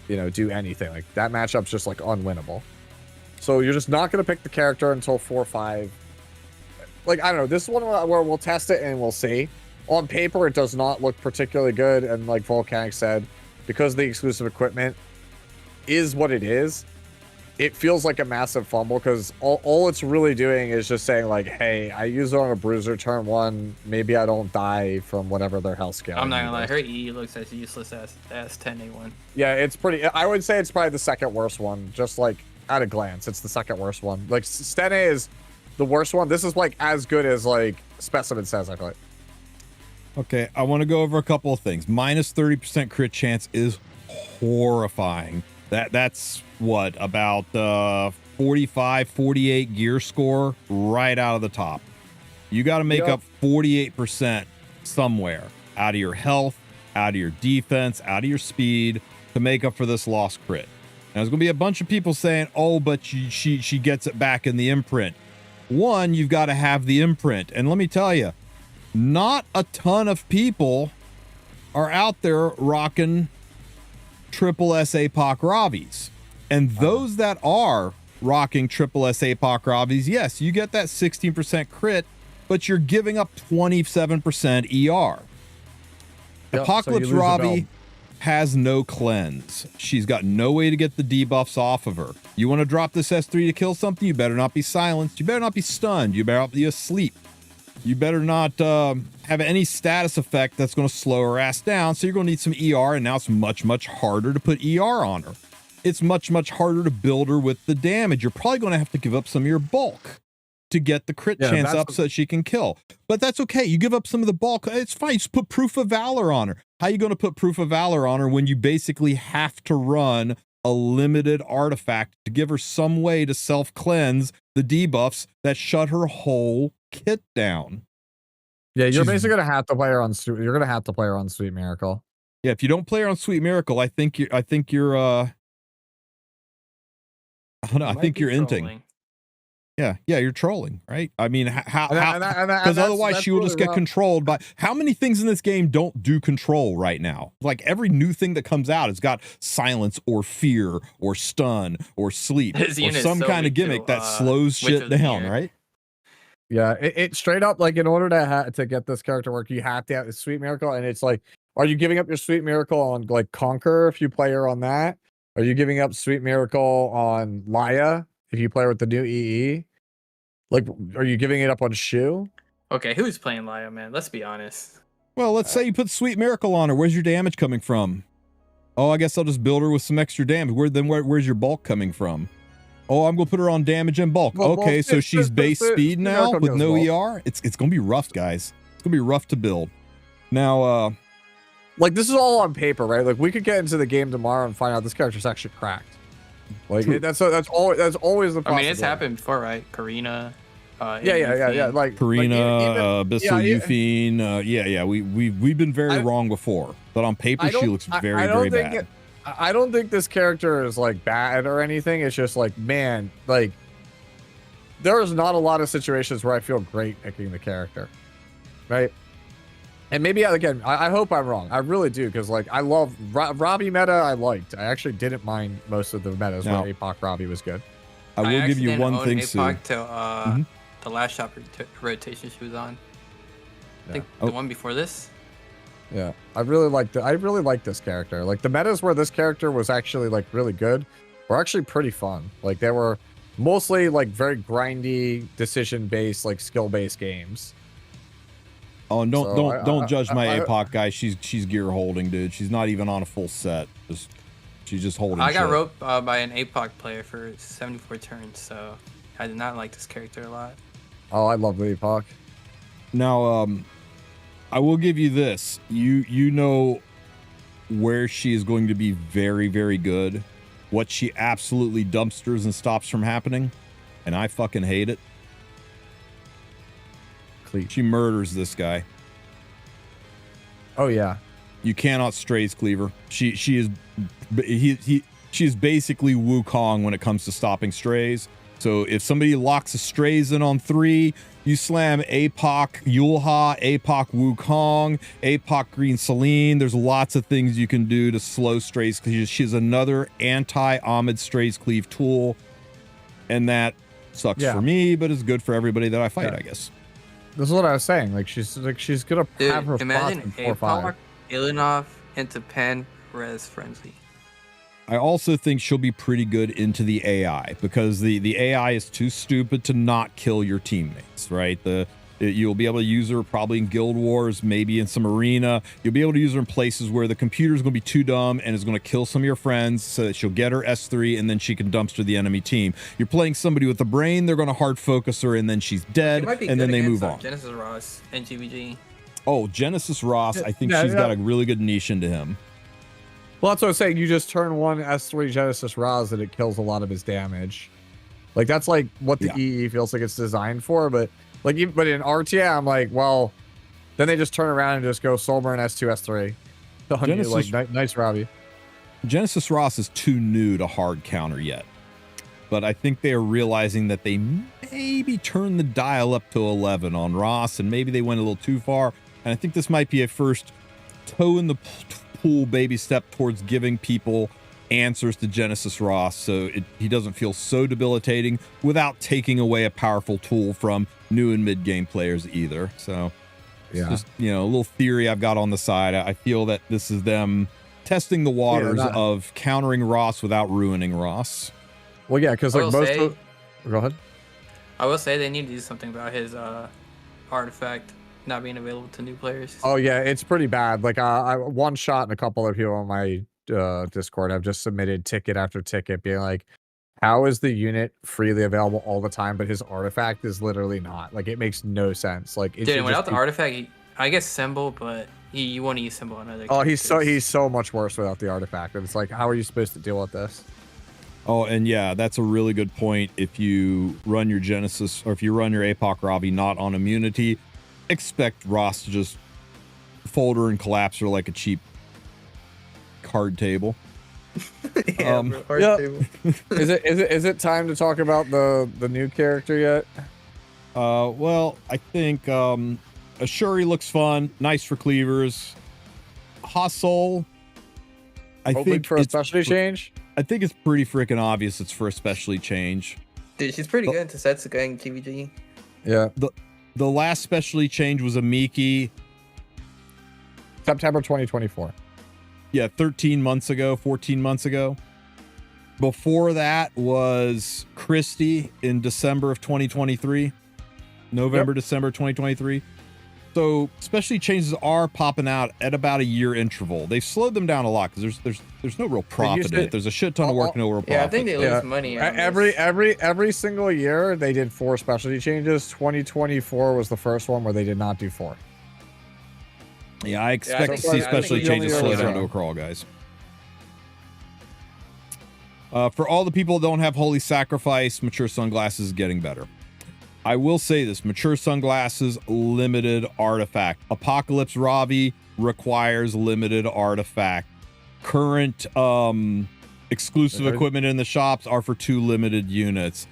do anything? Like, that matchup's just like unwinnable. So you're just not going to pick the character until 4-5. Like, I don't know. This is one where we'll test it and we'll see. On paper, it does not look particularly good. And like Volcanic said, because the exclusive equipment is what it is, it feels like a massive fumble because all it's really doing is just saying like, hey, I use it on a bruiser turn 1. Maybe I don't die from whatever their health scale. I'm not gonna lie, her EE looks as useless as 10A1. Yeah, it's pretty. I would say it's probably the second worst one. Just like at a glance, it's the second worst one. Like Stene is the worst one. This is like as good as like Specimen says, I feel like. Okay, I want to go over a couple of things. Minus 30% crit chance is horrifying. That's what, about 45, 48 gear score right out of the top. You got to make up 48% somewhere out of your health, out of your defense, out of your speed to make up for this lost crit. Now, there's going to be a bunch of people saying, oh, but she gets it back in the imprint. One, you've got to have the imprint. And let me tell you, not a ton of people are out there rocking triple S APOC Ravis. And those that are rocking triple S APOC Ravis, yes, you get that 16% crit, but you're giving up 27% ER. Yep, Apocalypse so Ravi has no cleanse. She's got no way to get the debuffs off of her. You want to drop this S3 to kill something, you better not be silenced. You better not be stunned. You better not be asleep. You better not have any status effect that's going to slow her ass down. So you're going to need some ER, and now it's much, much harder to put ER on her. It's much, much harder to build her with the damage. You're probably going to have to give up some of your bulk to get the crit chance up so that she can kill. But that's okay. You give up some of the bulk. It's fine. Just put Proof of Valor on her. How are you going to put Proof of Valor on her when you basically have to run a limited artifact to give her some way to self-cleanse the debuffs that shut her whole kit down? Yeah, you're basically gonna have to play her on. You're gonna have to play her on Sweet Miracle. Yeah, if you don't play her on Sweet Miracle, I think you're I think you're inting. Yeah, you're trolling, right? I mean, how? Because otherwise she will really just get controlled by. How many things in this game don't do control right now? Like every new thing that comes out has got silence or fear or stun or sleep or some kind of gimmick that slows shit down, right? Yeah, it straight up, like, in order to get this character work, you have to have a Sweet Miracle, and it's like, are you giving up your Sweet Miracle on like Conquer if you play her on that? Are you giving up Sweet Miracle on Laya if you play her with the new EE? Like, are you giving it up on Shu? Okay, who's playing Laya, man? Let's be honest. Well, let's say you put Sweet Miracle on her. Where's your damage coming from? Oh, I guess I'll just build her with some extra damage. Where's your bulk coming from? Oh, I'm gonna put her on damage and bulk. Okay, so she's base speed now with no ER. It's gonna be rough, guys. It's gonna be rough to build. Now, like, this is all on paper, right? Like, we could get into the game tomorrow and find out this character's actually cracked. Like, that's always the possibility. I mean, it's happened before, right? Karina. Yeah. Like Karina, Bissell, Euphine. Yeah. We've been very wrong before, but on paper she looks very bad. I don't think this character is like bad or anything. It's just like, man, like, there's not a lot of situations where I feel great picking the character, right? And maybe, again, I hope I'm wrong. I really do, because like, I love Ravi meta. I liked. I actually didn't mind most of the metas where APOC Ravi was good. I will give you one thing, Sue. Till the last shop rotation she was on. I think the one before this. Yeah, I really like this character. Like, the metas where this character was actually like really good were actually pretty fun. Like, they were mostly like very grindy, decision-based, like skill-based games. Oh, don't judge my I- APOC guy. She's gear holding, dude. She's not even on a full set. She's just holding. I got shit. roped by an APOC player for 74 turns, so I did not like this character a lot. Oh, I love the Epoch. Now, I will give you this. You know where she is going to be very, very good. What she absolutely dumpsters and stops from happening, and I fucking hate it. Cleave. She murders this guy. Oh yeah. You cannot strays Cleaver. She is basically Wukong when it comes to stopping strays. So if somebody locks a strays in on 3, you slam APOC Yulha, APOC Wukong, APOC Green Celine. There's lots of things you can do to slow strays. She's another anti-Ahmed strays cleave tool, and that sucks for me, but is good for everybody that I fight, I guess. This is what I was saying. Like she's gonna have her spots Imagine in 4 or 5. APOC, Ilinov into Pen, Res Frenzy. I also think she'll be pretty good into the AI, because the AI is too stupid to not kill your teammates, right? You'll be able to use her probably in Guild Wars, maybe in some arena. You'll be able to use her in places where the computer's going to be too dumb and is going to kill some of your friends, so that she'll get her S3 and then she can dumpster the enemy team. You're playing somebody with a brain, they're going to hard focus her and then she's dead, and then they move on. Genesis Ross and GVG. Oh, Genesis Ross, I think she's got a really good niche into him. Well, that's what I was saying. You just turn one S3 Genesis Raz and it kills a lot of his damage. Like that's like what the EE feels like it's designed for. But like, but in RTA, I'm like, well, then they just turn around and just go Soulburn S2 S3. Genesis, like nice, Ravi. Genesis Ross is too new to hard counter yet, but I think they are realizing that they maybe turned the dial up to 11 on Ross, and maybe they went a little too far. And I think this might be a first toe in the pool baby step towards giving people answers to Genesis Ross, so he doesn't feel so debilitating without taking away a powerful tool from new and mid game players either. So it's just, you know, a little theory I've got on the side. I feel that this is them testing the waters of countering Ross without ruining Ross. Well, yeah, because like go ahead. I will say they need to do something about his artifact not being available to new players. Oh yeah, it's pretty bad. Like I one shot and a couple of people on my Discord have just submitted ticket after ticket being like, how is the unit freely available all the time, but his artifact is literally not? Like it makes no sense. Like it dude, without the artifact, I guess symbol, but you want to use symbol on other characters. He's so much worse without the artifact. And it's like, how are you supposed to deal with this? Oh, and yeah, that's a really good point. If you run your Genesis, or if you run your APOC Ravi not on immunity, expect Ross to just fold her and collapse her like a cheap card table. Table. Is it time to talk about the new character yet? Well, I think Ashuri looks fun, nice for cleavers. Hasol, I think for a specialty change. I think it's pretty freaking obvious it's for a specialty change. Dude, she's pretty good into Setsuga and GVG. Yeah. The last specialty change was a Miki. September 2024. Yeah, 13 months ago, 14 months ago. Before that was Christie in December of 2023. November, December 2023. So specialty changes are popping out at about a year interval. They've slowed them down a lot because there's no real profit in it. There's a shit ton of work, no real profit. Yeah, I think they lose money. Every single year they did 4 specialty changes. 2024 was the first one where they did not do 4. Yeah, I expect to see specialty changes slow down to a crawl, guys. For all the people that don't have Holy Sacrifice, Mature Sunglasses is getting better. I will say this, Mature Sunglasses, limited artifact. Apocalypse Ravi requires limited artifact. Current exclusive equipment in the shops are for 2 limited units.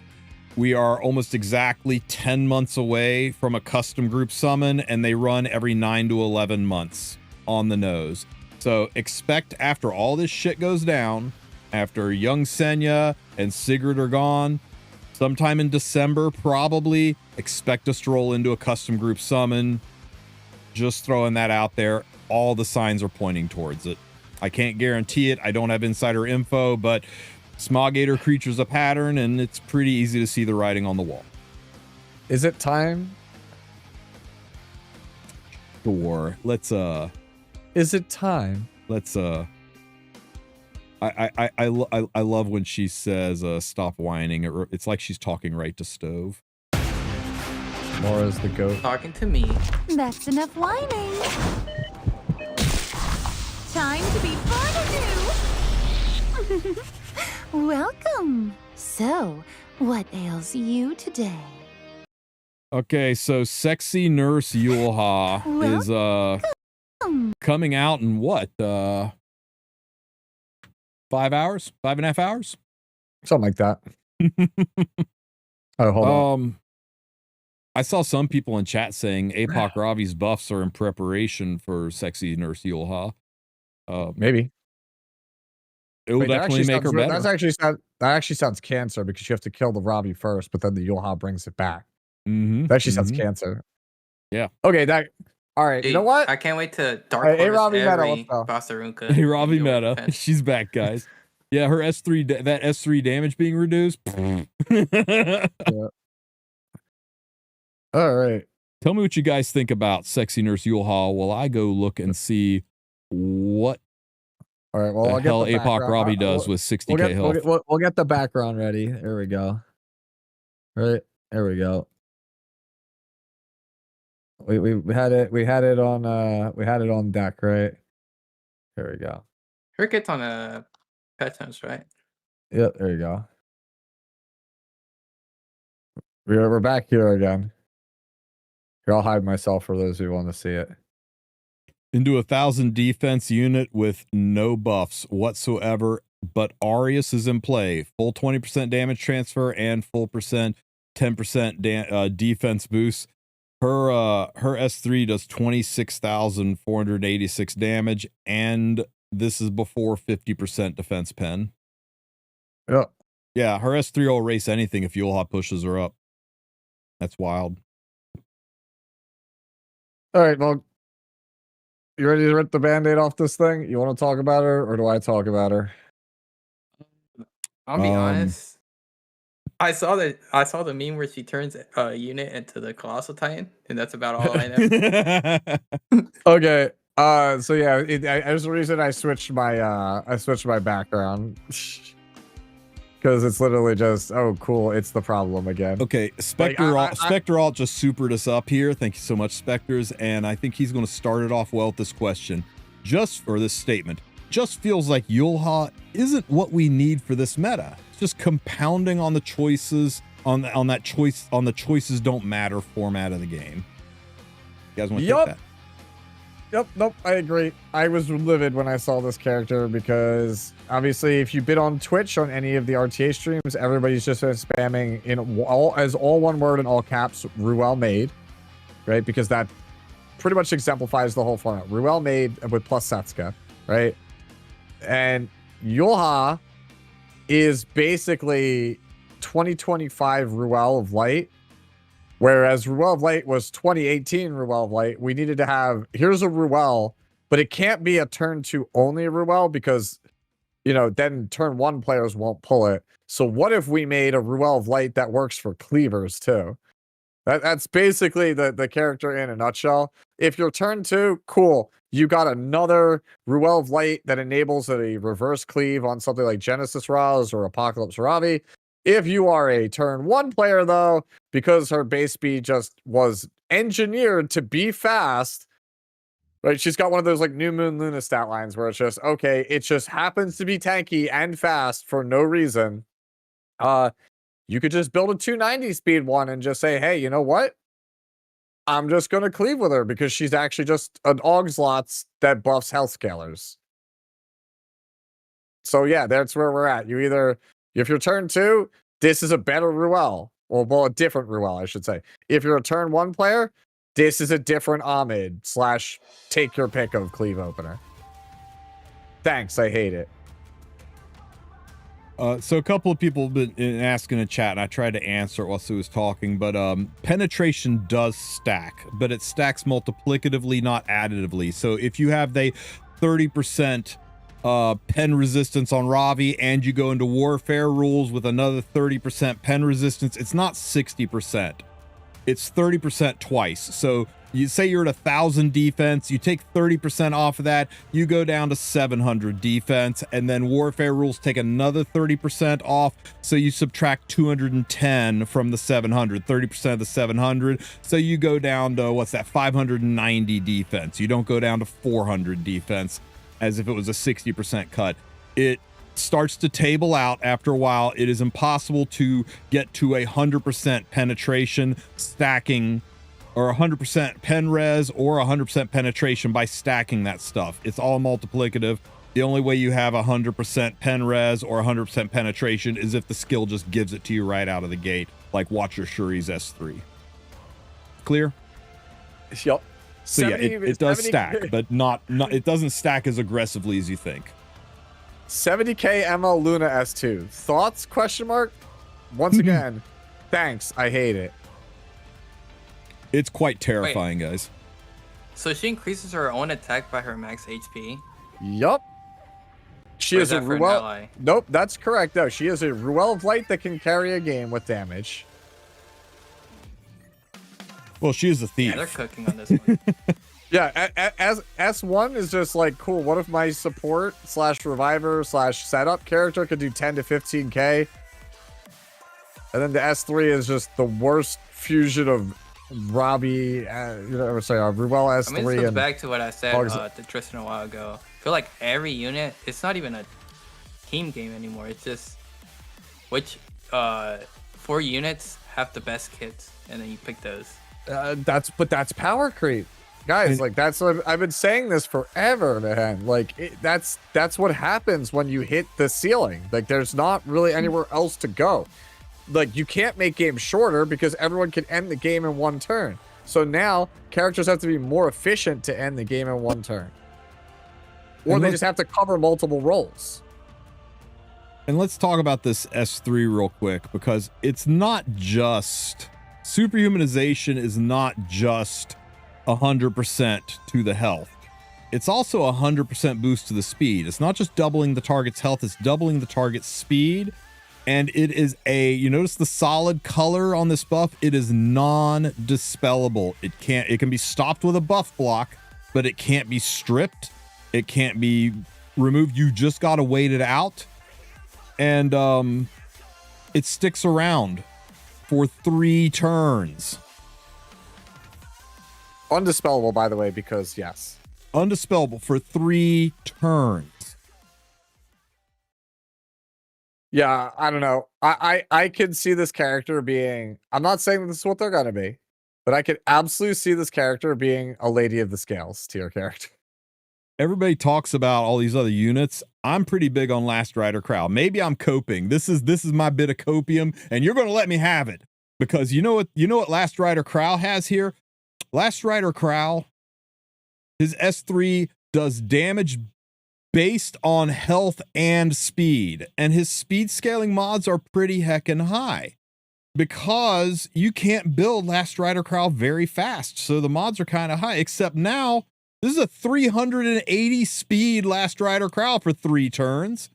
We are almost exactly 10 months away from a custom group summon, and they run every 9 to 11 months on the nose. So expect after all this shit goes down, after young Senya and Sigurd are gone, sometime in December, probably, expect us to roll into a custom group summon. Just throwing that out there. All the signs are pointing towards it. I can't guarantee it. I don't have insider info, but Smogator creatures a pattern, and it's pretty easy to see the writing on the wall. Is it time? Sure. Let's Is it time? let's I love when she says stop whining. It's like she's talking right to Stove. Laura's the goat. Talking to me. That's enough whining. Time to be fun anew. Welcome. So, what ails you today? Okay, so sexy nurse Yulha is coming out in what? 5 hours? 5.5 hours? Something like that. Oh, hold on. I saw some people in chat saying Apoc Ravi's buffs are in preparation for sexy nurse Yulha. Maybe. It will definitely make her better. That actually sounds cancer because you have to kill the Ravi first, but then the Yulha brings it back. Mm-hmm. That actually sounds cancer. Yeah. Okay, all right. Hey, You know what? I can't wait to dark Hey, horse Ravi Meta, every let's go. Basarunka. Hey, Ravi in your Meta. defense. She's back, guys. Yeah, her S3, that S3 damage being reduced. All right. Tell me what you guys think about sexy nurse Yulha while I go look and see what All right. Well, the I'll get hell the Apoc background. Ravi does with 60k health. We'll get the background ready. There we go. Right. There we go. We had it on deck, right? There we go. Her gets on a pet house, right? Yep, there you go. We're back here again. Here, I'll hide myself for those who want to see it. Into 1,000 defense unit with no buffs whatsoever, but Arius is in play. Full 20% damage transfer and full 10% defense boost. Her S3 does 26,486 damage, and this is before 50% defense pen. Yeah. Yeah, her S3 will erase anything if Yulha pushes her up. That's wild. All right, well, you ready to rip the Band-Aid off this thing? You want to talk about her, or do I talk about her? I'll be honest. I saw the meme where she turns a unit into the Colossal Titan, and that's about all I know. Okay. So yeah, there's a reason I switched my background. Because it's literally just, oh, cool, it's the problem again. Okay, Spectre Alt just supered us up here. Thank you so much, Spectres. And I think he's going to start it off well with this question. This statement. Just feels like Yulha isn't what we need for this meta. It's just compounding on the choices, on the choices don't matter format of the game. You guys want to take that? Yep, nope, I agree. I was livid when I saw this character because obviously if you've been on Twitch on any of the RTA streams, everybody's just been spamming in all one word in all caps, Ruel made, right? Because that pretty much exemplifies the whole format. Ruel made with plus Setsuka, right? And Yulha is basically 2025 Ruel of Light. Whereas Ruel of Light was 2018 Ruel of Light, we needed to have, here's a Ruel, but it can't be a turn 2 only Ruel because, then turn 1 players won't pull it. So what if we made a Ruel of Light that works for cleavers too? That's basically the character in a nutshell. If you're turn 2, cool. You got another Ruel of Light that enables a reverse cleave on something like Genesis Rouse or Apocalypse Ravi. If you are a turn 1 player, though, because her base speed just was engineered to be fast, right? She's got one of those like New Moon Luna stat lines where it's just, okay, it just happens to be tanky and fast for no reason. You could just build a 290 speed one and just say, hey, you know what? I'm just going to cleave with her because she's actually just an Augslots that buffs health scalers. So yeah, that's where we're at. You either... If you're turn 2, this is a better Ruel. Well, a different Ruel, I should say. If you're a turn 1 player, this is a different Ahmed / take your pick of Cleave opener. Thanks, I hate it. So a couple of people have been asking in chat, and I tried to answer it while Sue was talking, but penetration does stack, but it stacks multiplicatively, not additively. So if you have the 30% pen resistance on Ravi, and you go into warfare rules with another 30% pen resistance, it's not 60%. It's 30% twice. So you say you're at 1,000 defense, you take 30% off of that, you go down to 700 defense, and then warfare rules take another 30% off. So you subtract 210 from the 700, 30% of the 700. So you go down to, what's that, 590 defense. You don't go down to 400 defense as if it was a 60% cut. It starts to table out after a while. It is impossible to get to 100% penetration stacking, or 100% pen res or 100% penetration by stacking that stuff. It's all multiplicative. The only way you have 100% pen res or 100% penetration is if the skill just gives it to you right out of the gate, like Watcher Shuri's S3. Clear? Yep. So 70, yeah, it does stack, but not it doesn't stack as aggressively as you think. 70k ML Luna S2. Thoughts? Question mark. Once again, thanks. I hate it. It's quite terrifying, guys. So she increases her own attack by her max HP? Yup. She is a Ruel. Nope, that's correct though. She is a Ruel of Light that can carry a game with damage. Well, she is a thief. Yeah, they're cooking on this one. Yeah, as S1 is just like, cool, what if my support / reviver / setup character could do 10 to 15k? And then the S3 is just the worst fusion of Ravi, Ruel S3. I mean, this goes back to what I said to Tristen a while ago. I feel like every unit, it's not even a team game anymore. It's just which 4 units have the best kits, and then you pick those. That's power creep, guys. Like, that's what I've been saying this forever, man. Like, that's what happens when you hit the ceiling. Like, there's not really anywhere else to go. Like, you can't make games shorter because everyone can end the game in 1 turn. So now characters have to be more efficient to end the game in 1 turn, or they just have to cover multiple roles. And let's talk about this S3 real quick, because it's not just superhumanization is not just 100% to the health. It's also 100% boost to the speed. It's not just doubling the target's health, it's doubling the target's speed. And it is you notice the solid color on this buff? It is non-dispellable. It can be stopped with a buff block, but it can't be stripped. It can't be removed. You just got to wait it out. And it sticks around for 3 turns. Undispellable, by the way, because yes. Undispellable for 3 turns. Yeah, I don't know. I could see this character being, I'm not saying this is what they're gonna be, but I could absolutely see this character being a Lady of the Scales tier character. Everybody talks about all these other units. I'm pretty big on Last Rider Crow. Maybe I'm coping. This is my bit of copium, and you're gonna let me have it. Because you know what Last Rider Crow has here? Last Rider Crow, his S3 does damage based on health and speed, and his speed scaling mods are pretty heckin' high because you can't build Last Rider Crow very fast, so the mods are kind of high. Except now this is a 380 speed Last Rider Crow for 3 turns,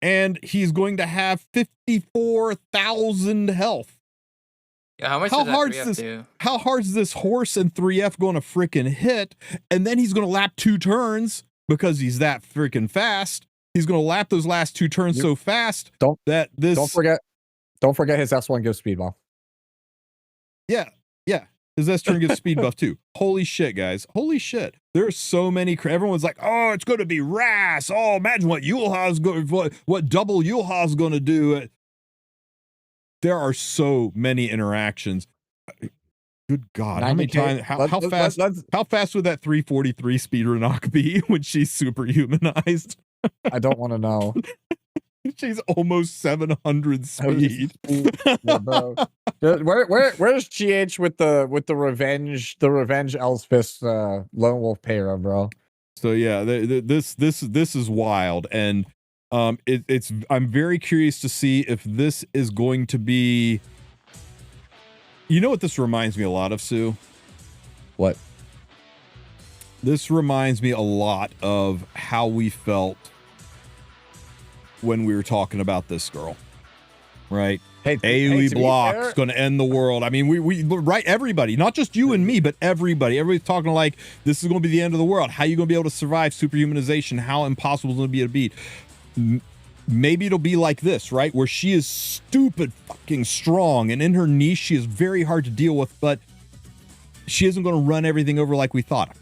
and he's going to have 54,000 health. Yeah, how much does that 3F do? How hard's this horse and 3F going to freaking hit? And then he's going to lap 2 turns. Because he's that freaking fast, he's going to lap those last 2 turns so fast Don't forget his S1 gives speed buff. Yeah, his S turn gives speed buff too. Holy shit, guys! Holy shit! There's so many. Everyone's like, "Oh, it's going to be Ras." Oh, imagine what Yulha's going, what double Yulha's going to do. There are so many interactions. Good God, how many times? How fast would that 343 speedrun knock be when she's superhumanized? I don't want to know. She's almost 700 speed. Yeah, bro. Where's GH with the revenge Elspeth Lone Wolf Para, bro? So yeah, this is wild, and I'm very curious to see if this is going to be. You know what this reminds me a lot of, Sue? What? This reminds me a lot of how we felt when we were talking about this girl, right? Hey, AoE to be block's fair- going to end the world. I mean, we right, everybody, not just you and me, but everybody's talking like this is going to be the end of the world. How are you going to be able to survive superhumanization? How impossible is it going to be to beat? Maybe it'll be like this, right? Where she is stupid fucking strong, and in her niche, she is very hard to deal with, but she isn't going to run everything over like we thought. I'm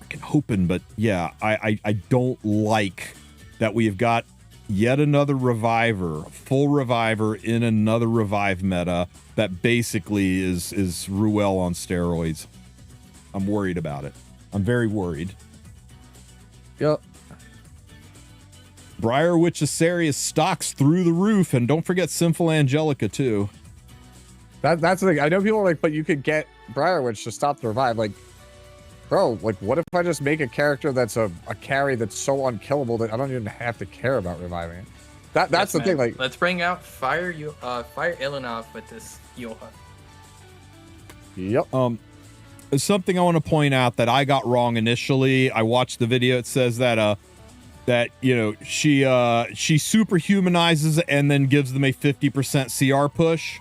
freaking hoping, but yeah, I don't like that we have got yet another reviver, full reviver in another revive meta that basically is Ruel on steroids. I'm worried about it. I'm very worried. Yep. Briar Witch Asarius stocks through the roof, and don't forget Sinful Angelica too. That's the thing. I know people are like, but you could get Briar Witch to stop the revive. Like, bro, like, what if I just make a character that's a carry that's so unkillable that I don't even have to care about reviving it? That's the thing. Like, let's bring out Fire Ilinov with this Yoha. Yep. Something I want to point out that I got wrong initially. I watched the video. It says that you know, she superhumanizes and then gives them a 50% CR push,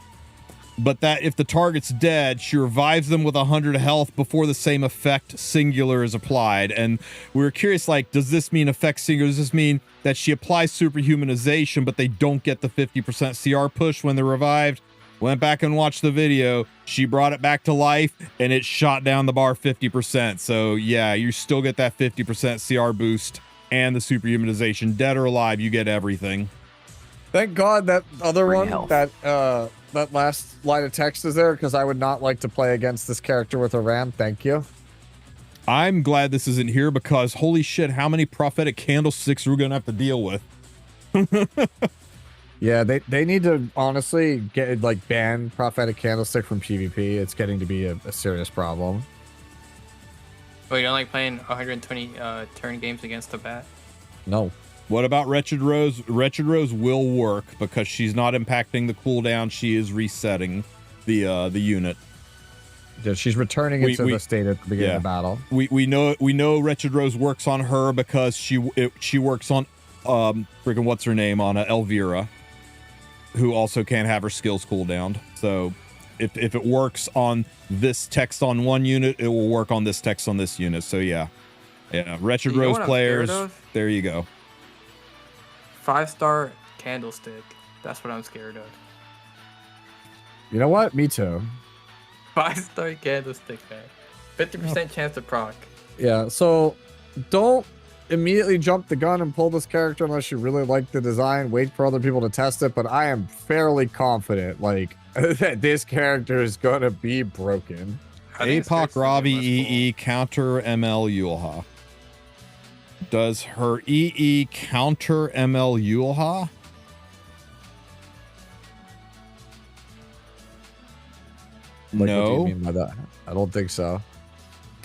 but that if the target's dead, she revives them with 100 health before the same effect singular is applied. And we were curious, like, does this mean effect singular? Does this mean that she applies superhumanization, but they don't get the 50% CR push when they're revived? Went back and watched the video. She brought it back to life, and it shot down the bar 50%. So yeah, you still get that 50% CR boost and the superhumanization. Dead or alive, you get everything. Thank God that other Bring one, health. that last line of text is there, because I would not like to play against this character with a ram. Thank you. I'm glad this isn't here because holy shit, how many prophetic candlesticks are we gonna have to deal with? Yeah, they need to honestly get like ban prophetic candlestick from PvP. It's getting to be a serious problem. Oh, you don't like playing 120 turn games against the bat? No. What about Wretched Rose? Wretched Rose will work because she's not impacting the cooldown. She is resetting the unit. Yeah, she's returning into the state at the beginning of battle. We know Wretched Rose works on her because she works on freaking what's her name on Elvira, who also can't have her skills cooldown. So if it works on this text on one unit, it will work on this text on this unit. So yeah, Wretched You know Rose what I'm players, scared of? there you go. 5-star candlestick. That's what I'm scared of. You know what? Me too. 5-star candlestick, man. 50% chance to proc. Yeah, so don't immediately jump the gun and pull this character unless you really like the design. Wait for other people to test it, but I am fairly confident, like, that this character is gonna be broken. I think APOC Tristen Ravi was EE counter ML Yulha. Does her EE counter ML Yulha? Like, what do No. you mean by that? I don't think so.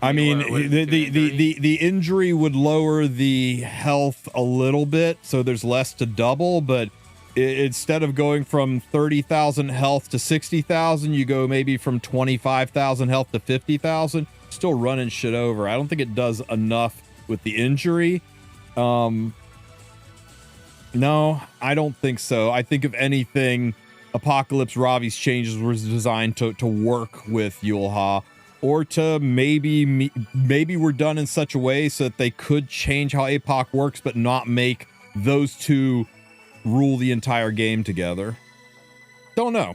I mean, What is the, it, the, the, injury? the injury would lower the health a little bit, so there's less to double, but instead of going from 30,000 health to 60,000, you go maybe from 25,000 health to 50,000. Still running shit over. I don't think it does enough with the injury. No, I don't think so. I think if anything, Apocalypse Ravi's changes was designed to work with Yulha, or to maybe we're done in such a way so that they could change how APOC works, but not make those two rule the entire game together. Don't know.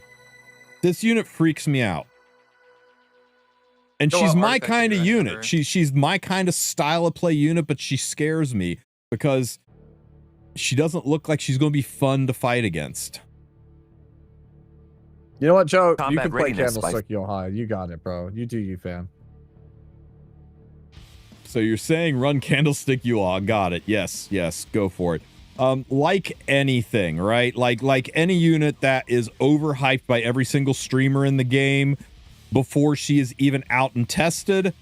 This unit freaks me out. And So she's what my artifact kind do of you have for unit. her? She's my kind of style of play unit, but she scares me because she doesn't look like she's going to be fun to fight against. You know what, Joe? You Combat can play readiness, Candlestick Yohai. You got it, bro. You do you, fam. So you're saying run Candlestick you all. Got it. Yes, go for it. Like anything, right? Like any unit that is overhyped by every single streamer in the game before she is even out and tested,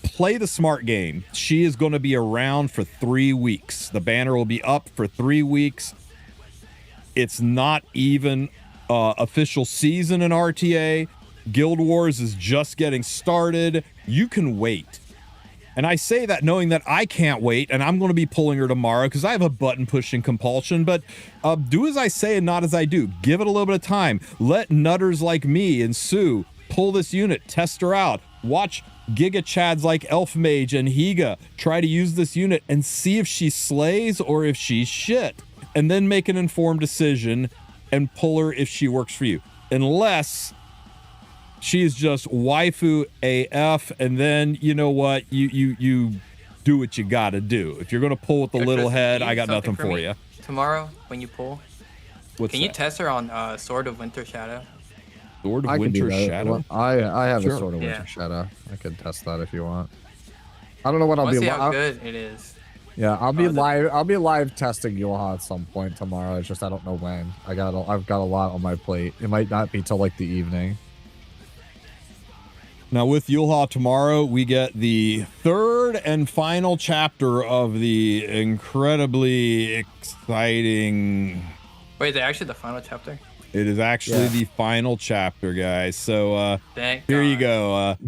play the smart game. She is going to be around for 3 weeks. The banner will be up for 3 weeks. It's not even official season in RTA. Guild Wars is just getting started. You can wait. And I say that knowing that I can't wait, and I'm going to be pulling her tomorrow because I have a button pushing compulsion. But do as I say and not as I do. Give it a little bit of time. Let nutters like me and Sue pull this unit, test her out, watch Giga Chads like Elf Mage and Higa try to use this unit and see if she slays or if she's shit, and then make an informed decision and pull her if she works for you. Unless she's just waifu AF, and then you know what, you do what you gotta do. If you're gonna pull with the little head, I got nothing for you. Tomorrow when you pull, can you test her on Sword of Winter Shadow? Sword of Winter Shadow? I have a Sword of Winter Shadow. I could test that if you want. I don't know what I'll be. See how good it is. Yeah, I'll be live. I'll be live testing Yoha at some point tomorrow. It's just I don't know when. I've got a lot on my plate. It might not be till like the evening. Now with Yulha tomorrow, we get the third and final chapter of the incredibly exciting... Wait, is it actually the final chapter? It is actually the final chapter, guys. So here you go.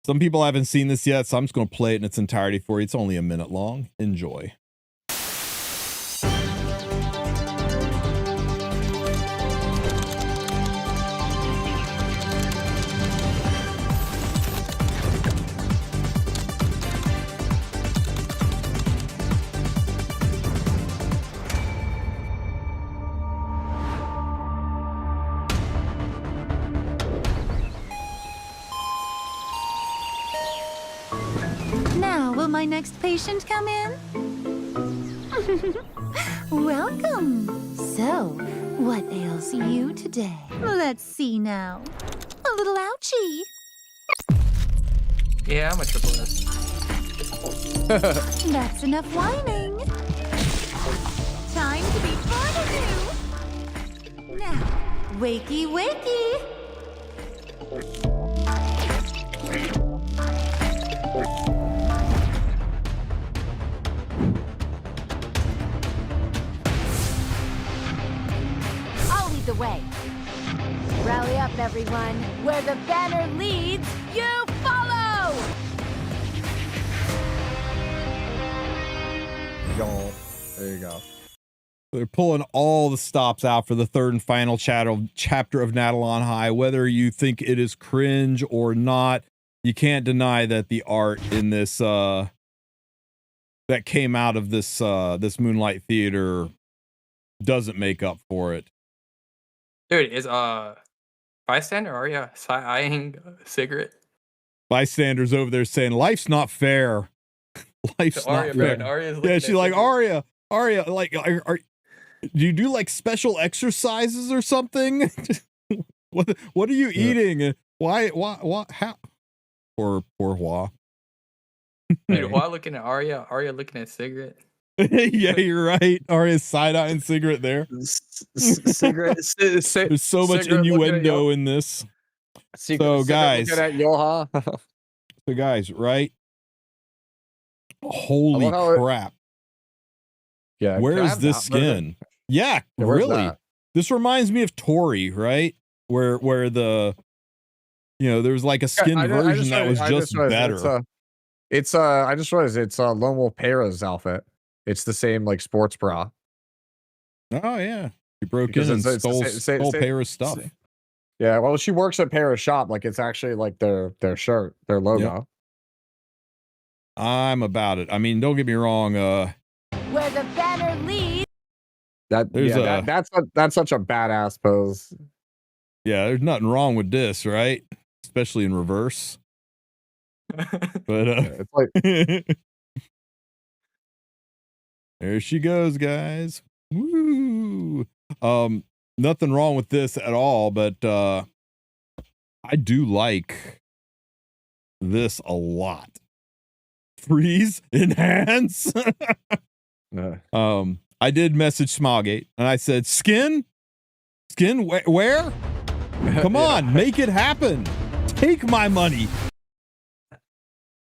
Some people haven't seen this yet, so I'm just going to play it in its entirety for you. It's only a minute long. Enjoy. My next patient come in? Welcome. So, what ails you today? Let's see now. A little ouchie. Yeah, I'm a triple S. That's enough whining. Time to be part of you. Now, wakey, wakey. The way. Rally up, everyone. Where the banner leads, you follow! There you go. They're pulling all the stops out for the third and final chapter of Natalon High. Whether you think it is cringe or not, you can't deny that the art in this that came out of this this Moonlight Theater doesn't make up for it. Dude, is bystander Arya eyeing a cigarette? Bystanders over there saying life's not fair. Life's not fair. Yeah, she's like Arya, like, do you do like special exercises or something? what are you eating? Why? How? Poor Hua. Dude, Hua looking at Arya looking at cigarette. Yeah, you're right. Arya's side-eyeing cigarette there. Cigarette. There's so much innuendo in this. So guys, looking at Yoha. So guys, right? Holy crap! Yeah, where's this skin? Yeah, really. This reminds me of Tori, right? Where the, you know, there's like a skin version that was just better. I just realized it's Lone Wolf Para's outfit. It's the same like sports bra. Oh yeah, he broke in and stole Para's stuff. Yeah, well, she works at Para's shop. Like it's actually like their shirt, their logo. Yep. I'm about it. I mean, don't get me wrong. Where the banner leads. That's such a badass pose. Yeah, there's nothing wrong with this, right? Especially in reverse. But it's like. There she goes, guys. Woo! Nothing wrong with this at all, but I do like this a lot. Freeze, enhance. I did message Smogate and I said, Skin, where? Come on, make it happen. Take my money.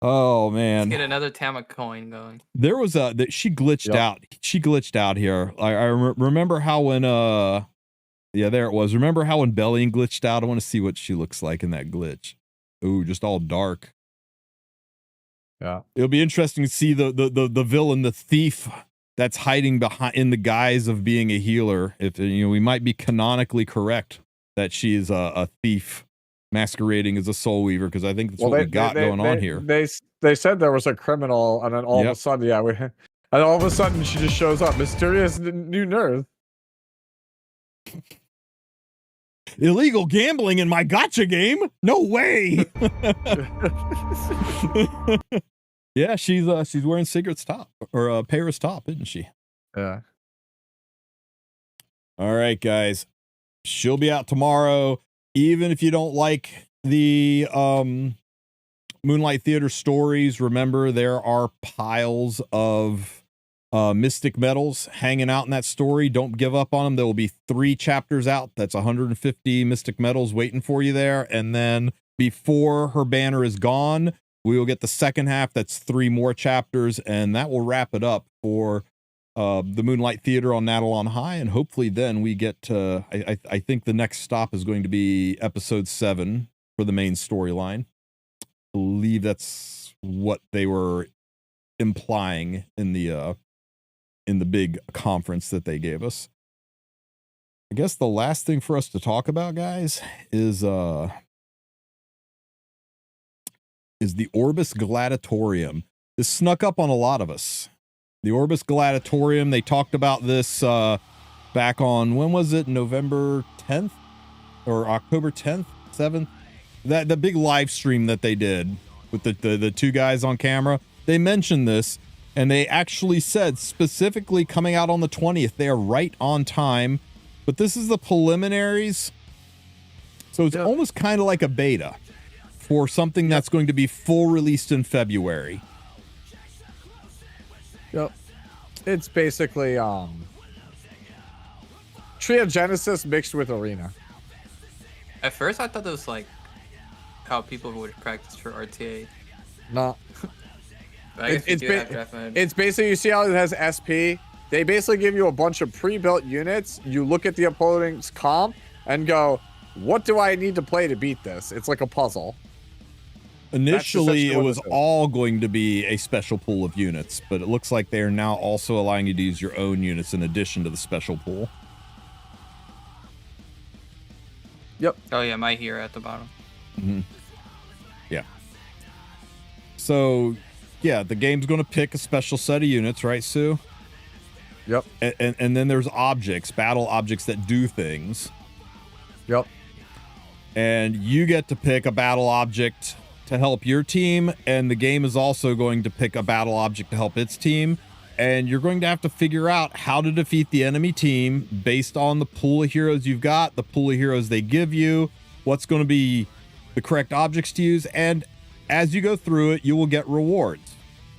Oh man! Let's get another Tama coin going. There was she glitched out. She glitched out here. I remember how when yeah, there it was. Remember how when Bellion glitched out? I want to see what she looks like in that glitch. Ooh, just all dark. Yeah. It'll be interesting to see the villain, the thief that's hiding behind in the guise of being a healer. If we might be canonically correct that she is a thief masquerading as a soul weaver, because I think that's what we got going on here. They said there was a criminal, and then all of a sudden, and all of a sudden she just shows up, mysterious new nurse. Illegal gambling in my gotcha game? No way. Yeah, she's wearing Sigurd's top, or Paris top, isn't she? Yeah. All right, guys. She'll be out tomorrow. Even if you don't like the Moonlight Theater stories, remember there are piles of mystic metals hanging out in that story. Don't give up on them. There will be 3 chapters out. That's 150 mystic metals waiting for you there. And then before her banner is gone, we will get the second half. That's 3 more chapters, and that will wrap it up for the Moonlight Theater on Natalon High. And hopefully then we get to, I think the next stop is going to be episode 7 for the main storyline. I believe that's what they were implying in the big conference that they gave us. I guess the last thing for us to talk about, guys, is the Orbis Gladiatorium. This snuck up on a lot of us. The Orbis Gladiatorium, they talked about this back on, when was it? November 10th or October 10th, 7th? The big live stream that they did with the 2 guys on camera. They mentioned this, and they actually said specifically coming out on the 20th. They are right on time, but this is the preliminaries. So it's almost kind of like a beta for something that's going to be full released in February. Yep. It's basically Tria Genesis mixed with Arena. At first I thought it was like how people would practice for RTA. No. It's basically, you see how it has SP? They basically give you a bunch of pre-built units. You look at the opponent's comp and go, what do I need to play to beat this? It's like a puzzle. Initially, it was all going to be a special pool of units, but it looks like they are now also allowing you to use your own units in addition to the special pool. Yep. Oh yeah, my hero at the bottom. Mm-hmm. Yeah. So, yeah, the game's going to pick a special set of units, right, Sue? Yep. And then there's objects, battle objects that do things. Yep. And you get to pick a battle object to help your team, and the game is also going to pick a battle object to help its team, and you're going to have to figure out how to defeat the enemy team based on the pool of heroes you've got, the pool of heroes they give you, what's going to be the correct objects to use, and as you go through it, you will get rewards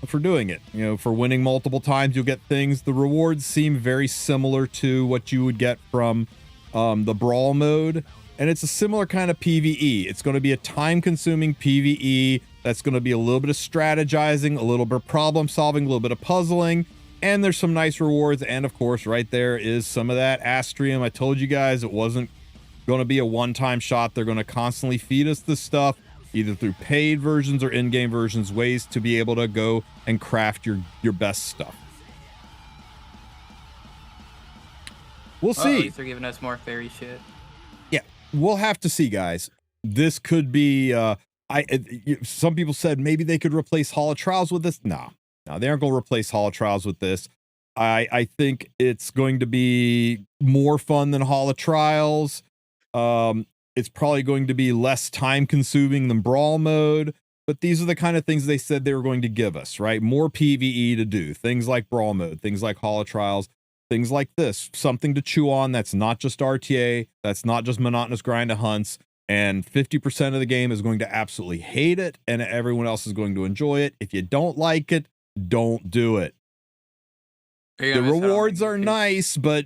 for doing it. You know, for winning multiple times, you'll get things. The rewards seem very similar to what you would get from the Brawl mode, and it's a similar kind of PvE. It's going to be a time-consuming PvE that's going to be a little bit of strategizing, a little bit of problem-solving, a little bit of puzzling, and there's some nice rewards. And of course, right there is some of that Astrium. I told you guys it wasn't going to be a one-time shot. They're going to constantly feed us this stuff, either through paid versions or in-game versions, ways to be able to go and craft your best stuff. We'll see. At least they're giving us more fairy shit. Yeah, we'll have to see, guys. This could be some people said maybe they could replace Hall of Trials with this. No, they aren't going to replace Hall of Trials with this. I think it's going to be more fun than Hall of Trials. It's probably going to be less time consuming than Brawl mode, but these are the kind of things they said they were going to give us, right? More PvE to do, things like Brawl mode, things like Hall of Trials, things like this, something to chew on. That's not just RTA. That's not just monotonous grind of hunts. And 50% of the game is going to absolutely hate it, and everyone else is going to enjoy it. If you don't like it, don't do it. The rewards are nice, but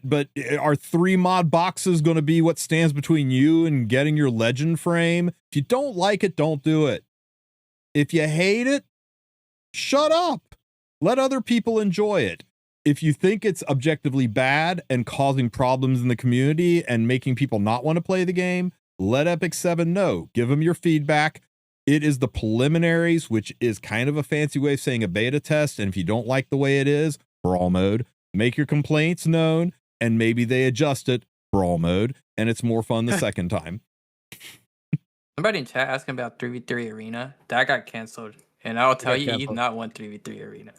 are 3 mod boxes going to be what stands between you and getting your legend frame? If you don't like it, don't do it. If you hate it, shut up. Let other people enjoy it. If you think it's objectively bad and causing problems in the community and making people not want to play the game, let Epic 7 know. Give them your feedback. It is the preliminaries, which is kind of a fancy way of saying a beta test. And if you don't like the way it is, brawl mode, make your complaints known, and maybe they adjust it, brawl mode, and it's more fun the second time. Somebody in chat asking about 3v3 arena. That got canceled. And I'll tell you, you've not won 3v3 arena.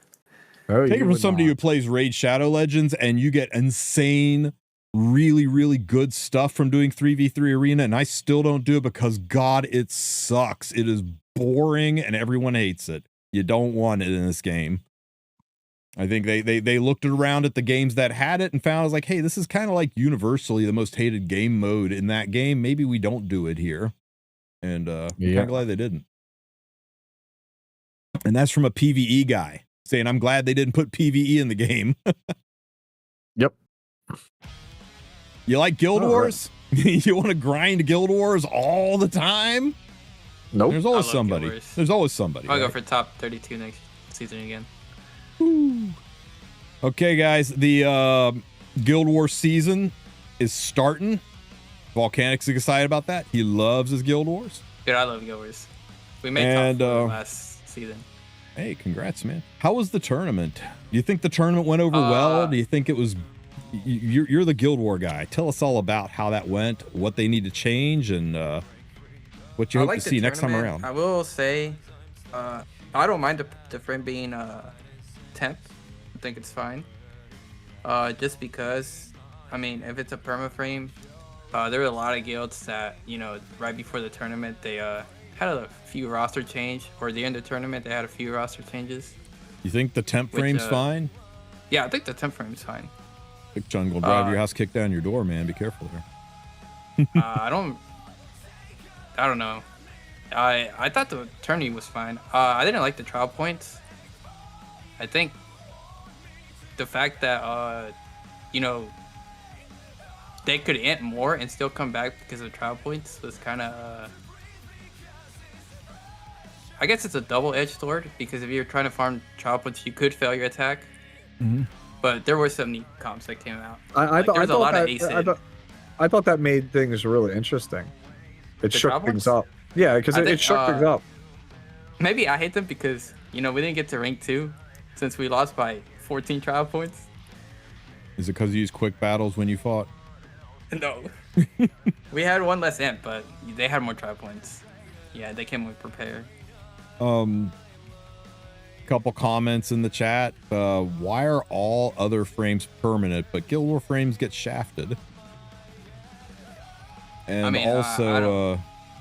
Oh, take it from somebody who plays Raid Shadow Legends, and you get insane, really, really good stuff from doing 3v3 arena, and I still don't do it because, God, it sucks. It is boring, and everyone hates it. You don't want it in this game. I think they looked around at the games that had it and found, I was like, hey, this is kind of like universally the most hated game mode in that game. Maybe we don't do it here. And I'm kind of glad they didn't. And that's from a PvE guy saying, I'm glad they didn't put PvE in the game. Yep. You like Guild Wars? Right. You want to grind Guild Wars all the time? Nope. There's always somebody. There's always somebody. I'll go for top 32 next season again. Ooh. Okay, guys. The Guild Wars season is starting. Volcanic's excited about that. He loves his Guild Wars. Dude, I love Guild Wars. We made top 4 last season. Hey, congrats, man. How was the tournament? Do you think the tournament went over well? Do you think it was... You're the Guild War guy. Tell us all about how that went, what they need to change, and what you hope to see next time around. I will say, I don't mind the frame being 10th. I think it's fine. Just because, I mean, if it's a perma frame, there were a lot of guilds that, you know, right before the tournament, they had a few roster change, or the end of the tournament, they had a few roster changes. You think the temp frame's fine? Yeah, I think the temp frame's fine. Big Chun will drive your house, kick down your door, man. Be careful there. I don't know. I thought the tourney was fine. I didn't like the trial points. I think the fact that you know, they could int more and still come back because of trial points was kind of I guess it's a double-edged sword, because if you're trying to farm trial points, you could fail your attack. Mm-hmm. But there were some neat comps that came out. I thought that made things really interesting. It shook things up. Yeah, because it shook things up. Maybe I hate them because, you know, we didn't get to rank 2 since we lost by 14 trial points. Is it because you used quick battles when you fought? No. We had one less imp, but they had more trial points. Yeah, they came with prepared. Couple comments in the chat. Why are all other frames permanent, but Guild War frames get shafted? And I mean,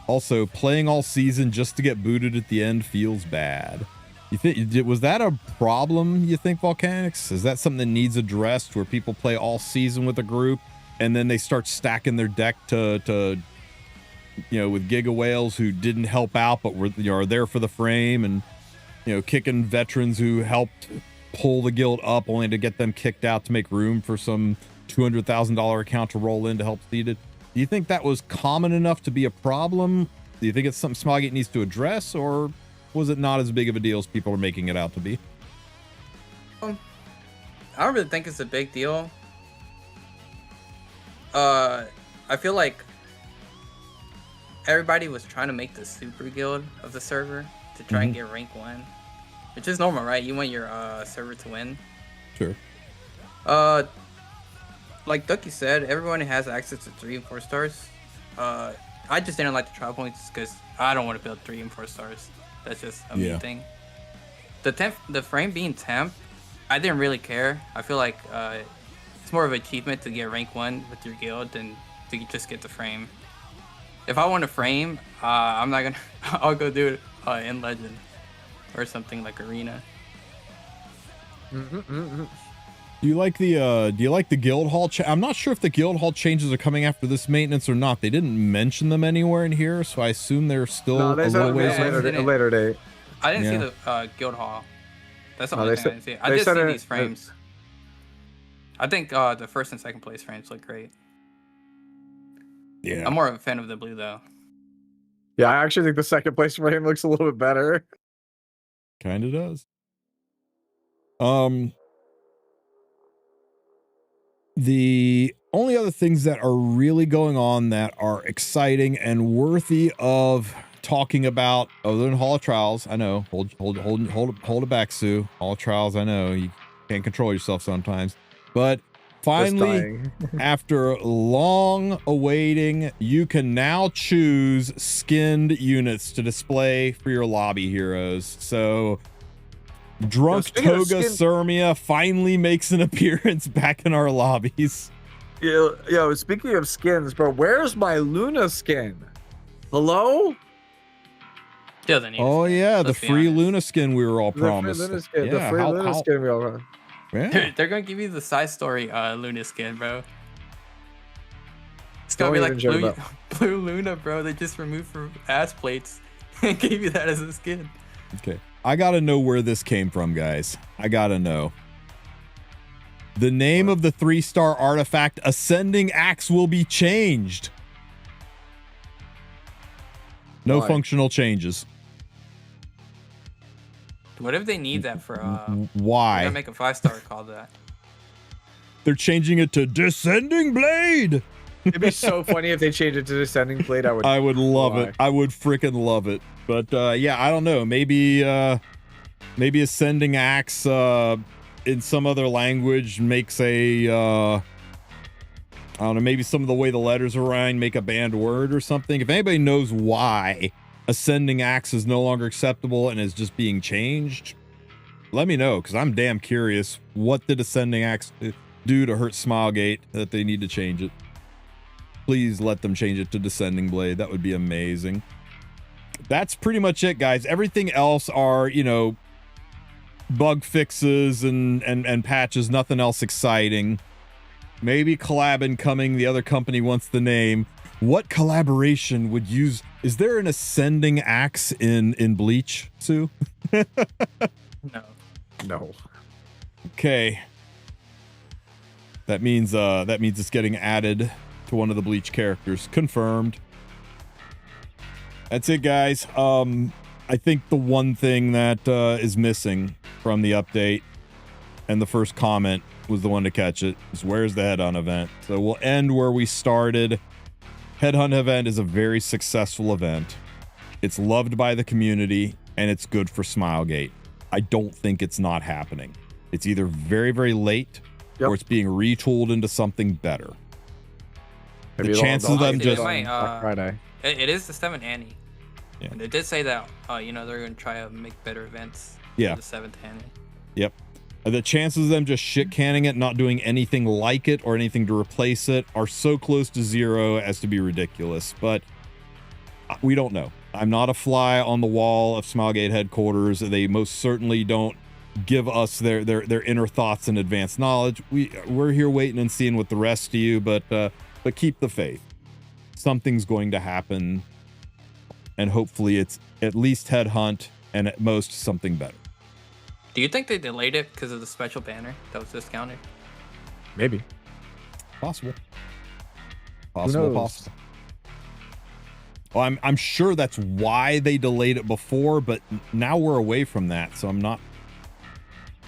also playing all season just to get booted at the end feels bad. You think was that a problem? You think, Volcanics? Is that something that needs addressed, where people play all season with a group and then they start stacking their deck to you know, with Giga Whales who didn't help out but were, you know, are there for the frame, and, you know, kicking veterans who helped pull the guild up only to get them kicked out to make room for some $200,000 account to roll in to help seed it? Do you think that was common enough to be a problem? Do you think it's something Smoggate needs to address, or was it not as big of a deal as people are making it out to be? I don't really think it's a big deal. I feel like everybody was trying to make the super guild of the server to try and get rank 1, which is normal, right? You want your server to win. Sure. Like Ducky said, everyone has access to 3 and 4 stars. I just didn't like the trial points because I don't want to build 3 and 4 stars. That's just a me thing. The frame being temp, I didn't really care. I feel like it's more of an achievement to get rank 1 with your guild than to just get the frame. If I want a frame, I'm not gonna. I'll go do it in Legend or something like Arena. Do you like the guild hall? I'm not sure if the guild hall changes are coming after this maintenance or not. They didn't mention them anywhere in here, so I assume they're still a little ways a later date. I didn't see the guild hall. That's the only thing I didn't see. I did see these frames. I think the first and second place frames look great. Yeah, I'm more of a fan of the blue though. Yeah, I actually think the second place frame looks a little bit better. Kind of does. The only other things that are really going on that are exciting and worthy of talking about other than Hall of Trials. I know. Hold it back, Sue. Hall of Trials. I know you can't control yourself sometimes, but finally, after long awaiting, you can now choose skinned units to display for your lobby heroes. So, Drunk Toga Sirmia finally makes an appearance back in our lobbies. Yo, speaking of skins, bro, where's my Luna skin? Hello? Oh yeah, the free Luna skin we were all promised. The free Luna skin we all promised. Yeah. They're gonna give you the side story Luna skin, bro. It's gonna be like blue Luna, bro. They just removed from ass plates and gave you that as a skin. Okay. I gotta know where this came from, guys. I gotta know. The name of the 3-star artifact Ascending Axe will be changed. No functional changes. What if they need that for why? They're gonna make a 5-star call that. They're changing it to Descending Blade. It'd be so funny if they changed it to Descending Blade. I would love it. I would freaking love it. But yeah, I don't know. Maybe Ascending Axe in some other language makes a I don't know, maybe some of the way the letters are rhymed make a banned word or something. If anybody knows why Ascending Axe is no longer acceptable and is just being changed, let me know, because I'm damn curious. What did Ascending Axe do to hurt Smilegate that they need to change it? Please let them change it to Descending Blade. That would be amazing. That's pretty much it, guys. Everything else are, you know, bug fixes and patches. Nothing else exciting. Maybe collab incoming. The other company wants the name. What collaboration would use? Is there an Ascending Axe in Bleach, Sue? No. Okay. That means it's getting added to one of the Bleach characters. Confirmed. That's it, guys. I think the one thing that is missing from the update, and the first comment was the one to catch it, is where's the Headhunt event? So we'll end where we started. Headhunt event is a very successful event. It's loved by the community, and it's good for Smilegate. I don't think it's not happening. It's either very, very late, or it's being retooled into something better. Maybe the chances of them just... Friday. It is the 7th Annie. Yeah. And they did say that, you know, they're going to try to make better events. Yeah. For the 7th Annie. Yep. The chances of them just shit canning it, not doing anything like it or anything to replace it, are so close to zero as to be ridiculous. But we don't know. I'm not a fly on the wall of Smilegate headquarters. They most certainly don't give us their inner thoughts and advanced knowledge. We're here waiting and seeing with the rest of you, but keep the faith. Something's going to happen, and hopefully it's at least Headhunt, and at most something better. Do you think they delayed it because of the special banner that was discounted? Maybe. Possible. Possible. Well, I'm sure that's why they delayed it before, but now we're away from that, so I'm not...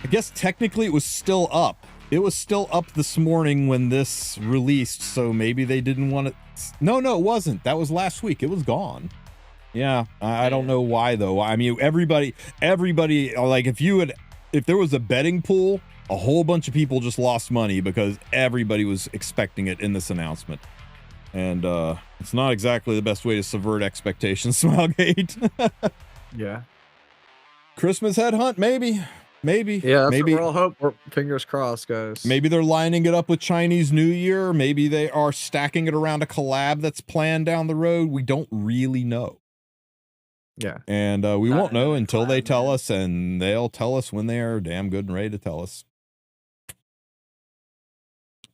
I guess technically it was still up. It was still up this morning when this released, so maybe they didn't want it... No, it wasn't. That was last week. It was gone. Yeah, I don't know why, though. I mean, everybody, like, if there was a betting pool, a whole bunch of people just lost money because everybody was expecting it in this announcement. And it's not exactly the best way to subvert expectations, Smilegate. Yeah. Christmas Headhunt, maybe. Yeah, that's maybe. What we're all hope. We're fingers crossed, guys. Maybe they're lining it up with Chinese New Year. Maybe they are stacking it around a collab that's planned down the road. We don't really know. Yeah. And we won't know until they tell us, and they'll tell us when they are damn good and ready to tell us.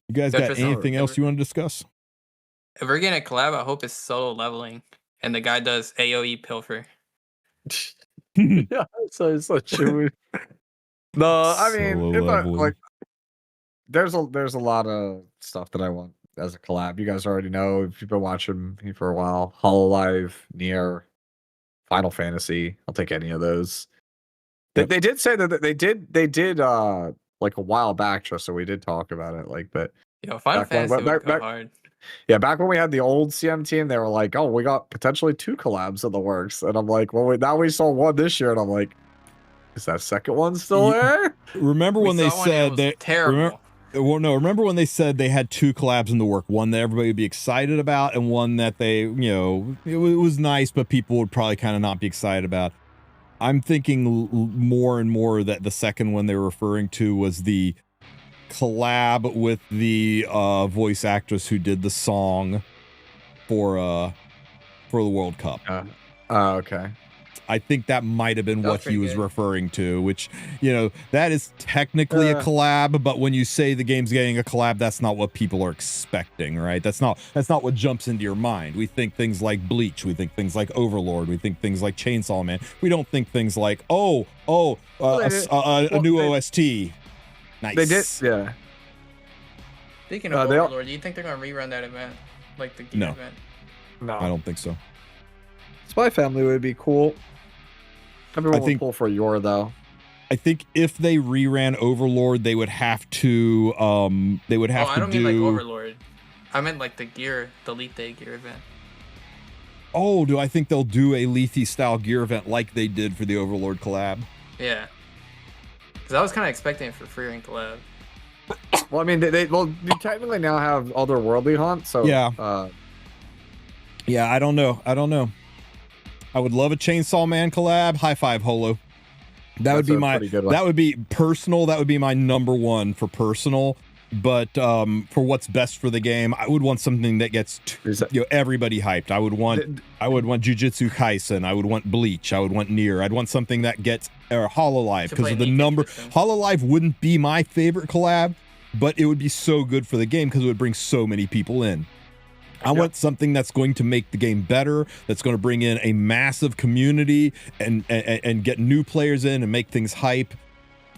You guys got anything else you want to discuss? If we're getting a collab, I hope it's solo leveling, and the guy does AoE pilfer. Yeah, so true. No, I mean, there's a lot of stuff that I want as a collab. You guys already know if you've been watching me for a while. Hololive, Nier, Final Fantasy. I'll take any of those. Yep. They did say that they did like a while back, just so we did talk about it. Like, but Final Fantasy would go hard. Yeah, back when we had the old CM team, they were like, "Oh, we got potentially 2 collabs in the works," and I'm like, "Well, now we saw 1 this year," and I'm like, "Is that second one still there?" Remember when they said that? Terrible. Remember when they said they had 2 collabs in the work, one that everybody would be excited about and one that they, it was nice, but people would probably kind of not be excited about. I'm thinking more and more that the second one they were referring to was the collab with the voice actress who did the song for the World Cup. Okay. I think that might have been That was what he pretty was good. referring to, which, that is technically a collab, but when you say the game's getting a collab, that's not what people are expecting, right? That's not what jumps into your mind. We think things like Bleach, we think things like Overlord, we think things like Chainsaw Man. We don't think things like, a new OST. Nice. They did, yeah. Speaking of they all- Overlord, do you think they're gonna rerun that event, like the gear No. event? No, I don't think so. Spy Family would be cool. Everyone would think- pull for Yor though. I think if they reran Overlord, they would have to I don't mean like Overlord. I meant like the Elite Day gear event. Oh, do I think they'll do a Lethe style gear event like they did for the Overlord collab? Yeah. Because I was kind of expecting it for Free Ring collab. Well, I mean, you technically now have Otherworldly Hunt, so Yeah. Yeah, I don't know. I would love a Chainsaw Man collab. High five, Holo. That would be my. That would be personal. That would be my number one for personal. But for what's best for the game, I would want something that gets everybody hyped. I would want Jujutsu Kaisen. I would want Bleach. I would want Nier. I'd want something that gets Hololive because of the number. Hololive wouldn't be my favorite collab, but it would be so good for the game because it would bring so many people in. I want something that's going to make the game better, that's going to bring in a massive community and get new players in and make things hype.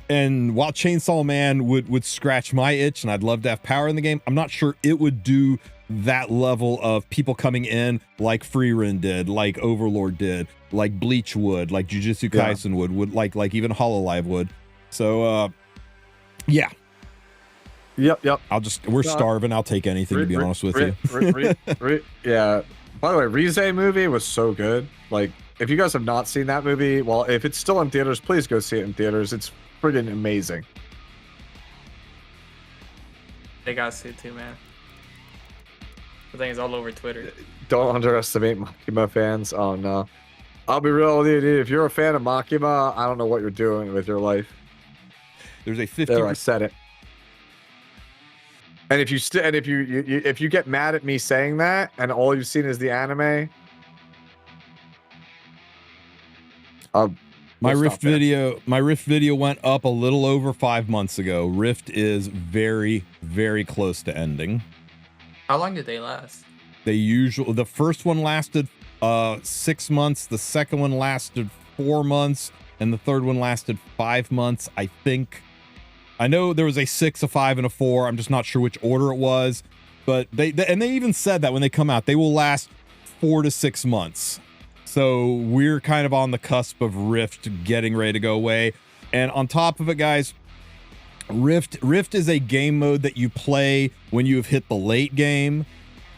And while Chainsaw Man would scratch my itch and I'd love to have power in the game, I'm not sure it would do that level of people coming in like Freerin did, like Overlord did, like Bleach would, like Jujutsu Kaisen would like even Hololive would. So yeah. Yep. We're starving. I'll take anything, to be honest with you. Yeah. By the way, Rize movie was so good. Like, if you guys have not seen that movie, well, if it's still in theaters, please go see it in theaters. It's friggin' amazing. They got sued too, man. The thing is all over Twitter. Don't underestimate Makima fans. Oh no. I'll be real with you, dude. If you're a fan of Makima, I don't know what you're doing with your life. There's a 50%. There, I said it. And if you get mad at me saying that, and all you've seen is the anime, my Rift video went up a little over 5 months ago. Rift is very, very close to ending. How long did they last? The first one lasted 6 months, the second one lasted 4 months, and the third one lasted 5 months, I think. I know there was a 6, a 5, and a 4. I'm just not sure which order it was, but they even said that when they come out, they will last 4 to 6 months. So we're kind of on the cusp of Rift getting ready to go away. And on top of it, guys, Rift is a game mode that you play when you have hit the late game.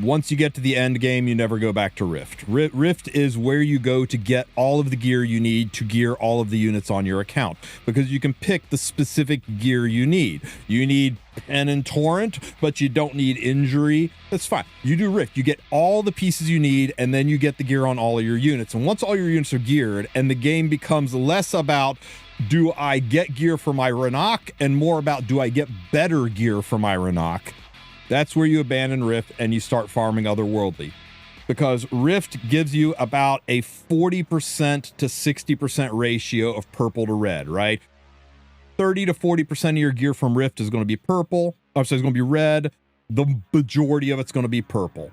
Once you get to the end game, you never go back to Rift. Rift is where you go to get all of the gear you need to gear all of the units on your account, because you can pick the specific gear you need. You need Pen and Torrent, but you don't need Injury. That's fine. You do Rift. You get all the pieces you need, and then you get the gear on all of your units. And once all your units are geared, and the game becomes less about do I get gear for my Renok and more about do I get better gear for my Renok, that's where you abandon Rift and you start farming Otherworldly, because Rift gives you about a 40% to 60% ratio of purple to red, right? 30 to 40% of your gear from Rift is going to be purple. It's going to be red. The majority of it's going to be purple.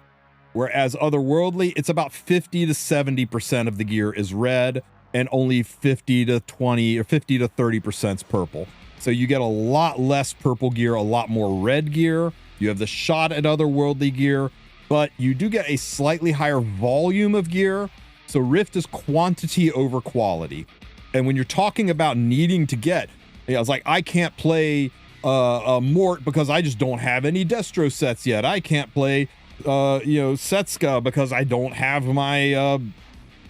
Whereas Otherworldly, it's about 50 to 70% of the gear is red and only 50 to 20 or 50 to 30% is purple. So you get a lot less purple gear, a lot more red gear. You have the shot at Otherworldly gear, but you do get a slightly higher volume of gear. So Rift is quantity over quality. And when you're talking about needing to get, I was like, I can't play Mort because I just don't have any Destro sets yet. I can't play Setska because I don't have my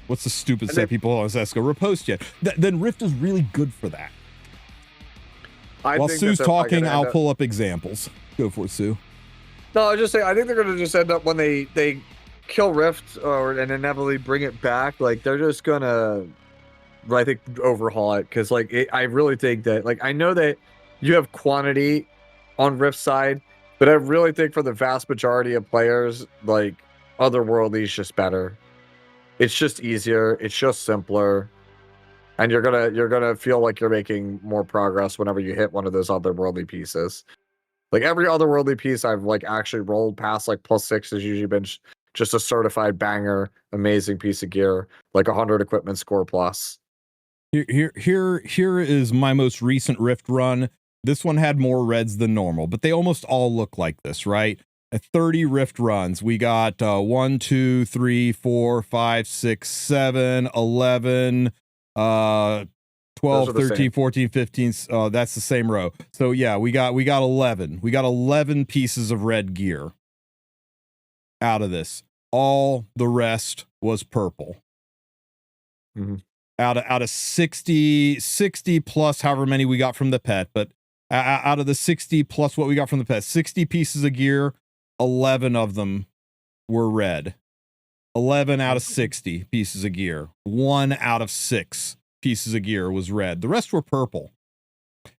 what's the stupid set people on Setska Riposte yet. Then Rift is really good for that. While Sue's talking, I'll pull up examples. Go for it, Sue. No, I was just saying, I think they're gonna just end up when they kill Rift and inevitably bring it back. Like they're just gonna, I think, overhaul it because I really think that I know that you have quantity on Rift side, but I really think for the vast majority of players, Otherworldly is just better. It's just easier. It's just simpler. And you're gonna feel like you're making more progress whenever you hit one of those otherworldly pieces. Every otherworldly piece I've actually rolled past +6 has usually been just a certified banger, amazing piece of gear, 100 equipment score plus. Here is my most recent Rift run. This one had more reds than normal, but they almost all look like this, right? At 30 Rift runs, we got 1, 2, 3, 4, 5, 6, 7, 11. 12, 13, 14, 15. That's the same row. So yeah, we got 11. We got 11 pieces of red gear out of this. All the rest was purple. Mm-hmm. Out of 60 plus however many we got from the pet, but out of the 60 plus what we got from the pet, 60 pieces of gear, 11 of them were red. 11 out of 60 pieces of gear. 1 out of 6 pieces of gear was red. The rest were purple.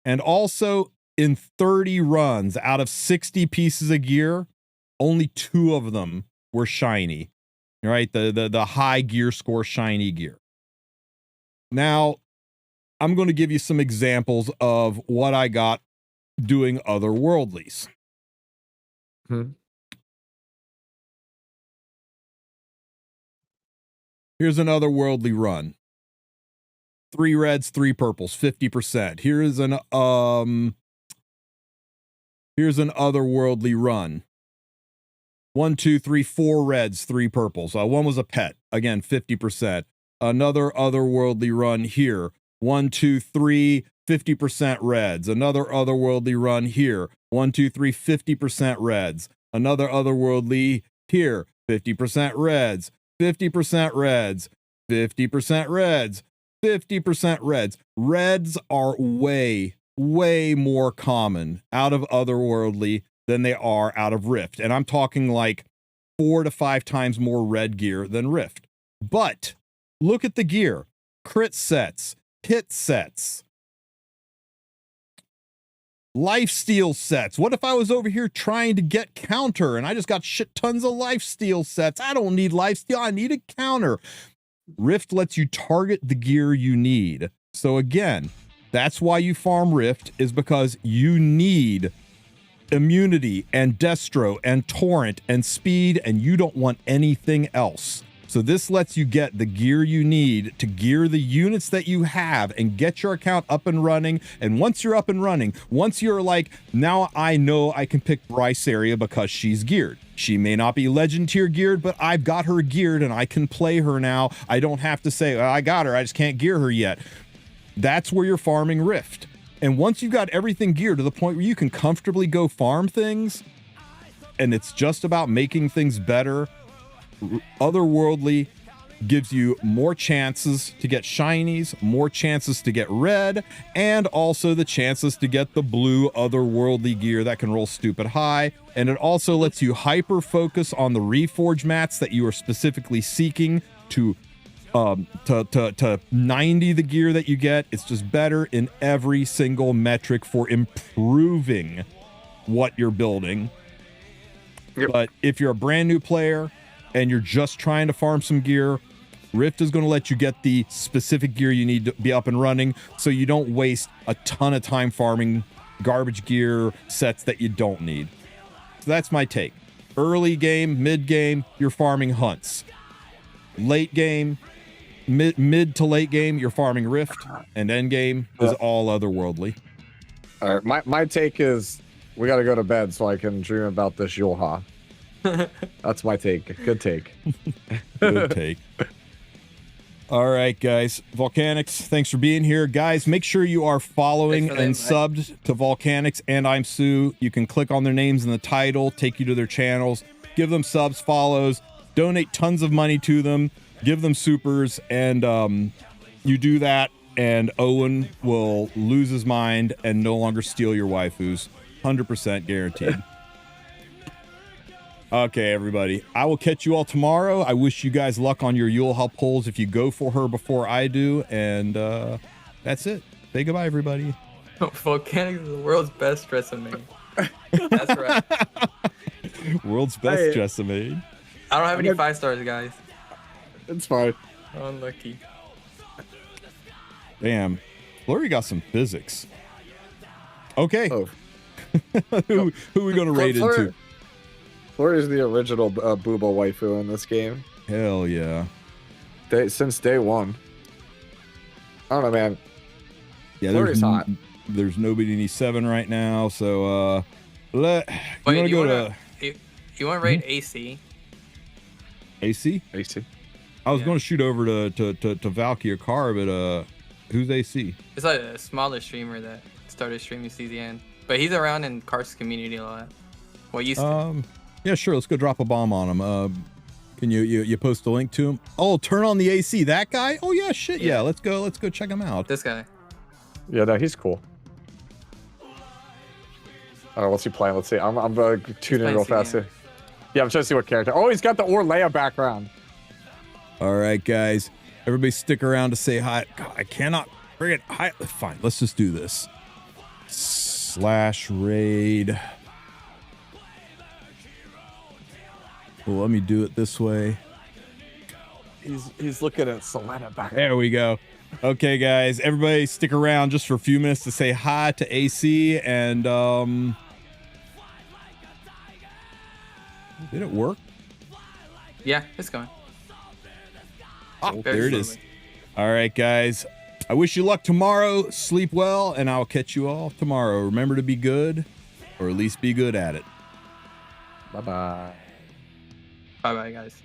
And also in 30 runs out of 60 pieces of gear, only 2 of them were shiny. Right? The high gear score shiny gear. Now, I'm going to give you some examples of what I got doing otherworldlies. Here's an otherworldly run. 3 reds, 3 purples, 50%. Here's an otherworldly run. 1, 2, 3, 4 reds, 3 purples. One was a pet. Again, 50%. Another otherworldly run here. 1, 2, 3, 50% reds. Another otherworldly run here. 1, 2, 3, 50% reds. Another otherworldly here. 50% reds. 50% reds, 50% reds, 50% reds. Reds are way, way more common out of otherworldly than they are out of Rift. And I'm talking 4 to 5 times more red gear than Rift. But look at the gear. Crit sets, hit sets, lifesteal sets. What if I was over here trying to get counter and I just got shit tons of lifesteal sets? I don't need lifesteal. I need a counter. Rift lets you target the gear you need. So again, that's why you farm Rift, is because you need immunity and destro and torrent and speed, and you don't want anything else. So this lets you get the gear you need to gear the units that you have and get your account up and running. And once you're up and running, once you're now I know I can pick Bryce area because she's geared. She may not be legend tier geared, but I've got her geared and I can play her now. I don't have to say, I got her, I just can't gear her yet. That's where you're farming Rift. And once you've got everything geared to the point where you can comfortably go farm things, and it's just about making things better, otherworldly gives you more chances to get shinies, more chances to get red, and also the chances to get the blue otherworldly gear that can roll stupid high. And it also lets you hyper focus on the reforge mats that you are specifically seeking to 90 the gear that you get. It's just better in every single metric for improving what you're building. Yep. But if you're a brand new player and you're just trying to farm some gear, Rift is going to let you get the specific gear you need to be up and running, so you don't waste a ton of time farming garbage gear sets that you don't need. So that's my take. Early game, mid game, you're farming hunts. Late game, mid to late game, you're farming Rift, and end game is all otherworldly. All right, my take is we got to go to bed so I can dream about this Yulha. That's my take. Good take. Good take. All right, guys. Volcanics, thanks for being here. Guys, make sure you are following and subbed to Volcanics and I'm Sue. You can click on their names in the title, take you to their channels. give them subs, follows, donate tons of money to them, give them supers, and you do that, and Owen will lose his mind and no longer steal your waifus. 100% guaranteed. Okay, everybody. I will catch you all tomorrow. I wish you guys luck on your Yule Hell polls if you go for her before I do. And that's it. Say goodbye, everybody. Volcanic is the world's best Tristen main. That's right. World's best Tristen main. I don't have any 5 stars, guys. It's fine. Unlucky. Damn. Flurry got some physics. Okay. Oh. who are we going to raid into? Flurry is the original Booba waifu in this game. Hell yeah. Since day one. I don't know, man. Yeah, Flurry's hot. There's nobody in E7 right now, so you Wait, want to go to you want to raid AC? AC? AC. I was going to shoot over to Valky or Car, but who's AC? It's like a smaller streamer that started streaming CZN, but he's around in Kar's community a lot. Well, used to. Yeah, sure. Let's go drop a bomb on him. Can you post a link to him? Oh, turn on the AC. That guy? Oh yeah, shit. Yeah, let's go check him out. This guy. Yeah, no, he's cool. Oh, what's he playing? Let's see. I'm tuning in real fast here. Yeah, I'm trying to see what character. Oh, he's got the Orlea background. All right, guys. Everybody stick around to say hi. God, I cannot bring it. Hi. Fine. Let's just do this. /raid. Well, let me do it this way. He's looking at Selena back. There we go. Okay, guys. Everybody stick around just for a few minutes to say hi to AC and did it work? Yeah, it's going. Oh, there it is. All right, guys. I wish you luck tomorrow. Sleep well, and I'll catch you all tomorrow. Remember to be good, or at least be good at it. Bye-bye. Bye-bye, guys.